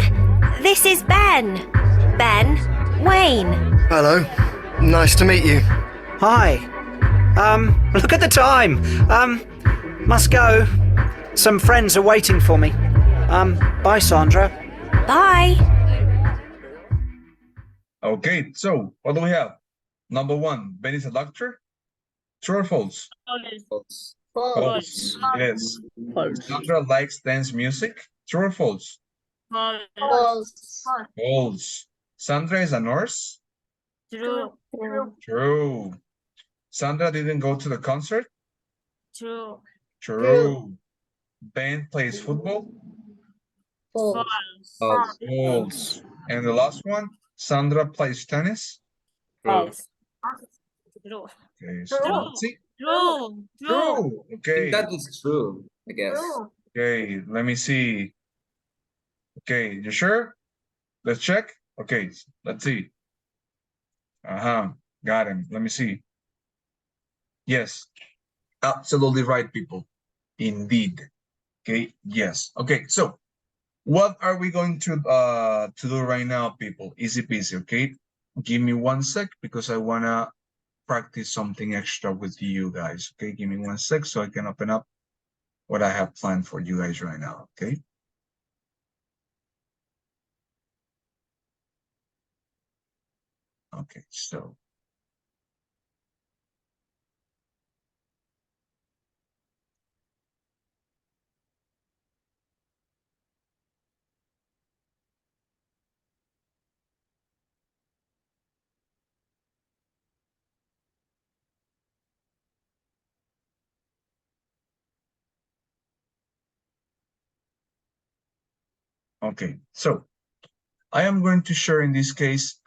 this is Ben. Ben, Wayne. Hello. Nice to meet you. Hi. Look at the time. Must go. Some friends are waiting for me. Bye, Sandra. Bye. Okay, so what do we have? Number one, Ben is a doctor. True or false? False. False. Yes. False. Sandra likes dance music. True or false? False. False. Sandra is a nurse. True. True. Sandra didn't go to the concert. True. True. Ben plays football. False. False. False. And the last one, Sandra plays tennis. False. True. Okay, so True. let's see. True. True. I Okay. think that is true, I guess. Okay, let me see. Okay, you sure? Let's check. Okay, let's see. Got him. Let me see. Yes, absolutely right, people. Indeed. Okay, yes. Okay, so what are we going to do right now, people? Easy peasy, okay? Give me 1 sec because I wanna practice something extra with you guys. Okay, give me 1 sec so I can open up what I have planned for you guys right now, okay? Okay, so. Okay, so I am going to share in this case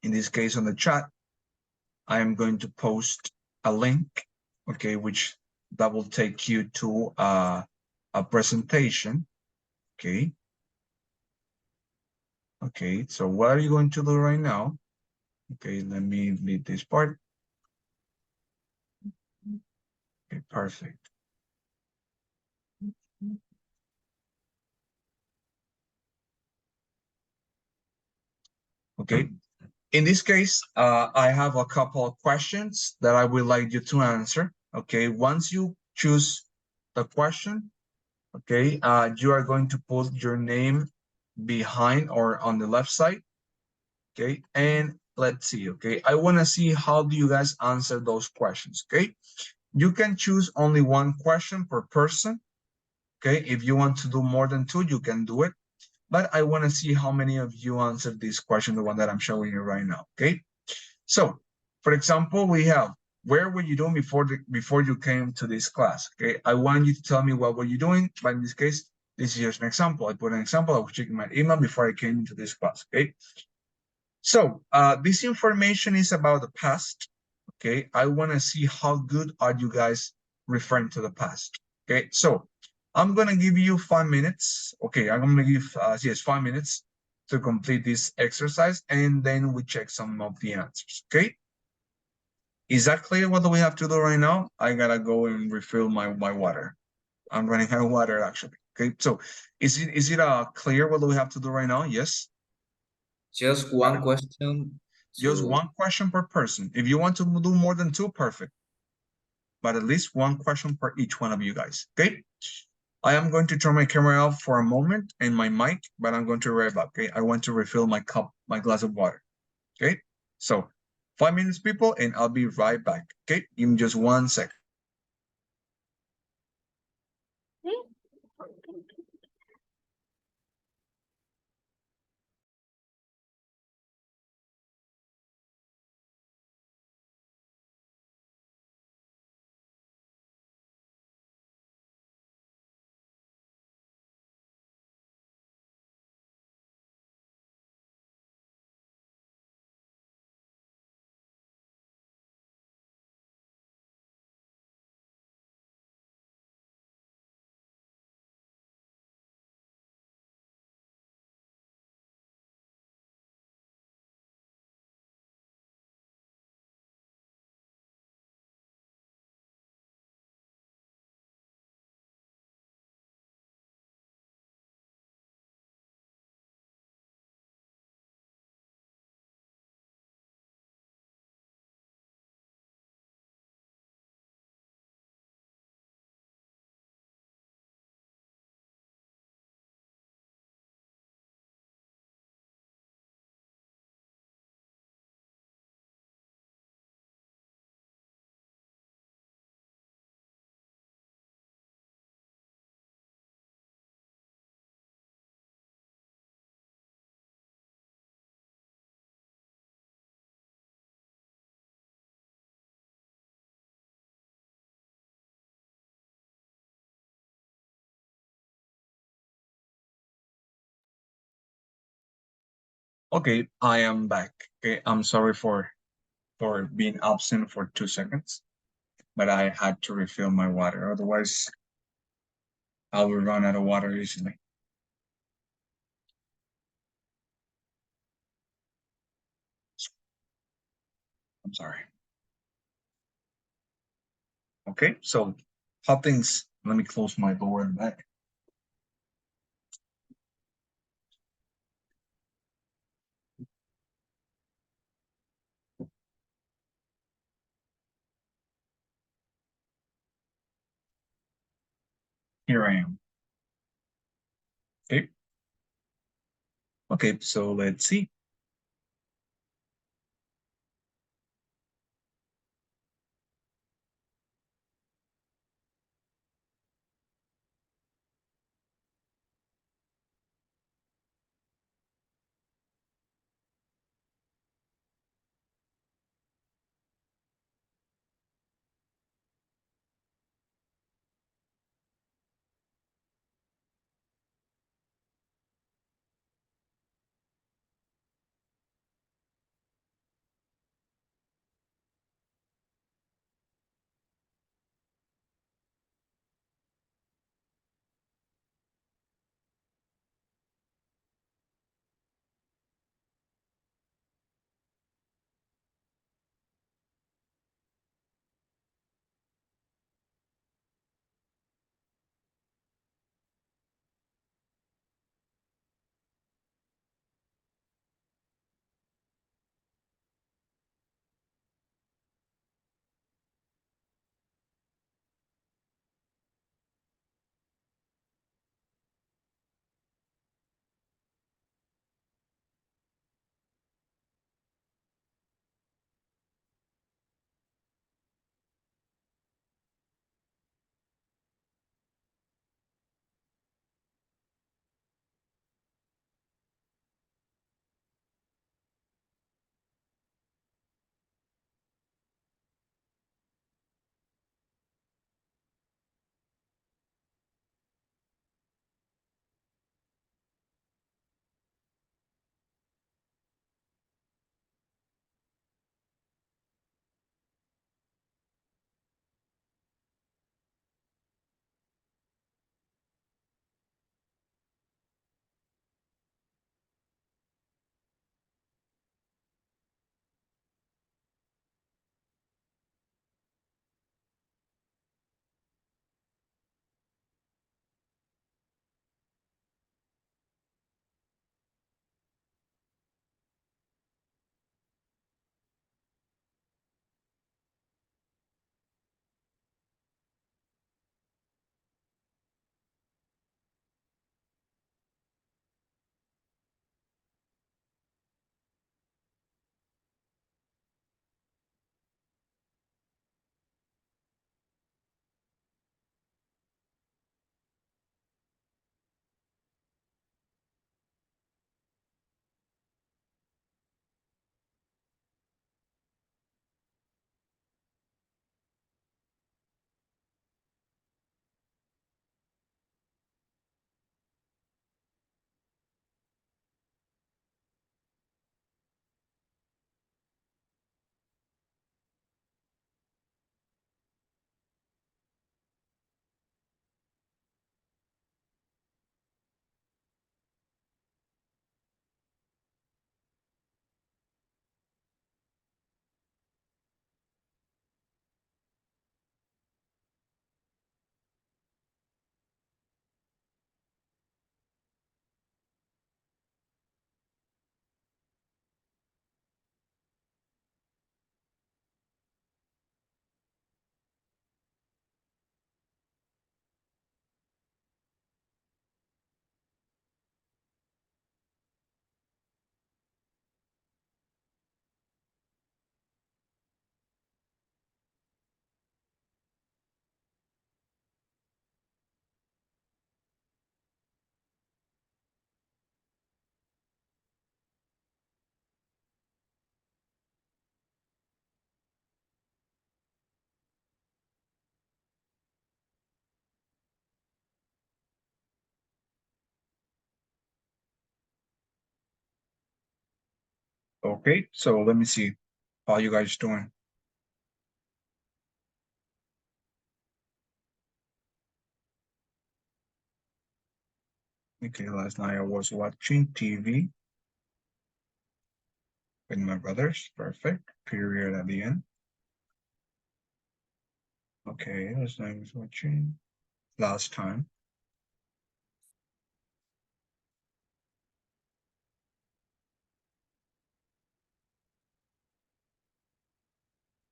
in this case on the chat, I am going to post a link, okay, which that will take you to a presentation, okay. Okay, so what are you going to do right now? Okay, let me leave this part. Okay, perfect. Okay, in this case, I have a couple of questions that I would like you to answer. Okay, once you choose the question, okay, you are going to put your name behind or on the left side. Okay, and let's see. Okay, I want to see how do you guys answer those questions. Okay, you can choose only one question per person. Okay, if you want to do more than two, you can do it. But I want to see how many of you answered this question, the one that I'm showing you right now. Okay, so for example, we have, where were you doing before you came to this class? Okay, I want you to tell me what were you doing, but in this case, this is just an example. I put an example. I was checking my email before I came into this class. Okay, so this information is about the past. Okay, I want to see how good are you guys referring to the past. Okay, so I'm gonna give you 5 minutes. Okay, I'm gonna give 5 minutes to complete this exercise, and then we check some of the answers. Okay, is that clear? What do we have to do right now? I gotta go and refill my water. I'm running out of water actually. Okay, so is it clear what do we have to do right now? Yes. Just one question. Just one question per person. If you want to do more than two, perfect. But at least one question per each one of you guys. Okay. I am going to turn my camera off for a moment and my mic, but I'm going to be right back, okay? I want to refill my glass of water, okay? So 5 minutes, people, and I'll be right back, okay? Give me just 1 second. Okay, I am back. Okay, I'm sorry for being absent for 2 seconds, but I had to refill my water. Otherwise, I will run out of water easily. I'm sorry. Okay, so how things? Let me close my door and back. Here I am. Okay. Okay, so let's see. Okay, so let me see how you guys doing. Okay, last night I was watching TV with my brothers. Perfect. Period at the end. Okay, last night I was watching. Last time.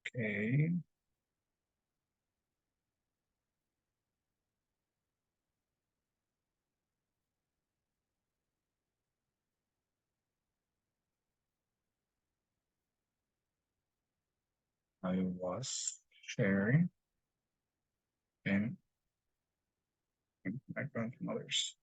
Okay. I was sharing and my grandmother's.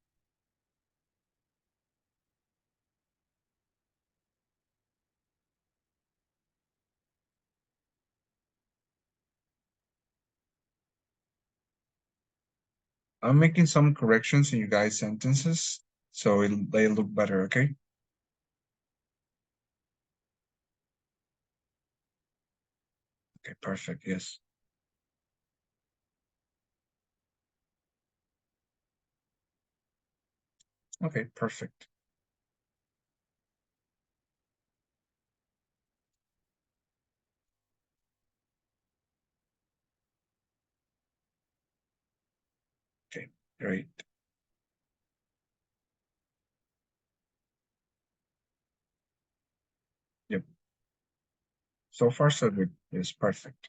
I'm making some corrections in you guys' sentences so they look better, okay? Okay, perfect, yes. Okay, perfect. Okay, great. Yep. So far, so good. Yes, perfect.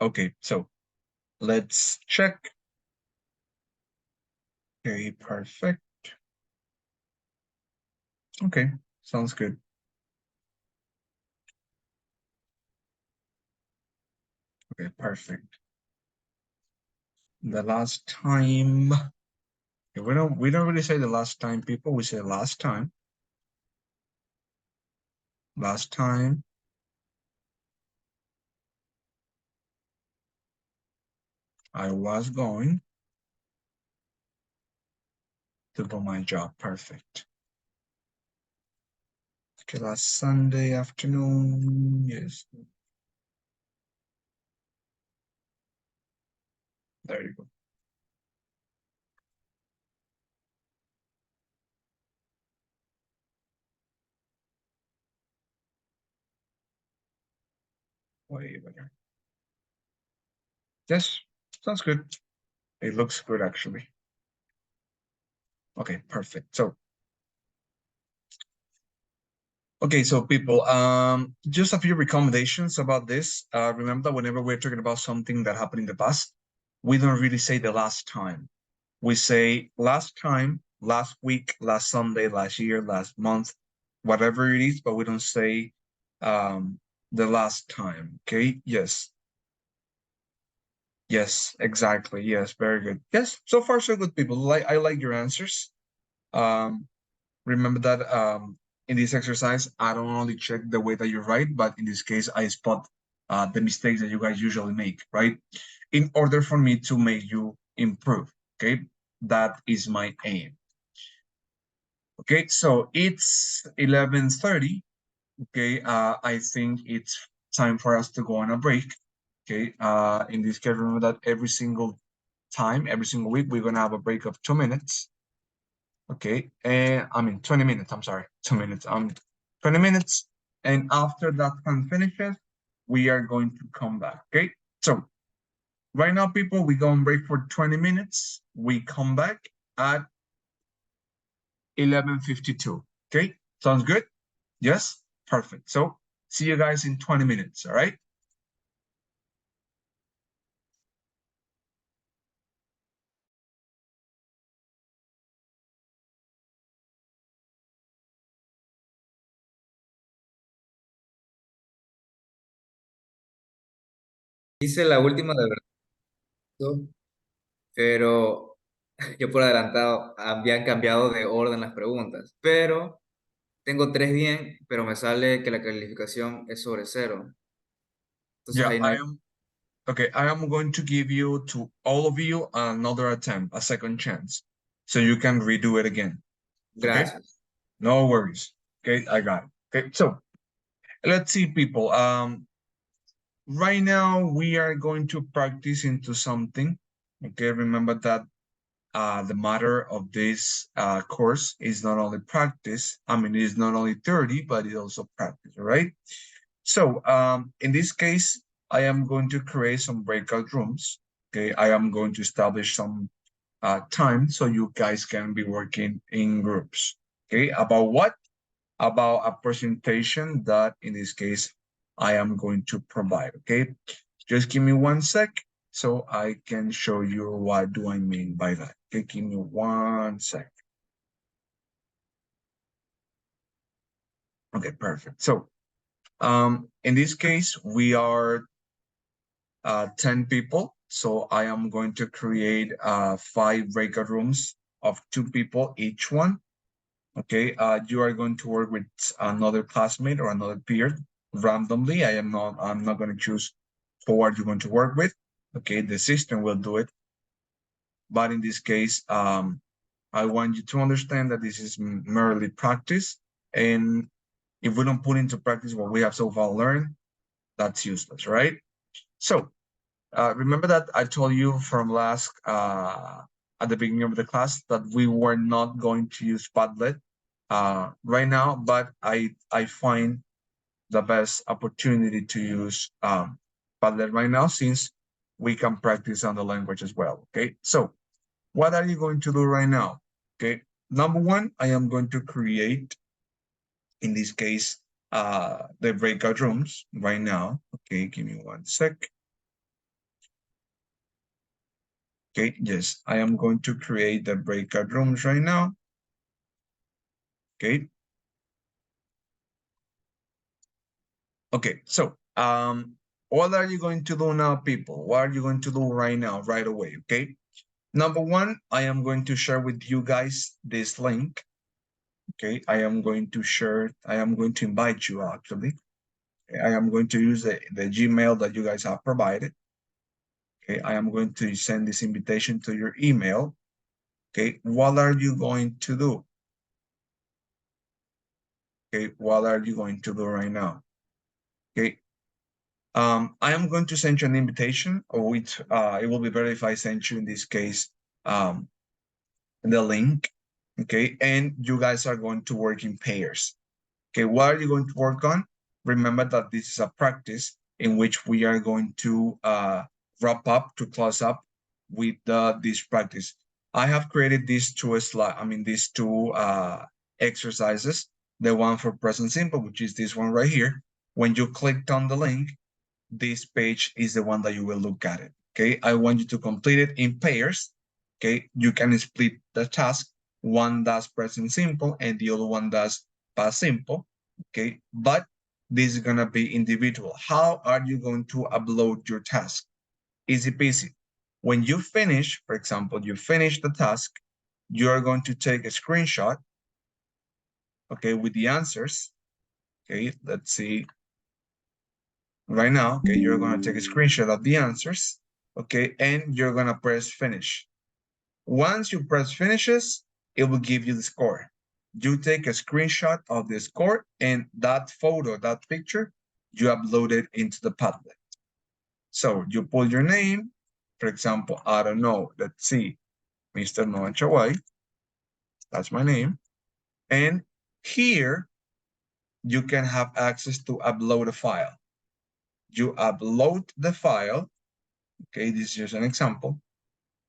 Okay, so let's check. Okay, perfect. Okay, sounds good. Okay, perfect. The last time, we don't really say the last time, people. We say last time. Last time. I was going to do my job. Perfect. Okay, last Sunday afternoon. Yes. There you go. Way better. Yes, sounds good. It looks good, actually. Okay, perfect. So, okay, so people, just a few recommendations about this. Remember that whenever we're talking about something that happened in the past, we don't really say the last time. We say last time, last week, last Sunday, last year, last month, whatever it is, but we don't say the last time. Okay, yes. Yes, exactly. Yes, very good. Yes, so far so good, people. I like your answers. Remember that in this exercise, I don't only check the way that you write, but in this case, I spot the mistakes that you guys usually make, right? In order for me to make you improve, okay? That is my aim. Okay, so it's 11:30. Okay, I think it's time for us to go on a break. Okay, in this case, remember that every single time, every single week, we're gonna have a break of 2 minutes. Okay, and I mean 20 minutes, I'm sorry, 2 minutes, 20 minutes. And after that time finishes, we are going to come back, okay? So right now, people, we go on break for 20 minutes. We come back at 11:52, okay? Sounds good? Yes? Perfect. So see you guys in 20 minutes, all right? Hice la última de verdad, pero yo por adelantado habían cambiado de orden las preguntas, pero tengo 3 bien, pero me sale que la calificación es sobre 0. Entonces Yeah, ahí no hay... okay, I am going to give you to all of you another attempt, a second chance, so you can redo it again. Okay? Gracias. No worries. Okay, I got it. Okay, so let's see, people. Right now we are going to practice into something. Okay, remember that the matter of this course is not only practice. I mean, it is not only theory, but it's also practice, right? So in this case, I am going to create some breakout rooms. Okay, I am going to establish some time so you guys can be working in groups. Okay, about what? About a presentation that in this case I am going to provide. Okay, just give me 1 sec so I can show you what do I mean by that. Okay, give me 1 sec. Okay, perfect. So in this case we are 10 people. So I am going to create 5 breakout rooms of 2 people each one. Okay, you are going to work with another classmate or another peer randomly. I'm not going to choose who are you going to work with. Okay, the system will do it. But in this case, I want you to understand that this is merely practice. And if we don't put into practice what we have so far learned, that's useless, right? So remember that I told you from last, at the beginning of the class, that we were not going to use Padlet right now, but I find the best opportunity to use Padlet right now since we can practice on the language as well. Okay, so what are you going to do right now? Okay, number 1, I am going to create, in this case, the breakout rooms right now. Okay, give me 1 sec. Okay, yes, I am going to create the breakout rooms right now. Okay. Okay, so what are you going to do now, people? What are you going to do right now, right away? Okay. Number 1, I am going to share with you guys this link. Okay, I am going to invite you actually. Okay, I am going to use the Gmail that you guys have provided. Okay, I am going to send this invitation to your email. Okay, what are you going to do? Okay, what are you going to do right now? Okay, I am going to send you an invitation, or which it will be better if I send you in this case the link. Okay, and you guys are going to work in pairs. Okay, what are you going to work on? Remember that this is a practice in which we are going to wrap up, to close up with this practice. I have created these two exercises. The one for present simple, which is this one right here. When you clicked on the link, this page is the one that you will look at it. Okay, I want you to complete it in pairs. Okay, you can split the task. One does present simple and the other one does past simple. Okay, but this is gonna be individual. How are you going to upload your task? Easy peasy. When you finish, for example, you finish the task, you are going to take a screenshot, okay, with the answers. Okay, let's see. Right now, okay, you're gonna take a screenshot of the answers, okay, and you're gonna press finish. Once you press finishes, it will give you the score. You take a screenshot of the score, and that photo, that picture, you upload it into the Padlet. So you put your name, for example, I don't know, let's see, Mr. Noah Chawai. That's my name. And here, you can have access to upload a file. You upload the file. Okay, this is just an example.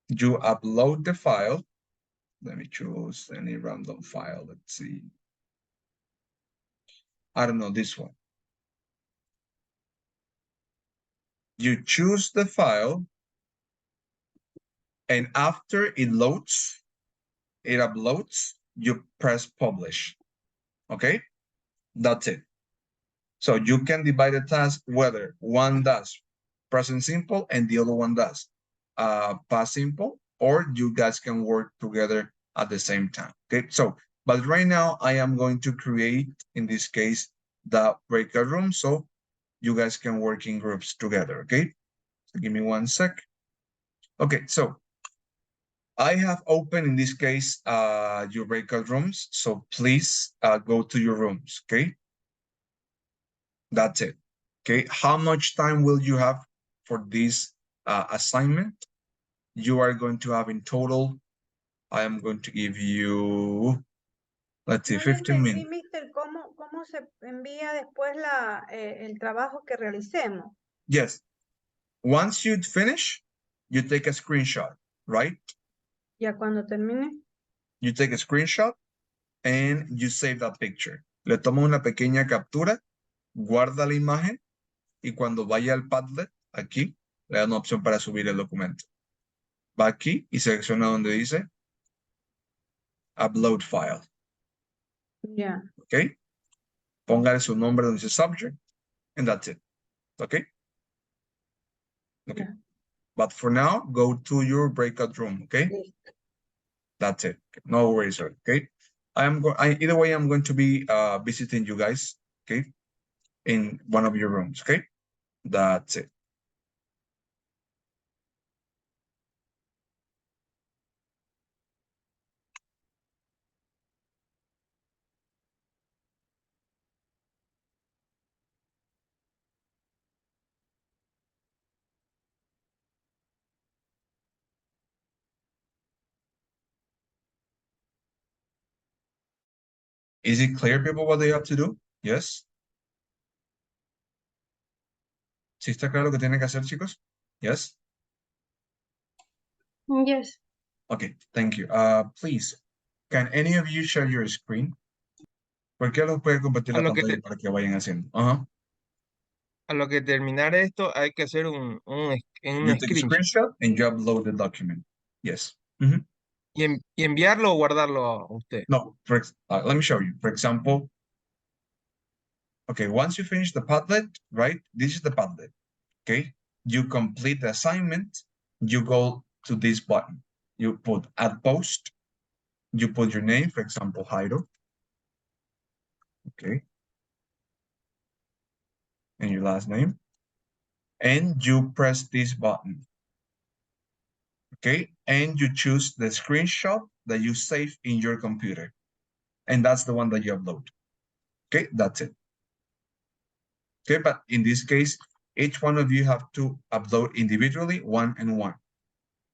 You upload the file. Let me choose any random file. Let's see. I don't know, this one. You choose the file, and after it loads, it uploads, you press publish. Okay, that's it. So you can divide the task whether one does present simple and the other one does past simple, or you guys can work together at the same time. Okay, so but right now I am going to create, in this case, the breakout room so you guys can work in groups together. Okay, so give me 1 sec. Okay, so I have opened, in this case, your breakout rooms. So please go to your rooms. Okay, that's it. Okay, how much time will you have for this assignment? You are going to have in total, I am going to give you, let's see, No 15 entendí, minutes. mister, cómo se envía después el trabajo que realicemos. Yes. Once you finish, you take a screenshot, right? Ya cuando termine. You take a screenshot and you save that picture. Le toma una pequeña captura, guarda la imagen y cuando vaya al Padlet, aquí, le da una opción para subir el documento. Va aquí y selecciona donde dice Upload File. Ya. ¿Ok? Póngale su nombre donde dice Subject and that's it. ¿Ok? Okay. Yeah. But for now, go to your breakout room, okay? That's it. No worries, okay? Either way, I'm going to be visiting you guys, okay? In one of your rooms, okay? That's it. Is it clear, people, what they have to do? Yes? ¿Sí está claro lo que tienen que hacer, chicos? Yes? Yes. Okay, thank you. Please, can any of you share your screen? ¿Por qué los puede compartir la pantalla para que vayan haciendo? A lo que terminar esto hay que hacer un You take a screenshot and you upload the document. Yes. y enviarlo o guardarlo a usted. No, let me show you. For example, okay, once you finish the Padlet, right? This is the Padlet, okay? You complete the assignment, you go to this button. You put add post, you put your name, for example, Jairo, okay? And your last name. And you press this button, okay? And you choose the screenshot that you save in your computer. And that's the one that you upload, okay? That's it. Okay, but in this case, each one of you have to upload individually, one and one.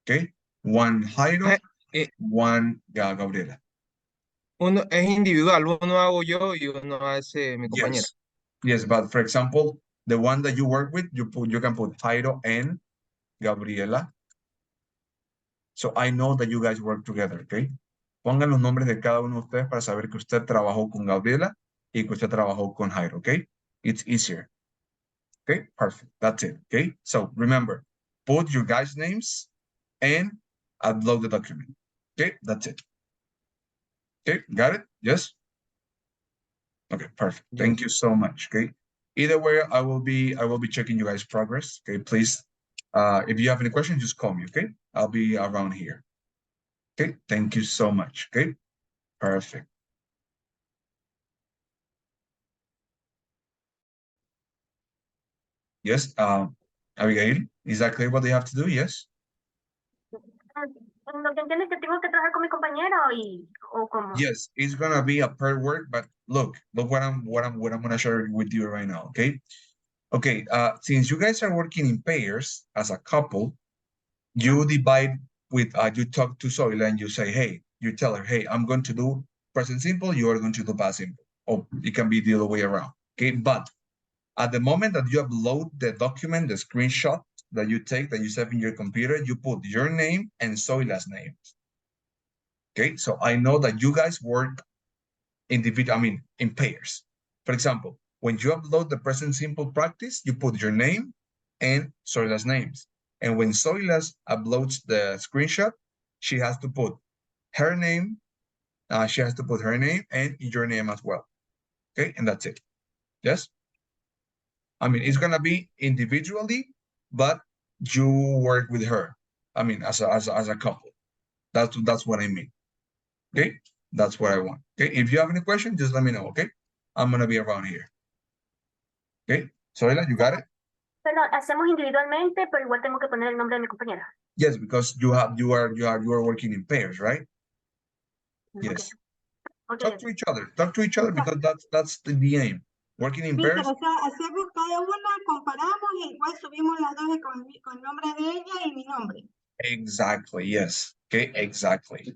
Okay, one Jairo, one Gabriela. Uno es individual, uno hago yo y uno hace mi compañera. Yes, but for example, the one that you work with, you can put Jairo and Gabriela. So I know that you guys work together, okay? Pongan los nombres de cada uno de ustedes para saber que usted trabajó con Gabriela y que usted trabajó con Jairo, okay? It's easier. Okay, perfect. That's it. Okay, so remember, put your guys' names and upload the document. Okay, that's it. Okay, got it? Yes? Okay, perfect. Yes. Thank you so much. Okay. Either way, I will be checking you guys' progress. Okay, please. If you have any questions, just call me. Okay, I'll be around here. Okay, thank you so much. Okay, perfect. Yes, Abigail, is that clear what they have to do? Yes. Yes, it's gonna be a pair work, but look what I'm gonna share with you right now. Okay. Okay. Since you guys are working in pairs as a couple, you divide with you talk to Zoila and you say, hey, you tell her, hey, I'm going to do present simple, you are going to do past simple. Or it can be the other way around, okay? But at the moment that you upload the document, the screenshot that you take, that you save in your computer, you put your name and Zoila's name. Okay, so I know that you guys work in pairs. For example, when you upload the present simple practice, you put your name and Zoila's names. And when Zoila's uploads the screenshot, she has to put her name, and your name as well. Okay, and that's it. Yes? I mean, it's gonna be individually, but you work with her. I mean, as a couple. That's what I mean. Okay, that's what I want. Okay, if you have any questions, just let me know. Okay, I'm gonna be around here. Okay, Zoila, you got it? Perdón, hacemos individualmente, pero igual tengo que poner el nombre de mi compañera. Yes, because you are working in pairs, right? Yes. Okay. Talk to each other because that's the aim. Working in Mister, pairs. o sea, hacemos cada una, comparamos y igual subimos las dos con el nombre de ella y mi nombre. Exactly, yes. Okay, exactly.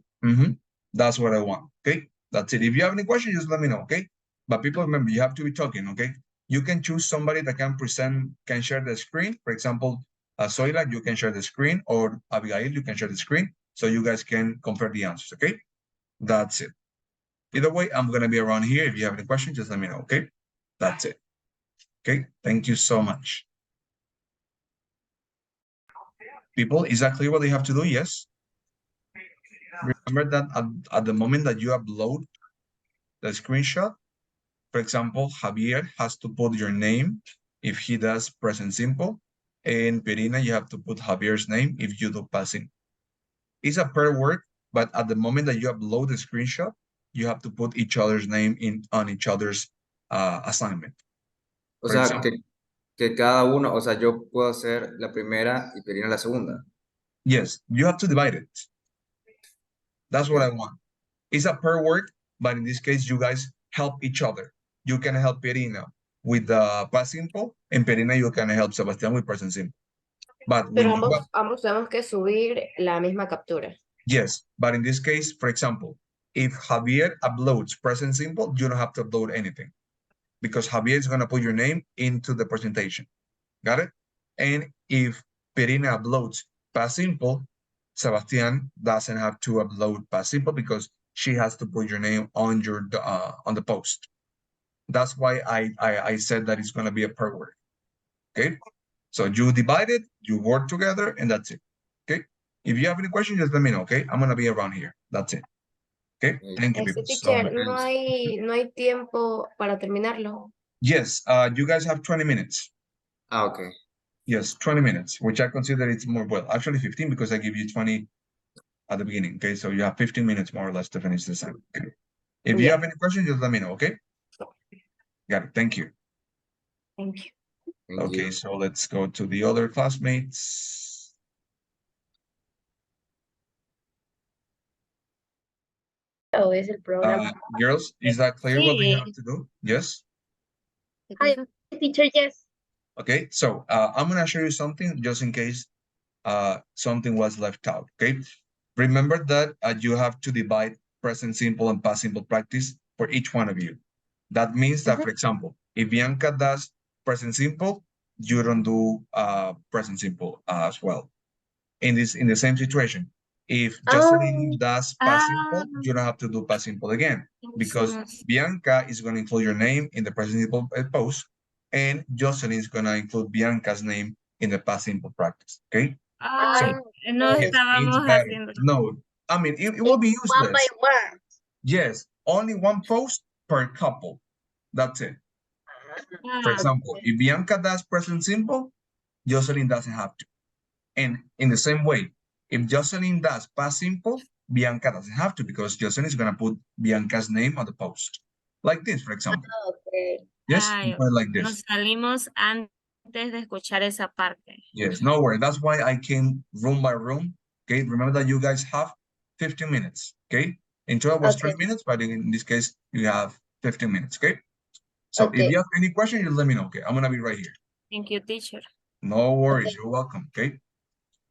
That's what I want. Okay, that's it. If you have any questions, just let me know. Okay, but people remember, you have to be talking. Okay, you can choose somebody that can share the screen. For example, Zoila, you can share the screen, or Abigail, you can share the screen, so you guys can compare the answers. Okay, that's it. Either way, I'm gonna be around here. If you have any questions, just let me know. Okay, that's it. Okay, thank you so much. People, is that clear what they have to do? Yes. Remember that at the moment that you upload the screenshot, for example, Javier has to put your name if he does present simple, and Perina, you have to put Javier's name if you do passing. It's a pair work, but at the moment that you upload the screenshot, you have to put each other's name on each other's assignment. O sea, que cada uno, o sea, yo puedo hacer la primera y Perina la segunda. Yes, you have to divide it. That's what I want. It's a pair work, but in this case, you guys help each other. You can help Perina with the past simple, and Perina, you can help Sebastián with present simple. But Pero ambos tenemos que subir la misma captura. Yes, but in this case, for example, if Javier uploads present simple, you don't have to upload anything because Javier is going to put your name into the presentation. Got it? And if Perina uploads past simple, Sebastián doesn't have to upload past simple because she has to put your name on the post. That's why I said that it's going to be a pair work. Okay, so you divide it, you work together, and that's it. Okay, if you have any questions, just let me know. Okay, I'm going to be around here. That's it. Okay, thank you people so Teacher, much. no hay tiempo para terminarlo. Yes, you guys have 20 minutes. Okay. Yes, 20 minutes, which I consider it's more, well, actually 15 because I give you 20 at the beginning. Okay, so you have 15 minutes more or less to finish this time. Okay, if you have any questions, just let me know. Okay, got it. Thank you. Thank you. Okay, so let's go to the other classmates. Es el programa. Girls, is that clear what they have to do? Yes? Hi, teacher, yes. Okay, so I'm gonna show you something just in case something was left out, okay? Remember that you have to divide present simple and past simple practice for each one of you. That means that, for example, if Bianca does present simple, you don't do present simple as well. In the same situation, if Jocelyn does past simple, you don't have to do past simple again because Bianca is going to include your name in the present simple post, and Jocelyn is going to include Bianca's name in the past simple practice. Okay. No estábamos haciendo. No, I mean it will be useless. One by one. Yes, only one post per couple. That's it. For example, if Bianca does present simple, Jocelyn doesn't have to. And in the same way, if Jocelyn does past simple, Bianca doesn't have to because Jocelyn is going to put Bianca's name on the post. Like this, for example. Okay. Yes, like this. Nos salimos antes de escuchar esa parte. Yes, no worry. That's why I came room by room. Okay, remember that you guys have 15 minutes. Okay, in total was 20 minutes, but in this case, you have 15 minutes. Okay, so if you have any questions, just let me know. Okay, I'm going to be right here. Thank you, teacher. No worries. You're welcome. Okay.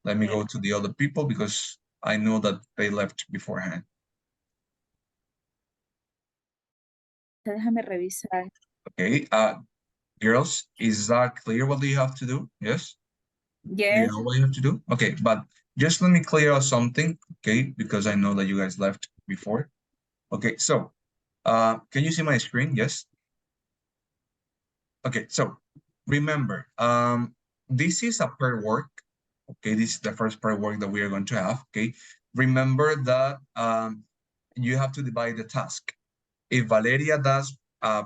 Let me go to the other people because I know that they left beforehand. Déjame revisar. Okay, girls, is that clear what you have to do? Yes? Do you Yes. know what you have to do? Okay, but just let me clear out something, okay? Because I know that you guys left before. Okay, so, can you see my screen? Yes? Okay, so remember, this is a pair work. Okay, this is the first pair work that we are going to have. Okay, remember that you have to divide the task. If Valeria does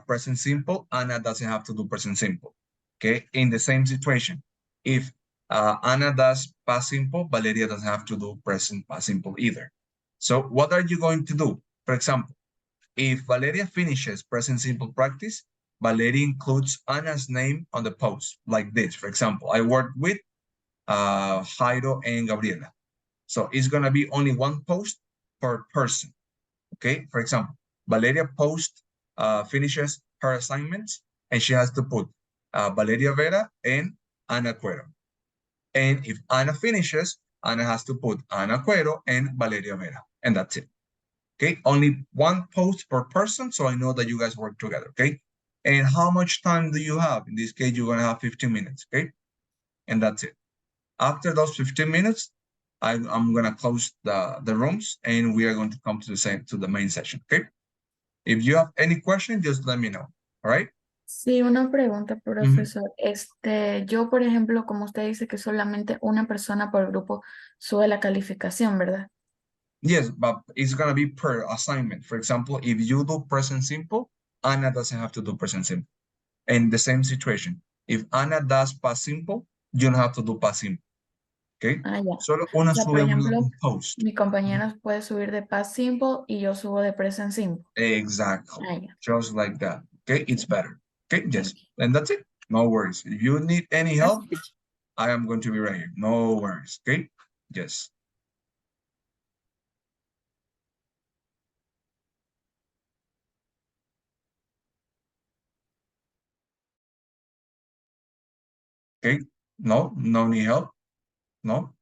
present simple, Anna doesn't have to do present simple. Okay, in the same situation, if Anna does past simple, Valeria doesn't have to do present past simple either. So what are you going to do? For example, if Valeria finishes present simple practice, Valeria includes Anna's name on the post, like this. For example, I work with Jairo and Gabriela. So it's going to be only one post per person. Okay, for example, Valeria finishes her assignments and she has to put Valeria Vera and Ana Cuero. And if Ana finishes, Ana has to put Ana Cuero and Valeria Vera. And that's it. Okay, only one post per person, so I know that you guys work together, okay? And how much time do you have? In this case, you're gonna have 15 minutes, okay? And that's it. After those 15 minutes, I'm gonna close the rooms and we are going to come to the main session, okay? If you have any question, just let me know, all right? Sí, una pregunta, profesor. Yo, por ejemplo, como usted dice que solamente una persona por grupo sube la calificación, ¿verdad? Yes, but it's gonna be per assignment. For example, if you do present simple, Anna doesn't have to do present simple. And the same situation, if Anna does past simple, you don't have to do past simple. Okay? Ah, ya. Solo O una sea, por sube ejemplo, un post. mi compañera puede subir de past simple y yo subo de present simple. Exactly. Ah, ya. Just like that. Okay, it's better. Okay, yes. And that's it. No worries. If you need any help, I am going to be right here. No worries. Okay? Yes. Okay. No need help. No.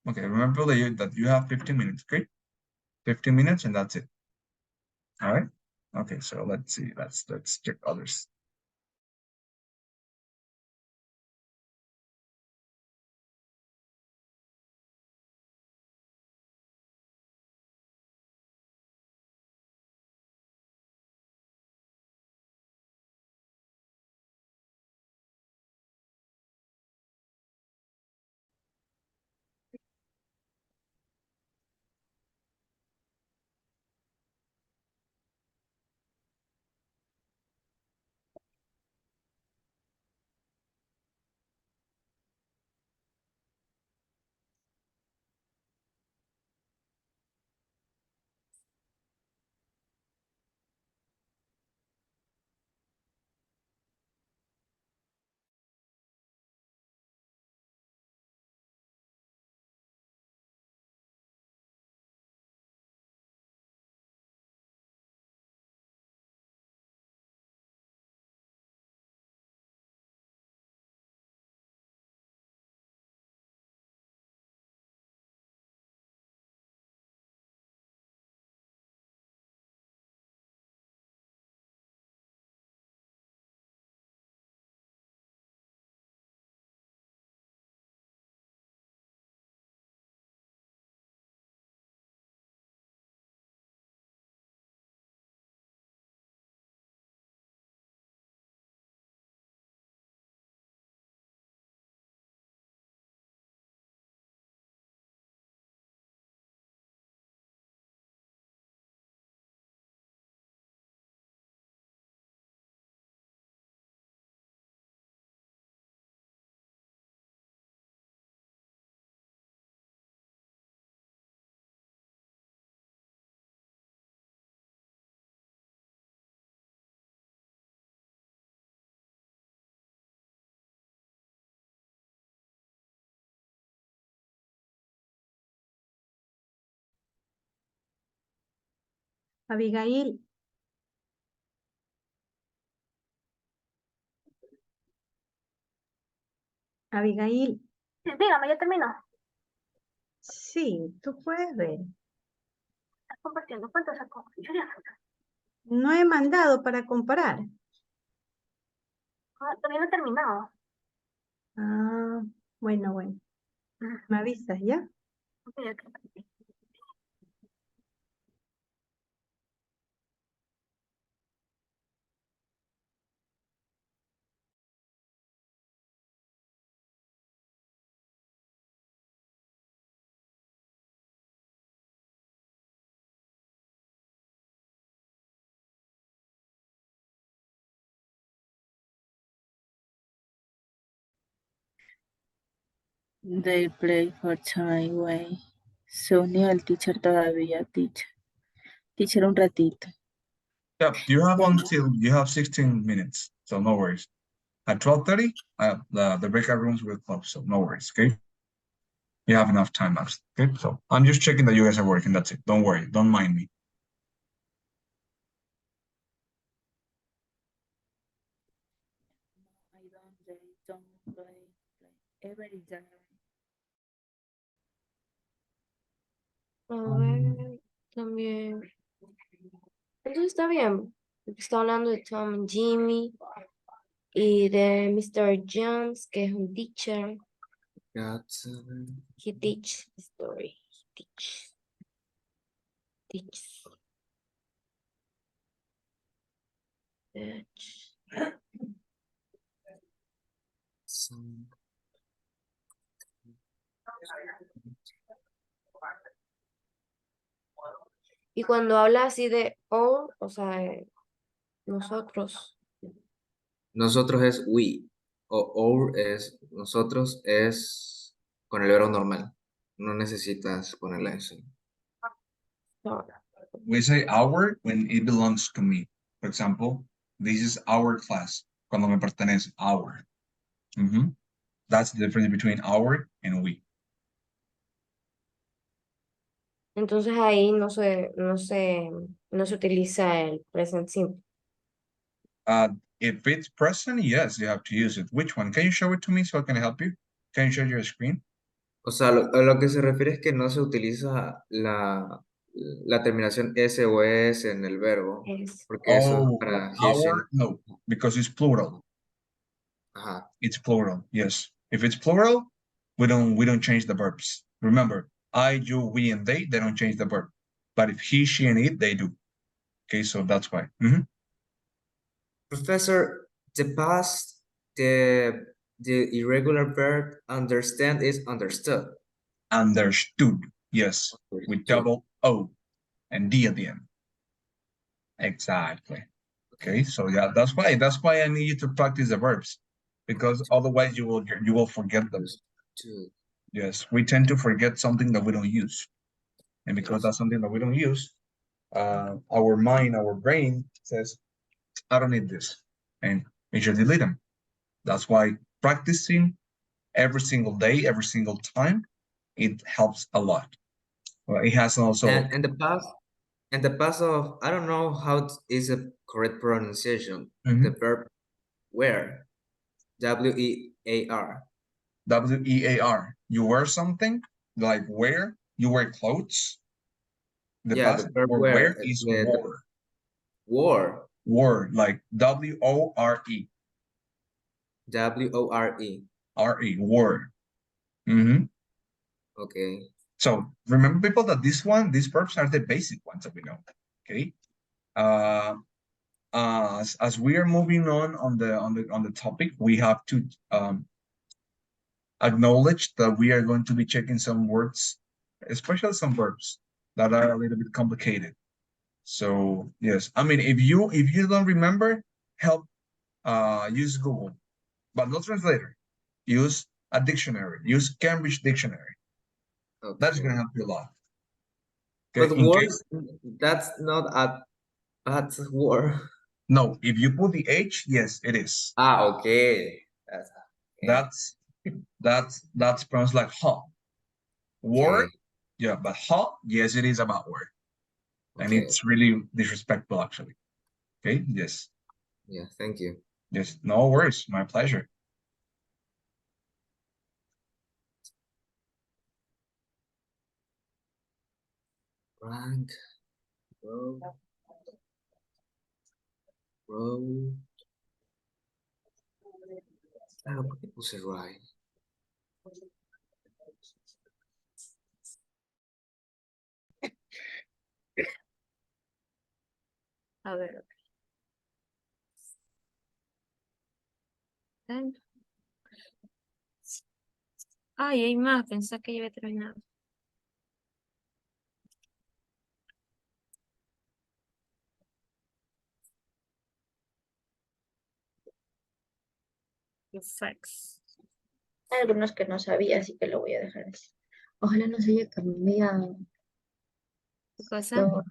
Okay, remember that you have 15 minutes, okay? 15 minutes and that's it. All right. Okay, so let's see. Let's check others. Abigail. Abigail. Dígame, ya terminó. Sí, tú puedes ver. Estás compartiendo. ¿Cuánto sacó? Yo ya saco. No he mandado para comparar. Todavía no he terminado. Ah, bueno. Me avisas, ¿ya? Ok, ok. They play for time way. Se unió el teacher todavía, teacher. Teacher un ratito. Yep, you have 16 minutes, so no worries. At 12:30, the breakout rooms will close, so no worries, okay? You have enough time, actually, okay? So I'm just checking that you guys are working, that's it. Don't worry, don't mind me. Don't play. Every day. A ver, también. Entonces está bien. Porque está hablando de Tom and Jimmy y de Mr. Jones, que es un teacher. He teach the story. He teaches. Y cuando habla así de all, o sea, nosotros. Nosotros es we. O our es nosotros es con el verbo normal. No necesitas ponerle eso. We say our when it belongs to me. For example, this is our class. Cuando me pertenece, our. That's the difference between our and we. Entonces ahí no se utiliza el present simple. If it's present, yes, you have to use it. Which one? Can you show it to me so I can help you? Can you share your screen? O sea, a lo que se refiere es que no se utiliza la terminación S o S en el verbo. Porque eso es para he, she. Our, no, because it's plural. Ajá. It's plural, yes. If it's plural, we don't change the verbs. Remember, I, you, we, and they don't change the verb. But if he, she, and it, they do. Okay, so that's why. Professor, the past, the irregular verb understand is understood. Understood, yes, with double O and D at the end. Exactly. Okay, so yeah, that's why I need you to practice the verbs, because otherwise you will forget them. Yes, we tend to forget something that we don't use, and because that's something that we don't use, our mind, our brain says, I don't need this, and we should delete them. That's why practicing every single day, every single time, it helps a lot. Well, it has also And the past of, I don't know how is a correct pronunciation. The verb wear, W-E-A-R. W-E-A-R. You wear something like wear. You wear clothes. The past the verb wear is wore. Wore. Wore, like W-O-R-E. W-O-R-E. R-E, wore. Okay. So remember, people, that these verbs are the basic ones that we know. Okay. As we are moving on the topic, we have to acknowledge that we are going to be checking some words, especially some verbs that are a little bit complicated. So yes, I mean, if you don't remember, help use Google, but not translator. Use a dictionary. Use Cambridge Dictionary. Okay. That's going to help you a lot. Okay, but words, that's not a bad word. No, if you put the H, yes, it is. Okay. That's pronounced like ha. Word, yeah, but ha, yes, it is about word. And it's really disrespectful, actually. Okay, yes. Yeah, thank you. Yes, no worries, my pleasure. Rank. Road. Ah, ¿por qué puse right? A ver. Ay, hay más, pensé que ya había terminado. Effects. Hay algunos que no sabía, así que lo voy a dejar así. Ojalá no se haya cambiado. ¿Qué cosa? Lo-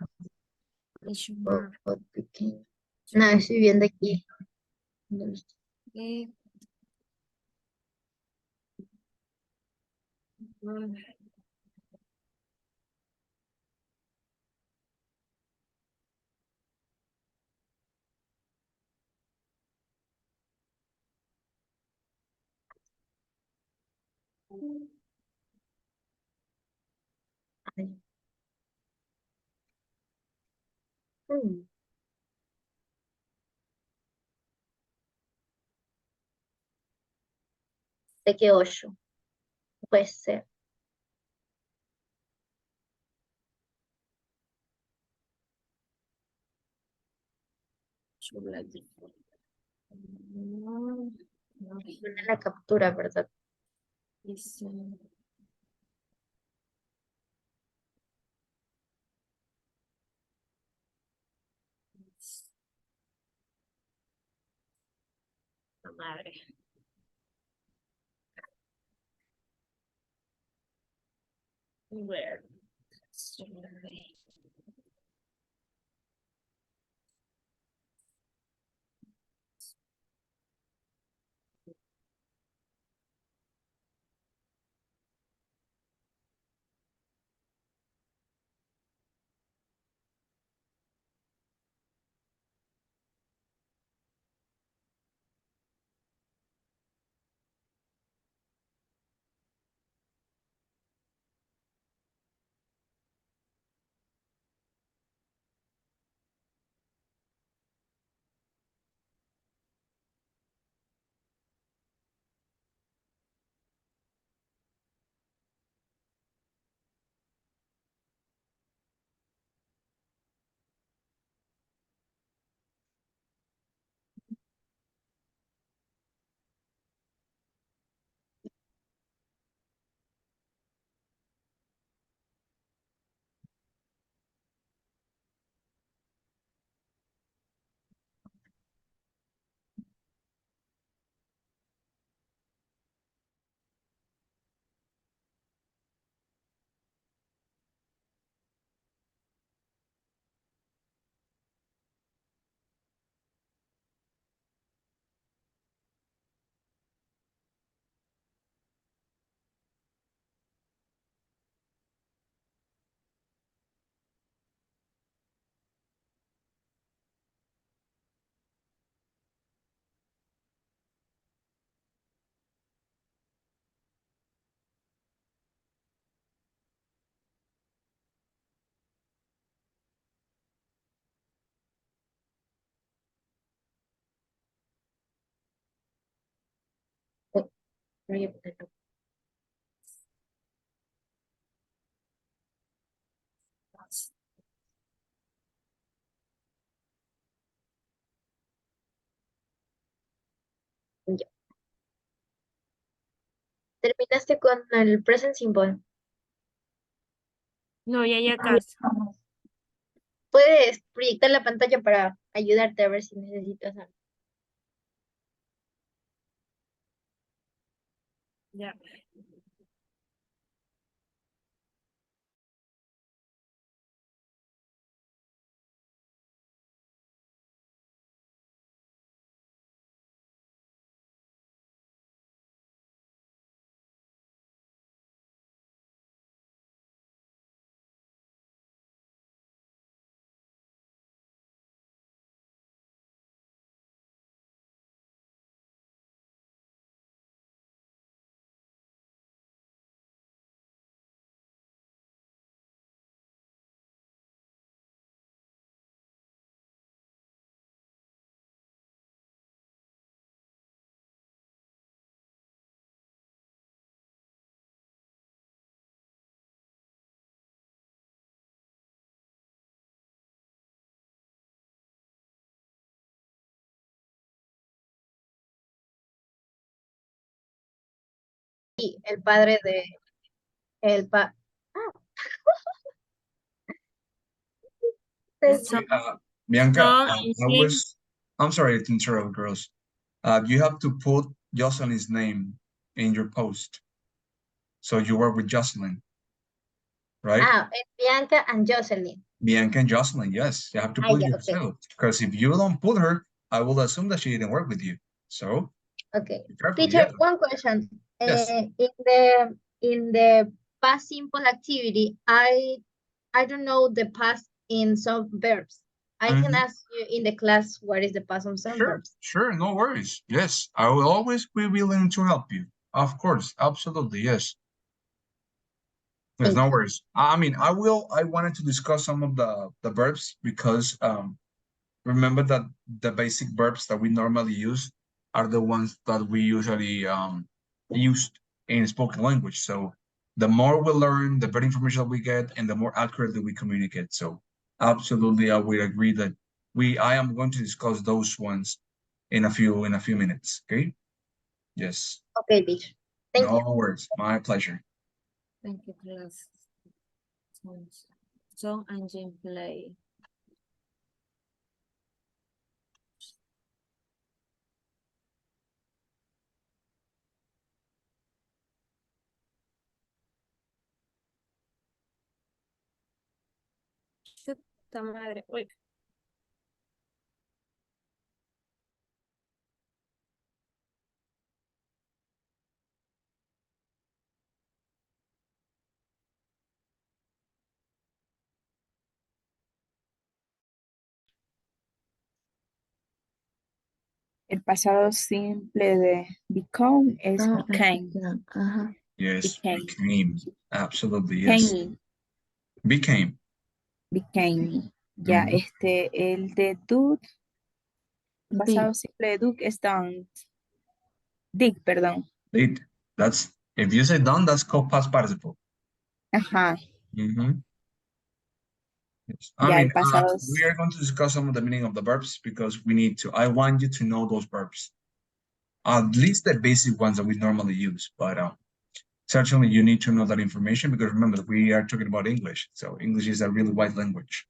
pequeño. Nada, estoy viendo aquí. Eh, Ay. Mm, ¿De qué 8? Puede ser. Tiene la captura, ¿verdad? Madre. Where? Voy a ponerlo. Ya. ¿Terminaste con el present simple? No, ya casi. Puedes proyectar la pantalla para ayudarte a ver si necesitas algo. Ya. el padre de ah. Okay, Bianca, I'm sorry to interrupt, girls. You have to put Jocelyn's name in your post. So you work with Jocelyn, right? It's Bianca and Jocelyn. Bianca and Jocelyn, yes. You have to put yourself. Because if you don't put her, I will assume that she didn't work with you. So, okay. Careful, Teacher, yeah. one question. Yes. In the past simple activity, I don't know the past in some verbs. I can ask you in the class what is the past on some verbs. Sure, no worries. Yes, I will always be willing to help you. Of course, absolutely, yes. There's no worries. I mean, I wanted to discuss some of the verbs because remember that the basic verbs that we normally use are the ones that we usually used in spoken language. So the more we learn, the better information we get, and the more accurately we communicate. So absolutely, I would agree that I am going to discuss those ones in a few minutes. Okay. Yes. Okay, teacher. Thank you. No worries. My pleasure. Thank you, class. Song and gameplay. Puta madre. Uy. El pasado simple de become es became. Yes, Became. became. Absolutely, yes. Became. Became. Ya, el de do, el pasado simple de do es done. Did, perdón. Did. That's, if you say done, that's called past participle. Ajá. Yes. I mean, we are going to discuss some of the meaning of the verbs because we need to. I want you to know those verbs, at least the basic ones that we normally use. But certainly, you need to know that information because remember, we are talking about English. So English is a really wide language,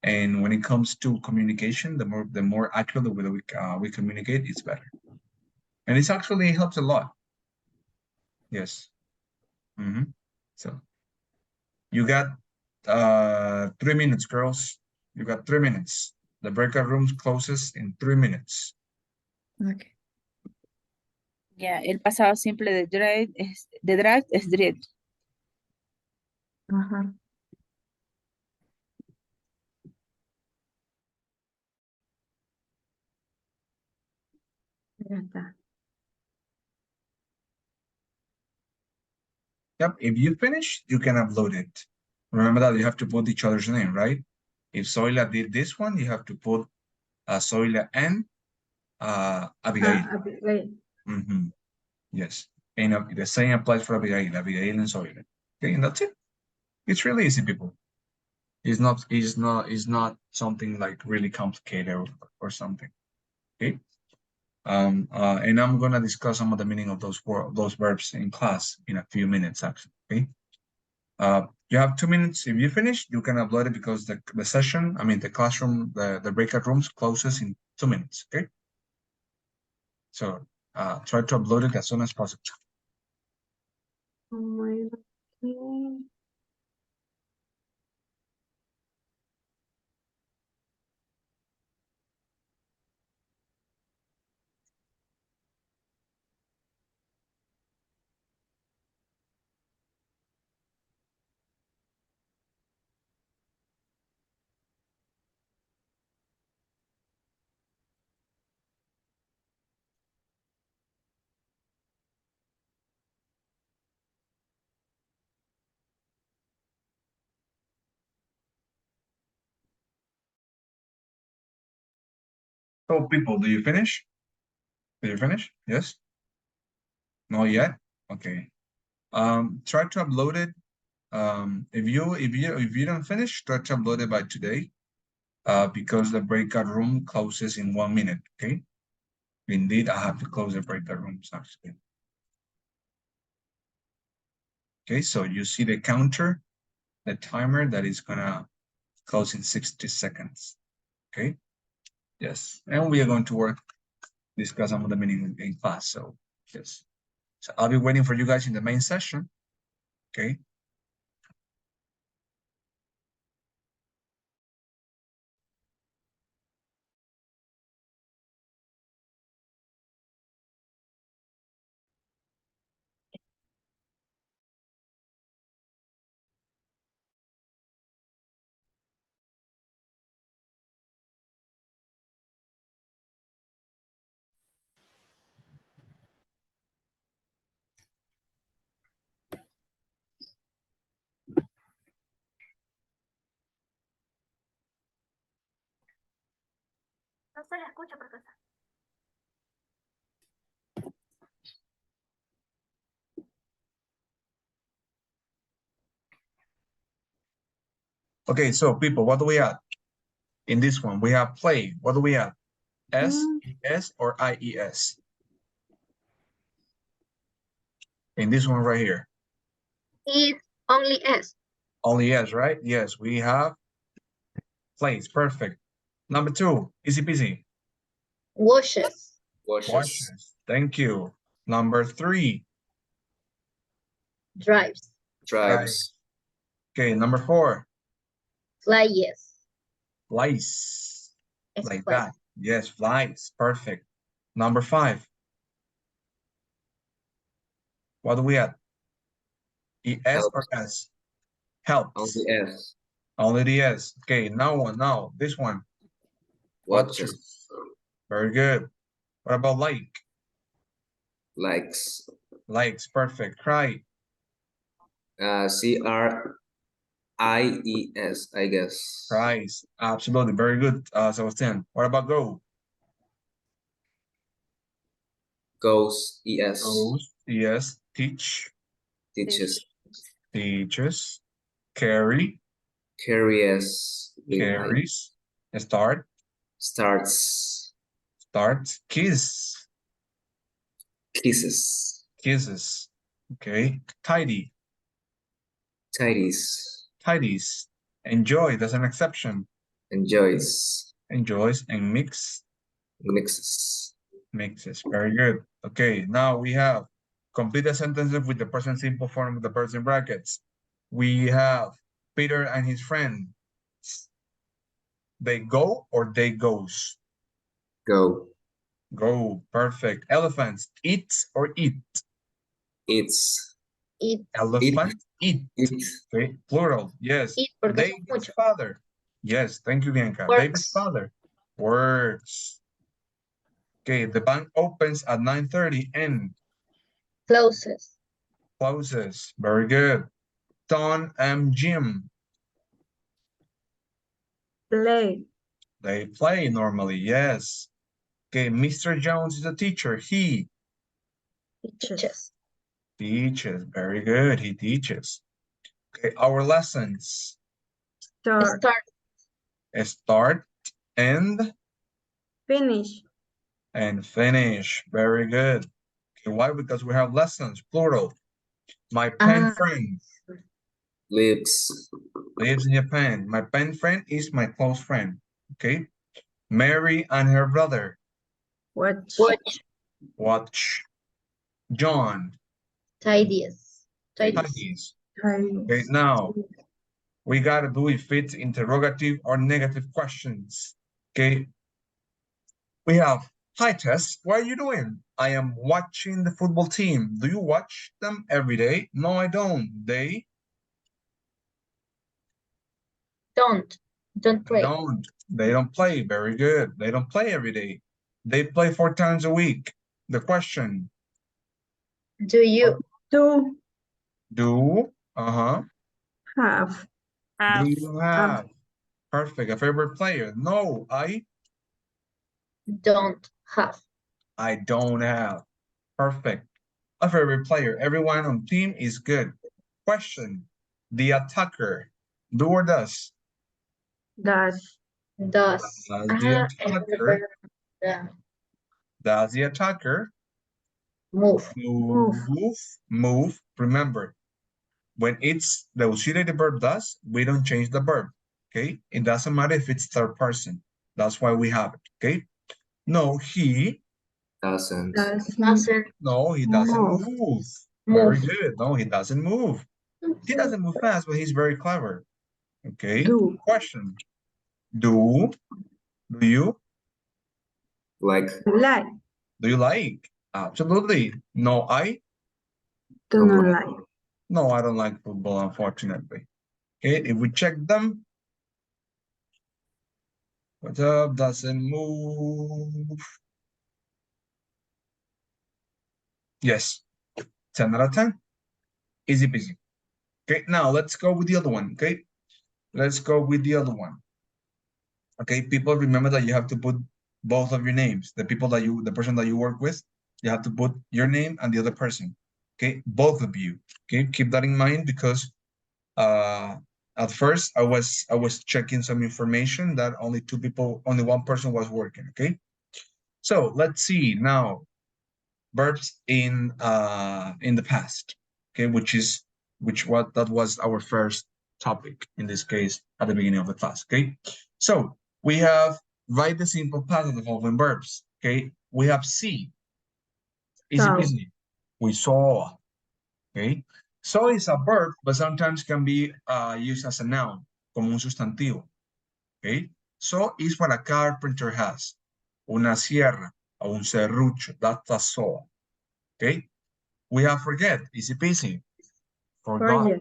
and when it comes to communication, the more accurately we communicate, it's better, and it actually helps a lot. Yes. So you got 3 minutes, girls. You got 3 minutes. The breakout room closes in 3 minutes. Okay. Ya, el pasado simple de drive es drive. Ajá. Ya está. Yep, if you finish, you can upload it. Remember that you have to put each other's name, right? If Zoila did this one, you have to put Zoila and Abigail. Abigail. Yes, and the same applies for Abigail and Zoila. Okay, and that's it. It's really easy, people. It's not something like really complicated or something. Okay. And I'm gonna discuss some of the meaning of those verbs in class in a few minutes, actually. Okay. You have 2 minutes. If you finish, you can upload it because the session, I mean the classroom, the breakout rooms closes in 2 minutes. Okay. So try to upload it as soon as possible. So people, do you finish? Did you finish? Yes? Not yet? Okay. Try to upload it. If you don't finish, try to upload it by today. Because the breakout room closes in 1 minute, okay? Indeed, I have to close the breakout rooms actually. Okay, so you see the counter, the timer that is gonna close in 60 seconds. Okay, yes, and we are going to discuss some of the meaning in class. So yes, so I'll be waiting for you guys in the main session. Okay. No se le escucha, profesor. Okay, so people, what do we have? In this one, we have play. What do we have? S or IES? In this one right here. It's only S. Only S, right? Yes, we have plays. Perfect. Number 2, easy peasy. Washes. Washes. Thank you. Number 3. Drives. Drives. Okay, number 4. Flies. Flies. Like flies. that. Yes, flies. Perfect. Number 5. What do we have? ES or S? Helps. Only S. Only the S. Okay, now this one. Watches. Very good. What about like? Likes. Likes, perfect. Cry. CRIES, I guess. Cries. Absolutely. Very good, Sebastian. What about go? Goes, ES. Goes, yes. Teach. Teaches. Teaches. Carry. Carries. Carries. Start. Starts. Starts. Kiss. Kisses. Kisses. Okay. Tidy. Tidies. Tidies. Enjoy. That's an exception. Enjoys. Enjoys. And mix. Mixes. Mixes. Very good. Okay. Now we have complete the sentences with the present simple form of the person brackets. We have Peter and his friend. They go or they goes? Go. Go. Perfect. Elephants. Eats or eat? Eats. Eat. Elephant. Eat. Eat. Okay. Plural. Yes. Eat porque son David's muchos. father. Yes. Thank you, Bianca. Works. David's father. Works. Okay. The bank opens at 9:30 and Closes. closes. Very good. Don and Jim. Play. They play normally. Yes. Okay. Mr. Jones is a teacher. He Teaches. teaches. Very good. He teaches. Okay. Our lessons. Start. Start and Finish. finish. Very good. Okay, why? Because we have lessons, plural. My pen friend Lives. lives in Japan. My pen friend is my close friend. Okay. Mary and her brother watch. John Tidies. tidies. Okay, now we gotta do if it's interrogative or negative questions. Okay. We have, hi Tess, what are you doing? I am watching the football team. Do you watch them every day? No, I don't. They Don't play. They don't play. Very good. They don't play every day. They play 4 times a week. The question. Do you? Do Have. do you have? Perfect. A favorite player? No, I Don't have. I don't have. Perfect. A favorite player. Everyone on team is good. Question. The attacker. Do or does? Does. Does. Does the attacker Move. move? Remember, when it's the auxiliary verb does, we don't change the verb, okay? It doesn't matter if it's third person. That's why we have it, okay? No, he Doesn't. no, he doesn't move. Very good. No, he doesn't move. He doesn't move fast, but he's very clever. Okay. Question. Do you Like. Like. Do you like? Absolutely. No, I Do not like. no, I don't like football, unfortunately. Okay, if we check them. What's up? Doesn't move. Yes. 10 out of 10. Easy peasy. Okay, now let's go with the other one. Okay. Let's go with the other one. Okay, people, remember that you have to put both of your names. The person that you work with, you have to put your name and the other person. Okay, both of you. Okay, keep that in mind because at first I was checking some information that only one person was working. Okay, so let's see now verbs in the past. Okay, that was our first topic in this case at the beginning of the class. Okay, so we have write the simple past of the following verbs. Okay, we have see. Easy peasy. We saw. Okay, saw is a verb, but sometimes can be used as a noun, como un sustantivo. Okay, saw is what a carpenter has. Una sierra o un serrucho. That's a saw. Okay, we have forget. Easy peasy. Forgot.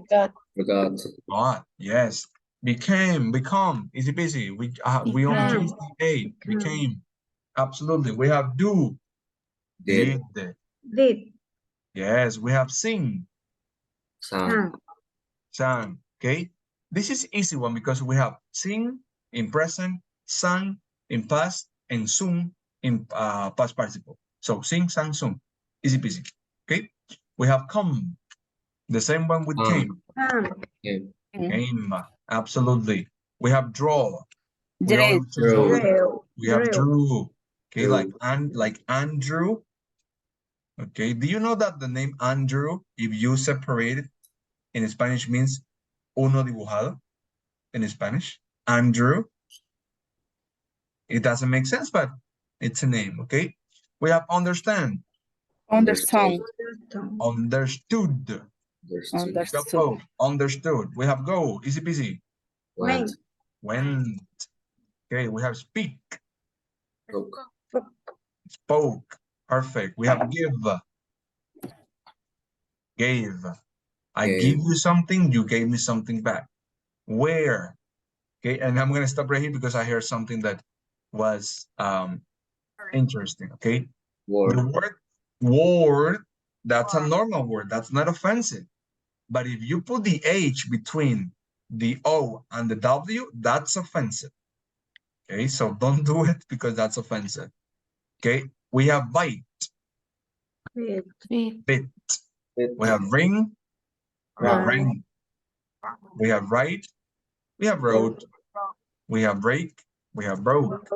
Forgot. Yes. Become. Easy peasy. We only change the A. Became. Absolutely. We have do. Did. Yes. We have sing. Sang. Okay. This is easy one because we have sing in present, sang in past, and sung in past participle. So sing, sang, sung. Easy peasy. Okay. We have come. The same one with came. Came. Absolutely. We have draw. We have drew. Okay, like Andrew. Okay. Do you know that the name Andrew, if you separate it in Spanish, means uno dibujado in Spanish? Andrew. It doesn't make sense, but it's a name. Okay. We have understand. Understand. Understood. Understood. We have go. Easy peasy. Went. Okay, we have speak. Spoke. Perfect. We have give. Gave. I give you something, you gave me something back. Where. Okay, and I'm gonna stop right here because I heard something that was interesting. Okay. The word, that's a normal word. That's not offensive. But if you put the H between the O and the W, that's offensive. Okay, so don't do it because that's offensive. Okay, we have bite. Bit. We have ring. We have ring. We have write. We have wrote. We have break. We have broke.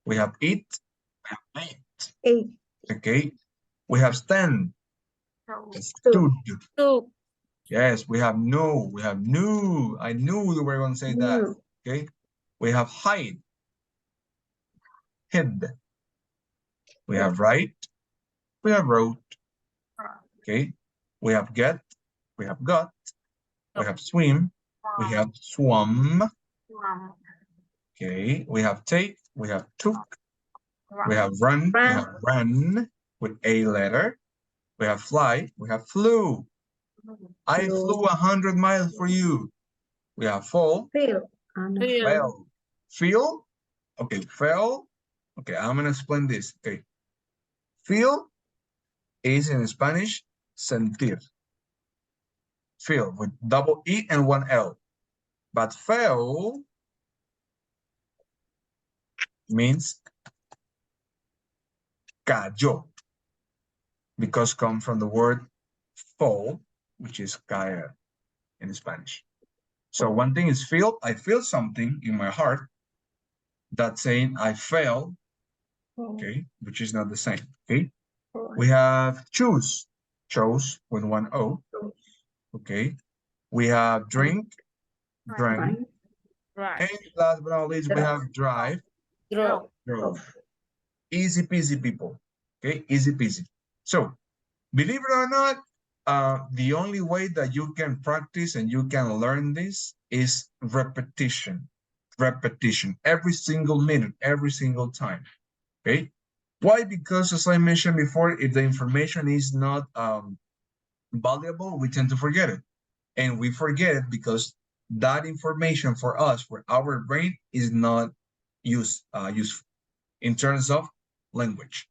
We have eat. We have ate. Okay, we have stand. Stood. Yes, we have no. We have knew. I knew you were going to say that. Okay. We have hide. Hid. We have write. We have wrote. Okay. We have get. We have got. We have swim. We have swum. Okay. We have take. We have took. We have run. We have run with a letter. We have fly. We have flew. I flew 100 miles for you. We have fall. Fell. Feel. Okay. Fell. Okay. I'm going to explain this. Okay. Feel is in Spanish sentir. Feel with double E and one L. But fell means cayó, because come from the word fall, which is caer in Spanish. So one thing is feel. I feel something in my heart. That's saying I fell, okay, which is not the same. Okay. We have choose. Chose with one O. Okay. We have drink, drank. Right. And last but not least, we have drive, Drove. drove. Easy peasy, people. Okay, easy peasy. So, believe it or not, the only way that you can practice and you can learn this is repetition. Repetition. Every single minute, every single time. Okay? Why? Because as I mentioned before, if the information is not valuable, we tend to forget it. And we forget it because that information for us, for our brain, is not useful in terms of language.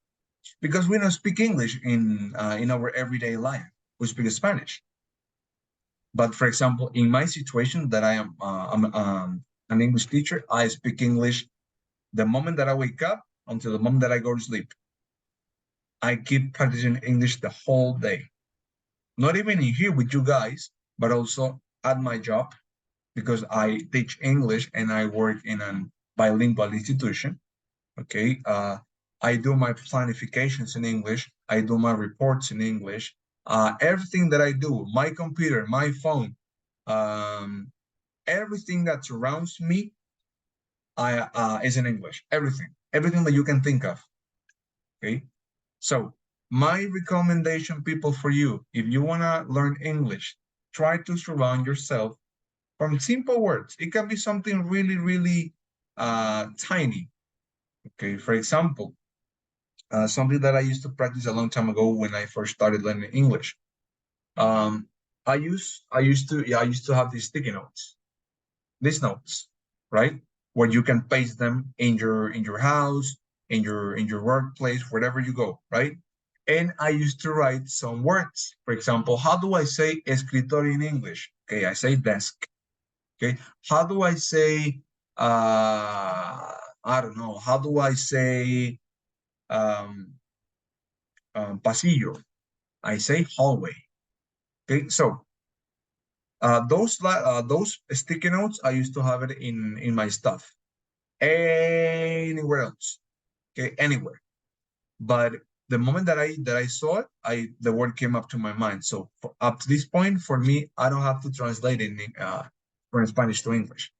Because we don't speak English in our everyday life. We speak Spanish. But for example, in my situation that I'm an English teacher, I speak English the moment that I wake up until the moment that I go to sleep. I keep practicing English the whole day. Not even in here with you guys, but also at my job, because I teach English and I work in a bilingual institution. Okay. I do my planifications in English. I do my reports in English. Everything that I do, my computer, my phone, everything that surrounds me, is in English. Everything that you can think of. Okay. So my recommendation, people, for you, if you want to learn English, try to surround yourself from simple words. It can be something really, really tiny. Okay. For example, something that I used to practice a long time ago when I first started learning English. I used to have these sticky notes, right? Where you can paste them in your house, in your workplace, wherever you go, right? And I used to write some words. For example, how do I say escritorio in English? Okay, I say desk. Okay, how do I say I don't know, how do I say pasillo? I say hallway. Okay, so those sticky notes, I used to have it in my stuff. Anywhere else, okay, anywhere. But the moment that I saw it, the word came up to my mind. So up to this point, for me, I don't have to translate it from Spanish to English.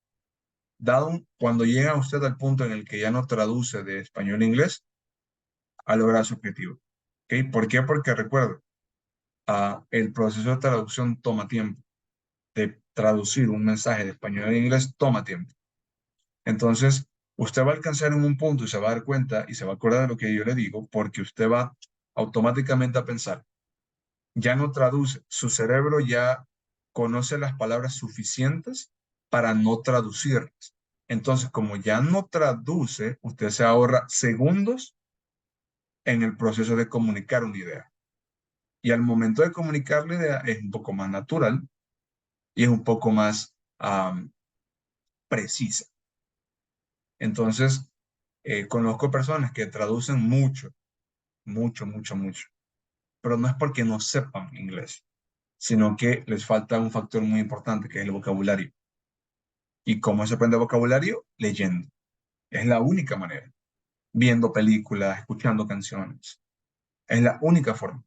Cuando llega usted al punto en el que ya no traduce de español a inglés, ha logrado su objetivo. ¿Okay? ¿Por qué? Porque recuerdo, el proceso de traducción toma tiempo. De traducir un mensaje de español a inglés toma tiempo. Entonces, usted va a alcanzar en un punto y se va a dar cuenta y se va a acordar de lo que yo le digo, porque usted va automáticamente a pensar. Ya no traduce, su cerebro ya conoce las palabras suficientes para no traducirlas. Entonces, como ya no traduce, usted se ahorra segundos en el proceso de comunicar una idea. Y al momento de comunicar la idea es un poco más natural y es un poco más precisa. Entonces, conozco personas que traducen mucho, pero no es porque no sepan inglés, sino que les falta un factor muy importante, que es el vocabulario. ¿Y cómo se aprende vocabulario? Leyendo. Es la única manera. Viendo películas, escuchando canciones. Es la única forma.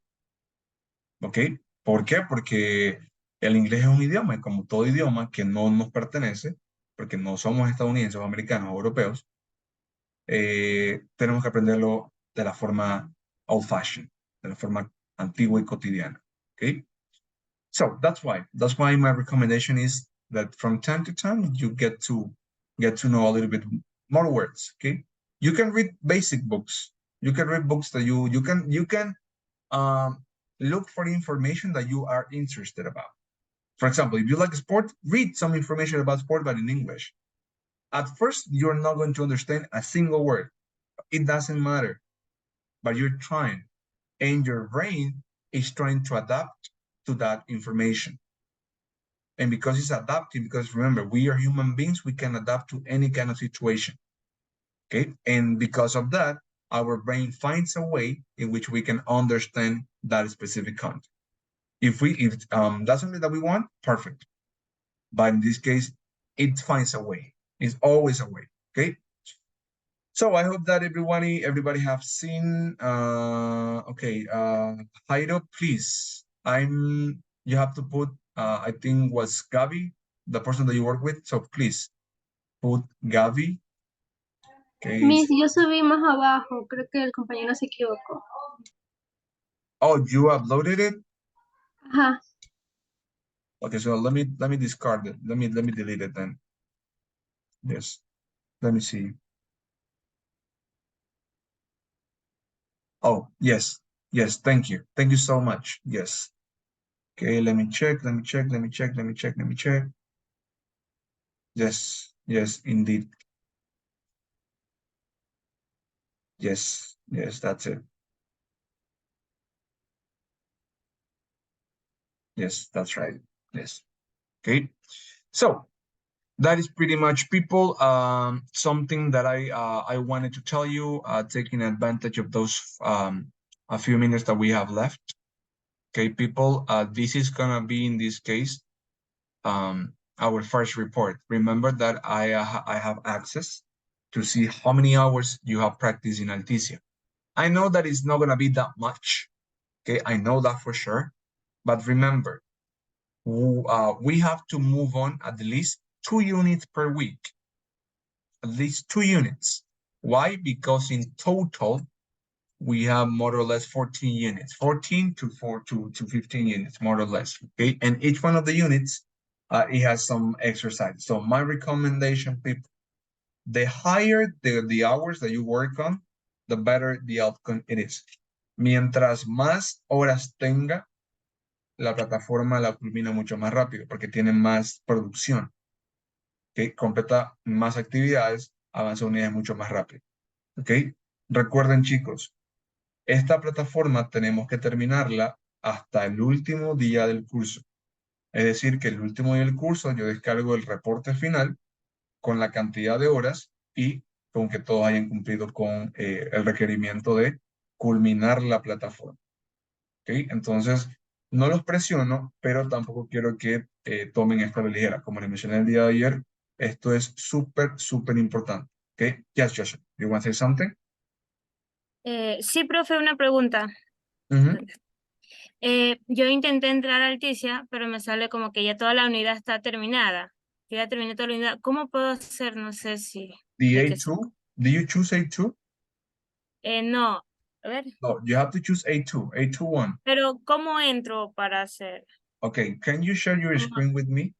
¿Ok? ¿Por qué? Porque el inglés es un idioma, y como todo idioma que no nos pertenece, porque no somos estadounidenses o americanos o europeos, tenemos que aprenderlo de la forma old-fashioned, de la forma antigua y cotidiana. Okay? So that's why my recommendation is that from time to time you get to know a little bit more words. Okay? You can read basic books. You can read books that you can look for information that you are interested about. For example, if you like sport, read some information about sport, but in English. At first, you're not going to understand a single word. It doesn't matter, but you're trying, and your brain is trying to adapt to that information. And because it's adapting, because remember, we are human beings, we can adapt to any kind of situation. Okay, and because of that, our brain finds a way in which we can understand that specific content. If that's something that we want, perfect. But in this case, it finds a way. It's always a way. Okay. So I hope that everybody have seen. Okay, Jairo, please. You have to put I think was Gabi, the person that you work with. So please put Gabi. Okay. Miss, yo subí más abajo, creo que el compañero se equivocó. Oh, you uploaded it? Ajá. Okay, so let me discard it. Let me delete it then. Yes. Let me see. Oh, yes. Yes, thank you. Thank you so much. Yes. Okay, let me check. Yes, yes, indeed. Yes, that's it. Yes, that's right. Yes. Okay. So that is pretty much, people, something that I wanted to tell you, taking advantage of those a few minutes that we have left. Okay, people, this is gonna be, in this case, our first report. Remember that I have access to see how many hours you have practiced in Alticia. I know that it's not gonna be that much. Okay, I know that for sure. But remember, we have to move on at least 2 units per week. At least 2 units. Why? Because in total, we have more or less 14 units, 14 to 15 units, more or less. Okay, and each one of the units, it has some exercise. So my recommendation, people, the higher the hours that you work on, the better the outcome it is. Mientras más horas tenga, la plataforma la culmina mucho más rápido porque tiene más producción. ¿Okay? Completa más actividades, avanza unidades mucho más rápido. ¿Ok? Recuerden, chicos, esta plataforma tenemos que terminarla hasta el último día del curso. Es decir, que el último día del curso yo descargo el reporte final con la cantidad de horas y con que todos hayan cumplido con el requerimiento de culminar la plataforma. ¿Ok? Entonces, no los presiono, pero tampoco quiero que tomen esto a la ligera. Como les mencioné el día de ayer, esto es súper, súper importante. ¿Ok? Yes, Joshua, you want to say something? Sí, profe, una pregunta. Yo intenté entrar a Alticia, pero me sale como que ya toda la unidad está terminada. Que ya terminé toda la unidad. ¿Cómo puedo hacer? No sé si... The A2? Do you choose A2? No. A ver. No, you have to choose A2, A21. Pero, ¿cómo entro para hacer? Okay, can you share your screen with me?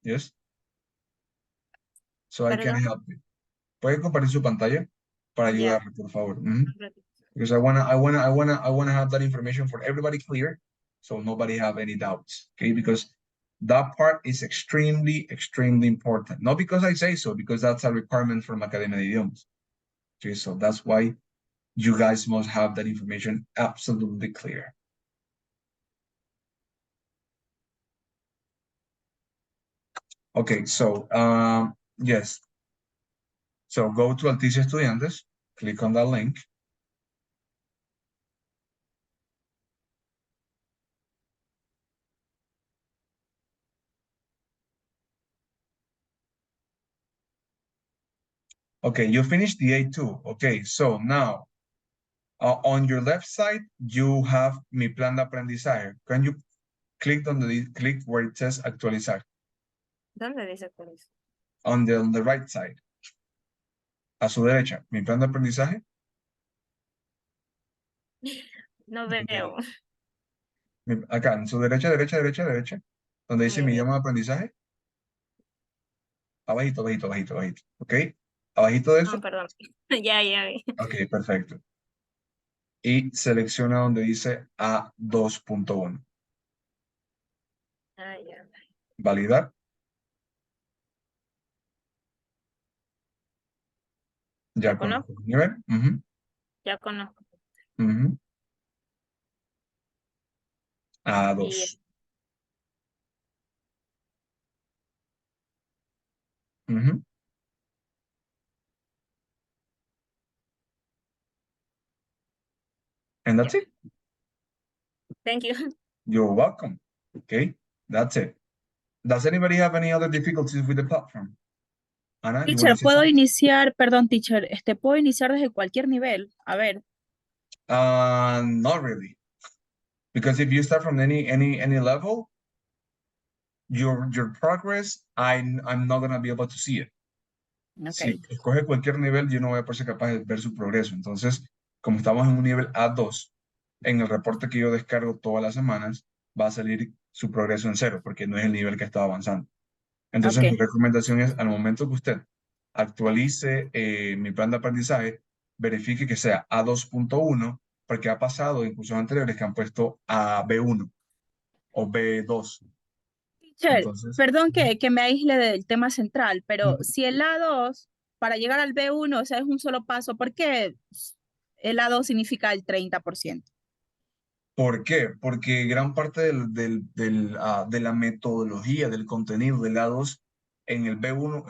Yes. So I can help you. ¿Puede compartir su pantalla para ayudarme, por favor? Because I wanna have that information for everybody clear, so nobody have any doubts. Okay, because that part is extremely, extremely important. Not because I say so, because that's a requirement from Academia de Idiomas. Okay, so that's why you guys must have that information absolutely clear. Okay, so yes. So go to Alticia Estudiantes, click on that link. Okay, you finished the A2. Okay, so now on your left side, you have Mi Plan de Aprendizaje. Can you click where it says actualizar? ¿Dónde dice actualizar? On the right side. A su derecha, Mi Plan de Aprendizaje. No veo. Acá, en su derecha. Donde dice Mi idioma de aprendizaje. Abajito. ¿Ok? Abajito de eso. No, perdón. Ya vi. Ok, perfecto. Y selecciona donde dice A2.1. Ya. Validar. Ya conozco el nivel. Ya conozco. A2. And that's it. Thank you. You're welcome. Okay, that's it. Does anybody have any other difficulties with the platform? Ana, you Teacher, want to say puedo something? iniciar, perdón, teacher, puedo iniciar desde cualquier nivel. A ver. Not really. Because if you start from any level, your progress, I'm not going to be able to see it. Si Ok. escoge cualquier nivel, yo no voy a poder ser capaz de ver su progreso. Entonces, como estamos en un nivel A2, en el reporte que yo descargo todas las semanas, va a salir su progreso en 0, porque no es el nivel que está avanzando. Entonces, mi Ok. recomendación es, al momento que usted actualice mi plan de aprendizaje, verifique que sea A2.1, porque ha pasado en cursos anteriores que han puesto a B1 o B2. Teacher, Entonces, perdón que me aísle del tema central, pero si el A2 para llegar al B1, o sea, es un solo paso, ¿por qué el A2 significa el 30%? ¿por qué? Porque gran parte de la metodología, del contenido del A2 en el B1,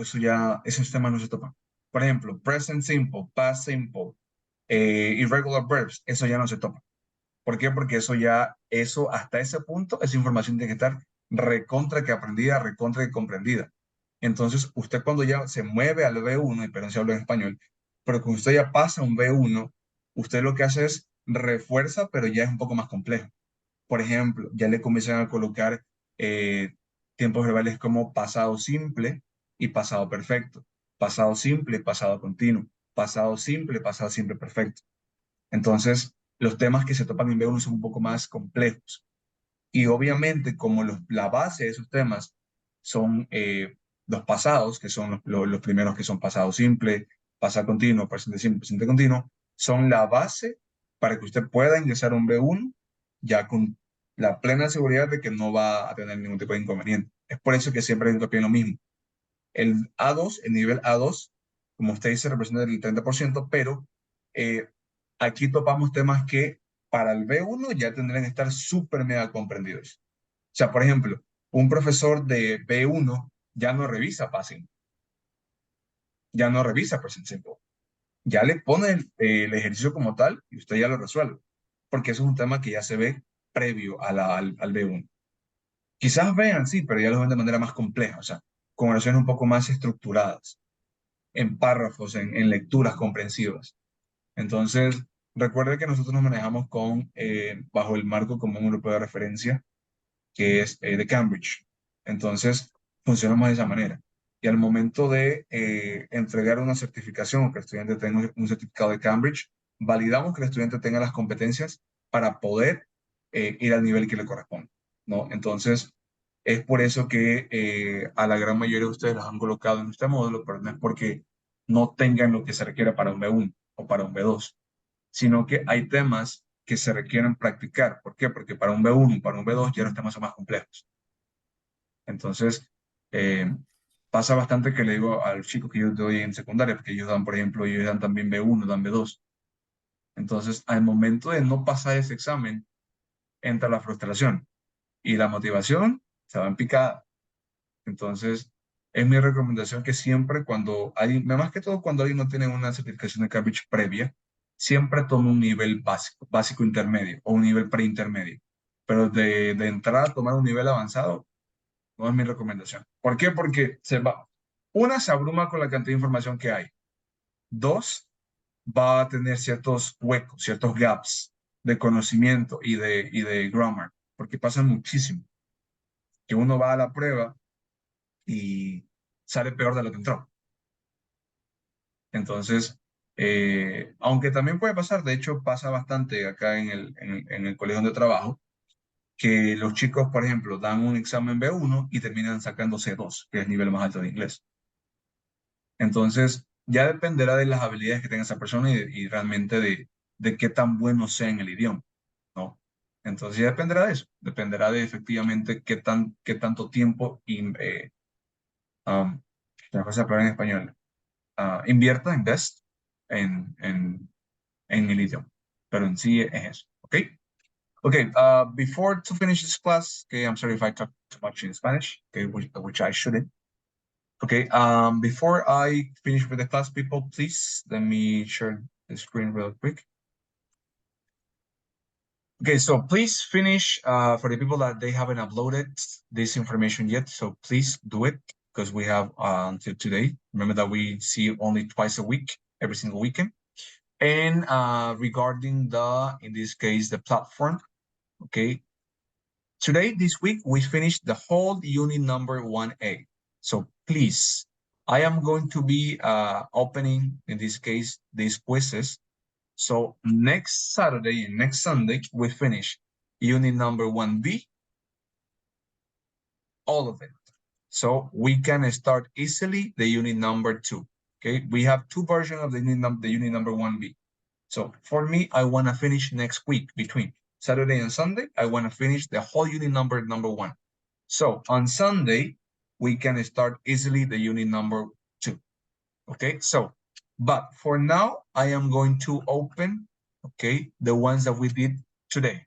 esos temas no se topan. Por ejemplo, present simple, past simple, irregular verbs, eso ya no se topa. ¿Por qué? Porque eso hasta ese punto, esa información tiene que estar recontra que aprendida, recontra que comprendida. Entonces, usted cuando ya se mueve al B1, y perdón si hablo en español, pero cuando usted ya pasa a un B1, usted lo que hace es refuerza, pero ya es un poco más complejo. Por ejemplo, ya le comienzan a colocar tiempos verbales como pasado simple y pasado perfecto, pasado simple, pasado continuo, pasado simple perfecto. Entonces, los temas que se topan en B1 son un poco más complejos. Y obviamente, como la base de esos temas son los pasados, que son los primeros que son pasado simple, pasado continuo, presente simple, presente continuo, son la base para que usted pueda ingresar a un B1 ya con la plena seguridad de que no va a tener ningún tipo de inconveniente. Es por eso que siempre hay hincapié en lo mismo. El A2, el nivel A2, como usted dice, representa el 30%, pero aquí topamos temas que para el B1 ya tendrían que estar súper mega comprendidos. O sea, por ejemplo, un profesor de B1 ya no revisa passing, ya no revisa present simple, ya le pone el ejercicio como tal y usted ya lo resuelve, porque eso es un tema que ya se ve previo al B1. Quizás vean, sí, pero ya lo ven de manera más compleja, o sea, con oraciones un poco más estructuradas, en párrafos, en lecturas comprensivas. Entonces, recuerde que nosotros nos manejamos bajo el marco común europeo de referencia, que es de Cambridge. Entonces, funcionamos de esa manera. Y al momento de entregar una certificación o que el estudiante tenga un certificado de Cambridge, validamos que el estudiante tenga las competencias para poder ir al nivel que le corresponde, ¿no? Entonces, es por eso que a la gran mayoría de ustedes los han colocado en este módulo, pero no es porque no tengan lo que se requiere para un B1 o para un B2, sino que hay temas que se requieren practicar. ¿Por qué? Porque para un B1, para un B2 ya los temas son más complejos. Entonces, pasa bastante que le digo a los chicos que yo doy en secundaria, porque ellos dan, por ejemplo, ellos dan también B1, dan B2. Entonces, al momento de no pasar ese examen, entra la frustración y la motivación se va en picada. Entonces, es mi recomendación que siempre cuando alguien, más que todo cuando alguien no tiene una certificación de Cambridge previa, siempre tome un nivel básico intermedio o un nivel preintermedio. Pero de entrada a tomar un nivel avanzado, no es mi recomendación. ¿Por qué? Porque se abruma con la cantidad de información que hay. 2, va a tener ciertos huecos, ciertos gaps de conocimiento y de grammar, porque pasa muchísimo. Que uno va a la prueba y sale peor de lo que entró. Entonces, aunque también puede pasar, de hecho pasa bastante acá en el colegio donde trabajo, que los chicos, por ejemplo, dan un examen B1 y terminan sacando C2, que es el nivel más alto de inglés. Entonces, ya dependerá de las habilidades que tenga esa persona y realmente de qué tan bueno sea en el idioma, ¿no? Entonces, ya dependerá de eso, dependerá de efectivamente qué tanto tiempo la cosa hablar en español, invest en el idioma. Pero en sí es eso, ¿ok? Okay, before to finish this class, okay, I'm sorry if I talk too much in Spanish, okay, which I shouldn't. Okay, before I finish with the class, people, please let me share the screen real quick. Okay, so please finish for the people that they haven't uploaded this information yet. So please do it because we have until today. Remember that we see only twice a week, every single weekend. And regarding in this case, the platform, okay, Today, this week, we finished the whole unit number 1A. So please, I am going to be opening, in this case, these quizzes. So next Saturday and next Sunday, we finish unit number 1B, all of it. So we can start easily the unit number 2. Okay, we have two versions of the unit number 1B. So for me, I want to finish next week between Saturday and Sunday. I want to finish the whole unit number 1. So on Sunday, we can start easily the unit number 2. Okay, so, but for now, I am going to open, okay, the ones that we did today.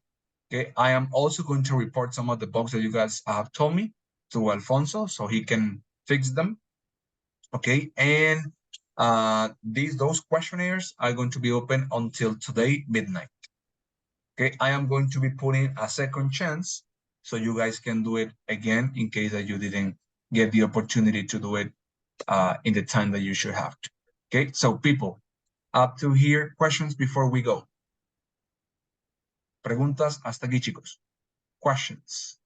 Okay, I am also going to report some of the bugs that you guys have told me to Alfonso so he can fix them. Okay, and those questionnaires are going to be open until today midnight. Okay, I am going to be putting a second chance so you guys can do it again in case that you didn't get the opportunity to do it in the time that you should have to. Okay, so people, up to here, questions before we go. Preguntas hasta aquí, chicos. Questions.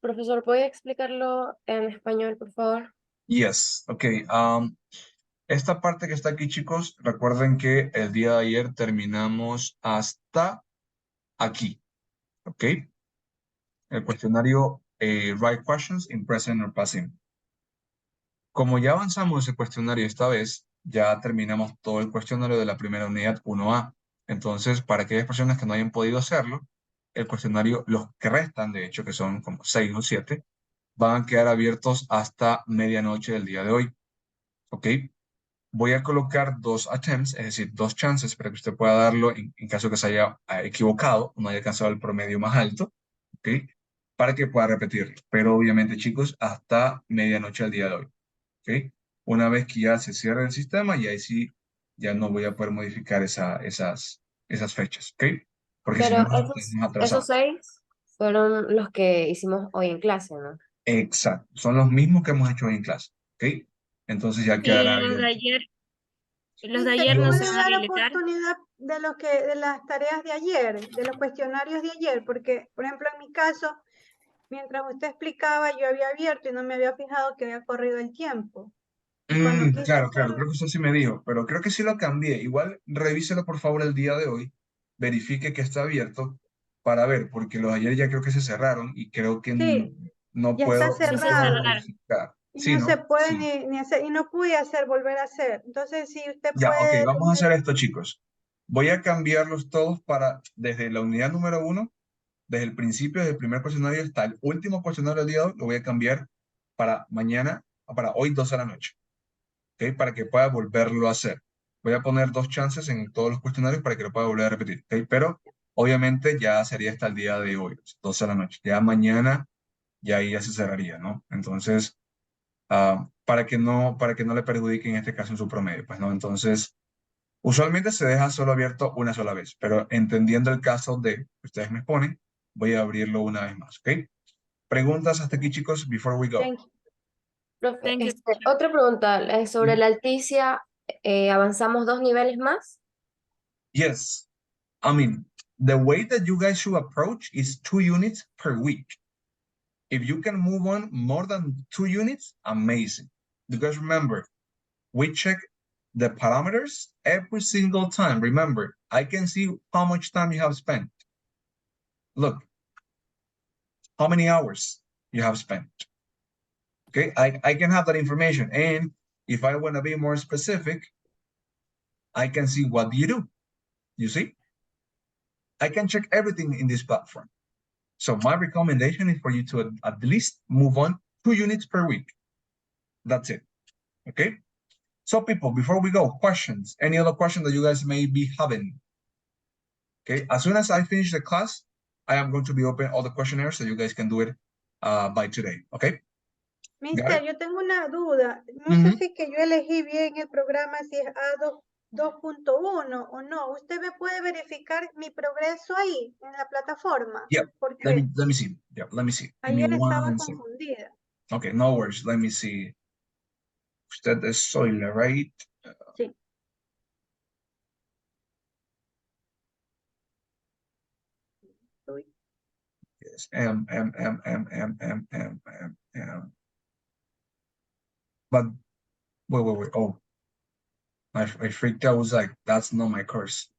Profesor, ¿puede explicarlo en español, por favor? Yes, okay. Esta parte que está aquí, chicos, recuerden que el día de ayer terminamos hasta aquí, ¿ok? El cuestionario Write Questions in Present or Past. Como ya avanzamos el cuestionario esta vez, ya terminamos todo el cuestionario de la primera unidad 1A. Entonces, para aquellas personas que no hayan podido hacerlo, el cuestionario, los que restan, de hecho, que son como 6 o 7, van a quedar abiertos hasta medianoche del día de hoy, ¿ok? Voy a colocar 2 attempts, es decir, 2 chances para que usted pueda darlo en caso que se haya equivocado, no haya alcanzado el promedio más alto, ¿ok? Para que pueda repetirlo. Pero obviamente, chicos, hasta medianoche del día de hoy, ¿ok? Una vez que ya se cierre el sistema, y ahí sí, ya no voy a poder modificar esas fechas, ¿ok? Porque si no, Pero nos estamos esos atrasados. 6 fueron los que hicimos hoy en clase, ¿no? Exacto, son los mismos que hemos hecho hoy en clase, ¿ok? Entonces ya quedará Y los de abierto. ayer, los de Mister, ayer ¿me no puede se van a dar habilitar. oportunidad de las tareas de ayer, de los cuestionarios de ayer? Porque, por ejemplo, en mi caso, mientras usted explicaba, yo había abierto y no me había fijado que había corrido el tiempo. Cuando quise Claro, hacerlo, creo que usted sí me dijo, pero creo que sí lo cambié. Igual revíselo por favor el día de hoy, verifique que está abierto para ver, porque los de ayer ya creo que se cerraron y creo que sí, no ya está puedo, no Sí se puedo cerrado cerraron. verificar. y Sí, no se ¿no? puede Sí. ni hacer, y no pude volver a hacer. Entonces, si usted Ya, ok, puede vamos a ver, hacer esto, chicos. Voy a cambiarlos todos para, desde la unidad número 1, desde el principio, desde el primer cuestionario hasta el último cuestionario del día de hoy, lo voy a cambiar para mañana, para hoy 12 de la noche. ¿Ok? Para que pueda volverlo a hacer. Voy a poner 2 chances en todos los cuestionarios para que lo pueda volver a repetir, ¿ok? Pero obviamente ya sería hasta el día de hoy, 12 de la noche. Ya mañana ya ahí ya se cerraría, ¿no? Entonces, para que no le perjudique en este caso en su promedio, pues, ¿no? Entonces, usualmente se deja solo abierto una sola vez, pero entendiendo el caso de que ustedes me ponen, voy a abrirlo una vez más, ¿ok? Preguntas hasta aquí, chicos, before we go. thank you. Profe, Thank you. otra pregunta, sobre la Alticia, ¿avanzamos 2 niveles más? Yes. I mean, the way that you guys should approach is 2 units per week. If you can move on more than 2 units, amazing. Because remember, we check the parameters every single time. Remember, I can see how much time you have spent. Look, how many hours you have spent. Okay, I can have that information. And if I want to be more specific, I can see what you do. You see? I can check everything in this platform. So my recommendation is for you to at least move on 2 units per week. That's it. Okay? So people, before we go, questions. Any other question that you guys may be having? Okay, as soon as I finish the class, I am going to be open all the questionnaires so you guys can do it by today. Okay? Mister, yo tengo una duda. No sé si que yo elegí bien el programa, si es A2.1 o no. ¿Usted me puede verificar mi progreso ahí, en la plataforma? Yeah, Porque let me see. Yeah, let me see. Give me ayer estaba one second. confundida. Okay, no worries. Let me see. Usted es Zoila, right? Sí. Yes. M. But wait. Oh, I freaked out. I was like, that's not my course.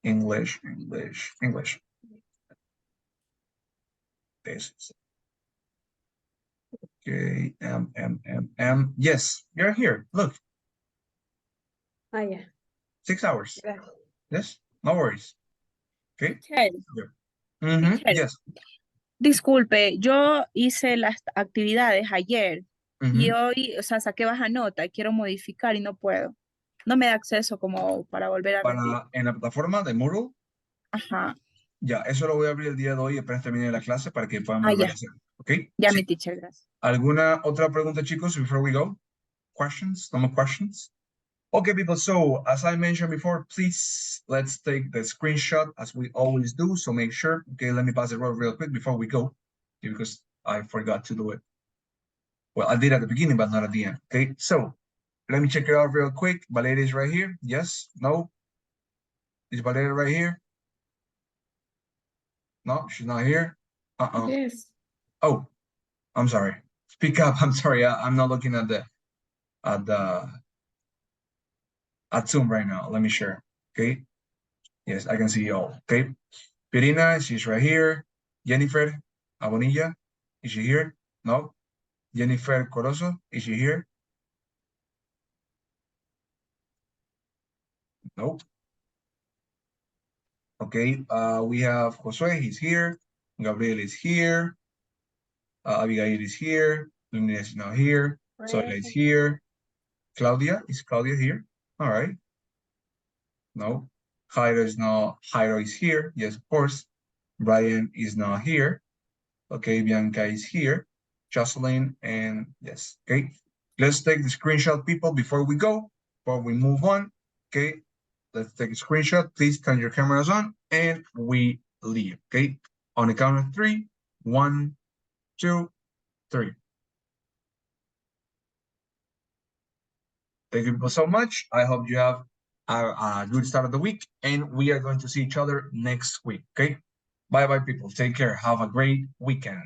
English. This is okay. M. Yes, you're here. Look, Ah, yeah. 6 hours. Gracias. Yes, no worries. Okay. Teacher, Mhm, teacher, yes. disculpe, yo hice las actividades ayer y Ujú. hoy, o sea, saqué baja nota, quiero modificar y no puedo. No me da acceso como para volver a rendir. En la plataforma de Moodle, Ajá. ya, eso lo voy a abrir el día de hoy apenas termine la clase para que puedan Ah, volver ya. a hacer. ¿Ok? Ya, Sí. mi teacher, gracias. ¿Alguna otra pregunta, chicos, before we go? Questions? No more questions? Okay, people, so as I mentioned before, please, let's take the screenshot as we always do. So make sure, okay, let me pass it real quick before we go, okay, because I forgot to do it. Well, I did at the beginning, but not at the end, okay? So let me check it out real quick. Valeria is right here. Yes, no? Is Valeria right here? No, she's not here. Uh-oh. Yes. Oh, I'm sorry. Speak up. I'm sorry. I'm not looking at Zoom right now. Let me share. Okay. Yes, I can see you all. Okay. Pirina, she's right here. Jennifer Abonilla, is she here? No. Jennifer Corozo, is she here? Nope. Okay. We have Josue, he's here. Gabriel is here. Abigail is here. Lumina is not here. Soila is here. Claudia, is Claudia here? All right. No. Jairo is here. Yes, of course. Brian is not here. Okay, Bianca is here. Jocelyn, and yes, okay. Let's take the screenshot, people, before we go, before we move on. Okay, let's take a screenshot. Please turn your cameras on, and we leave, okay? On the count of 3, 1, 2, 3. Thank you people so much. I hope you have a good start of the week, and we are going to see each other next week, okay? Bye-bye, people. Take care. Have a great weekend.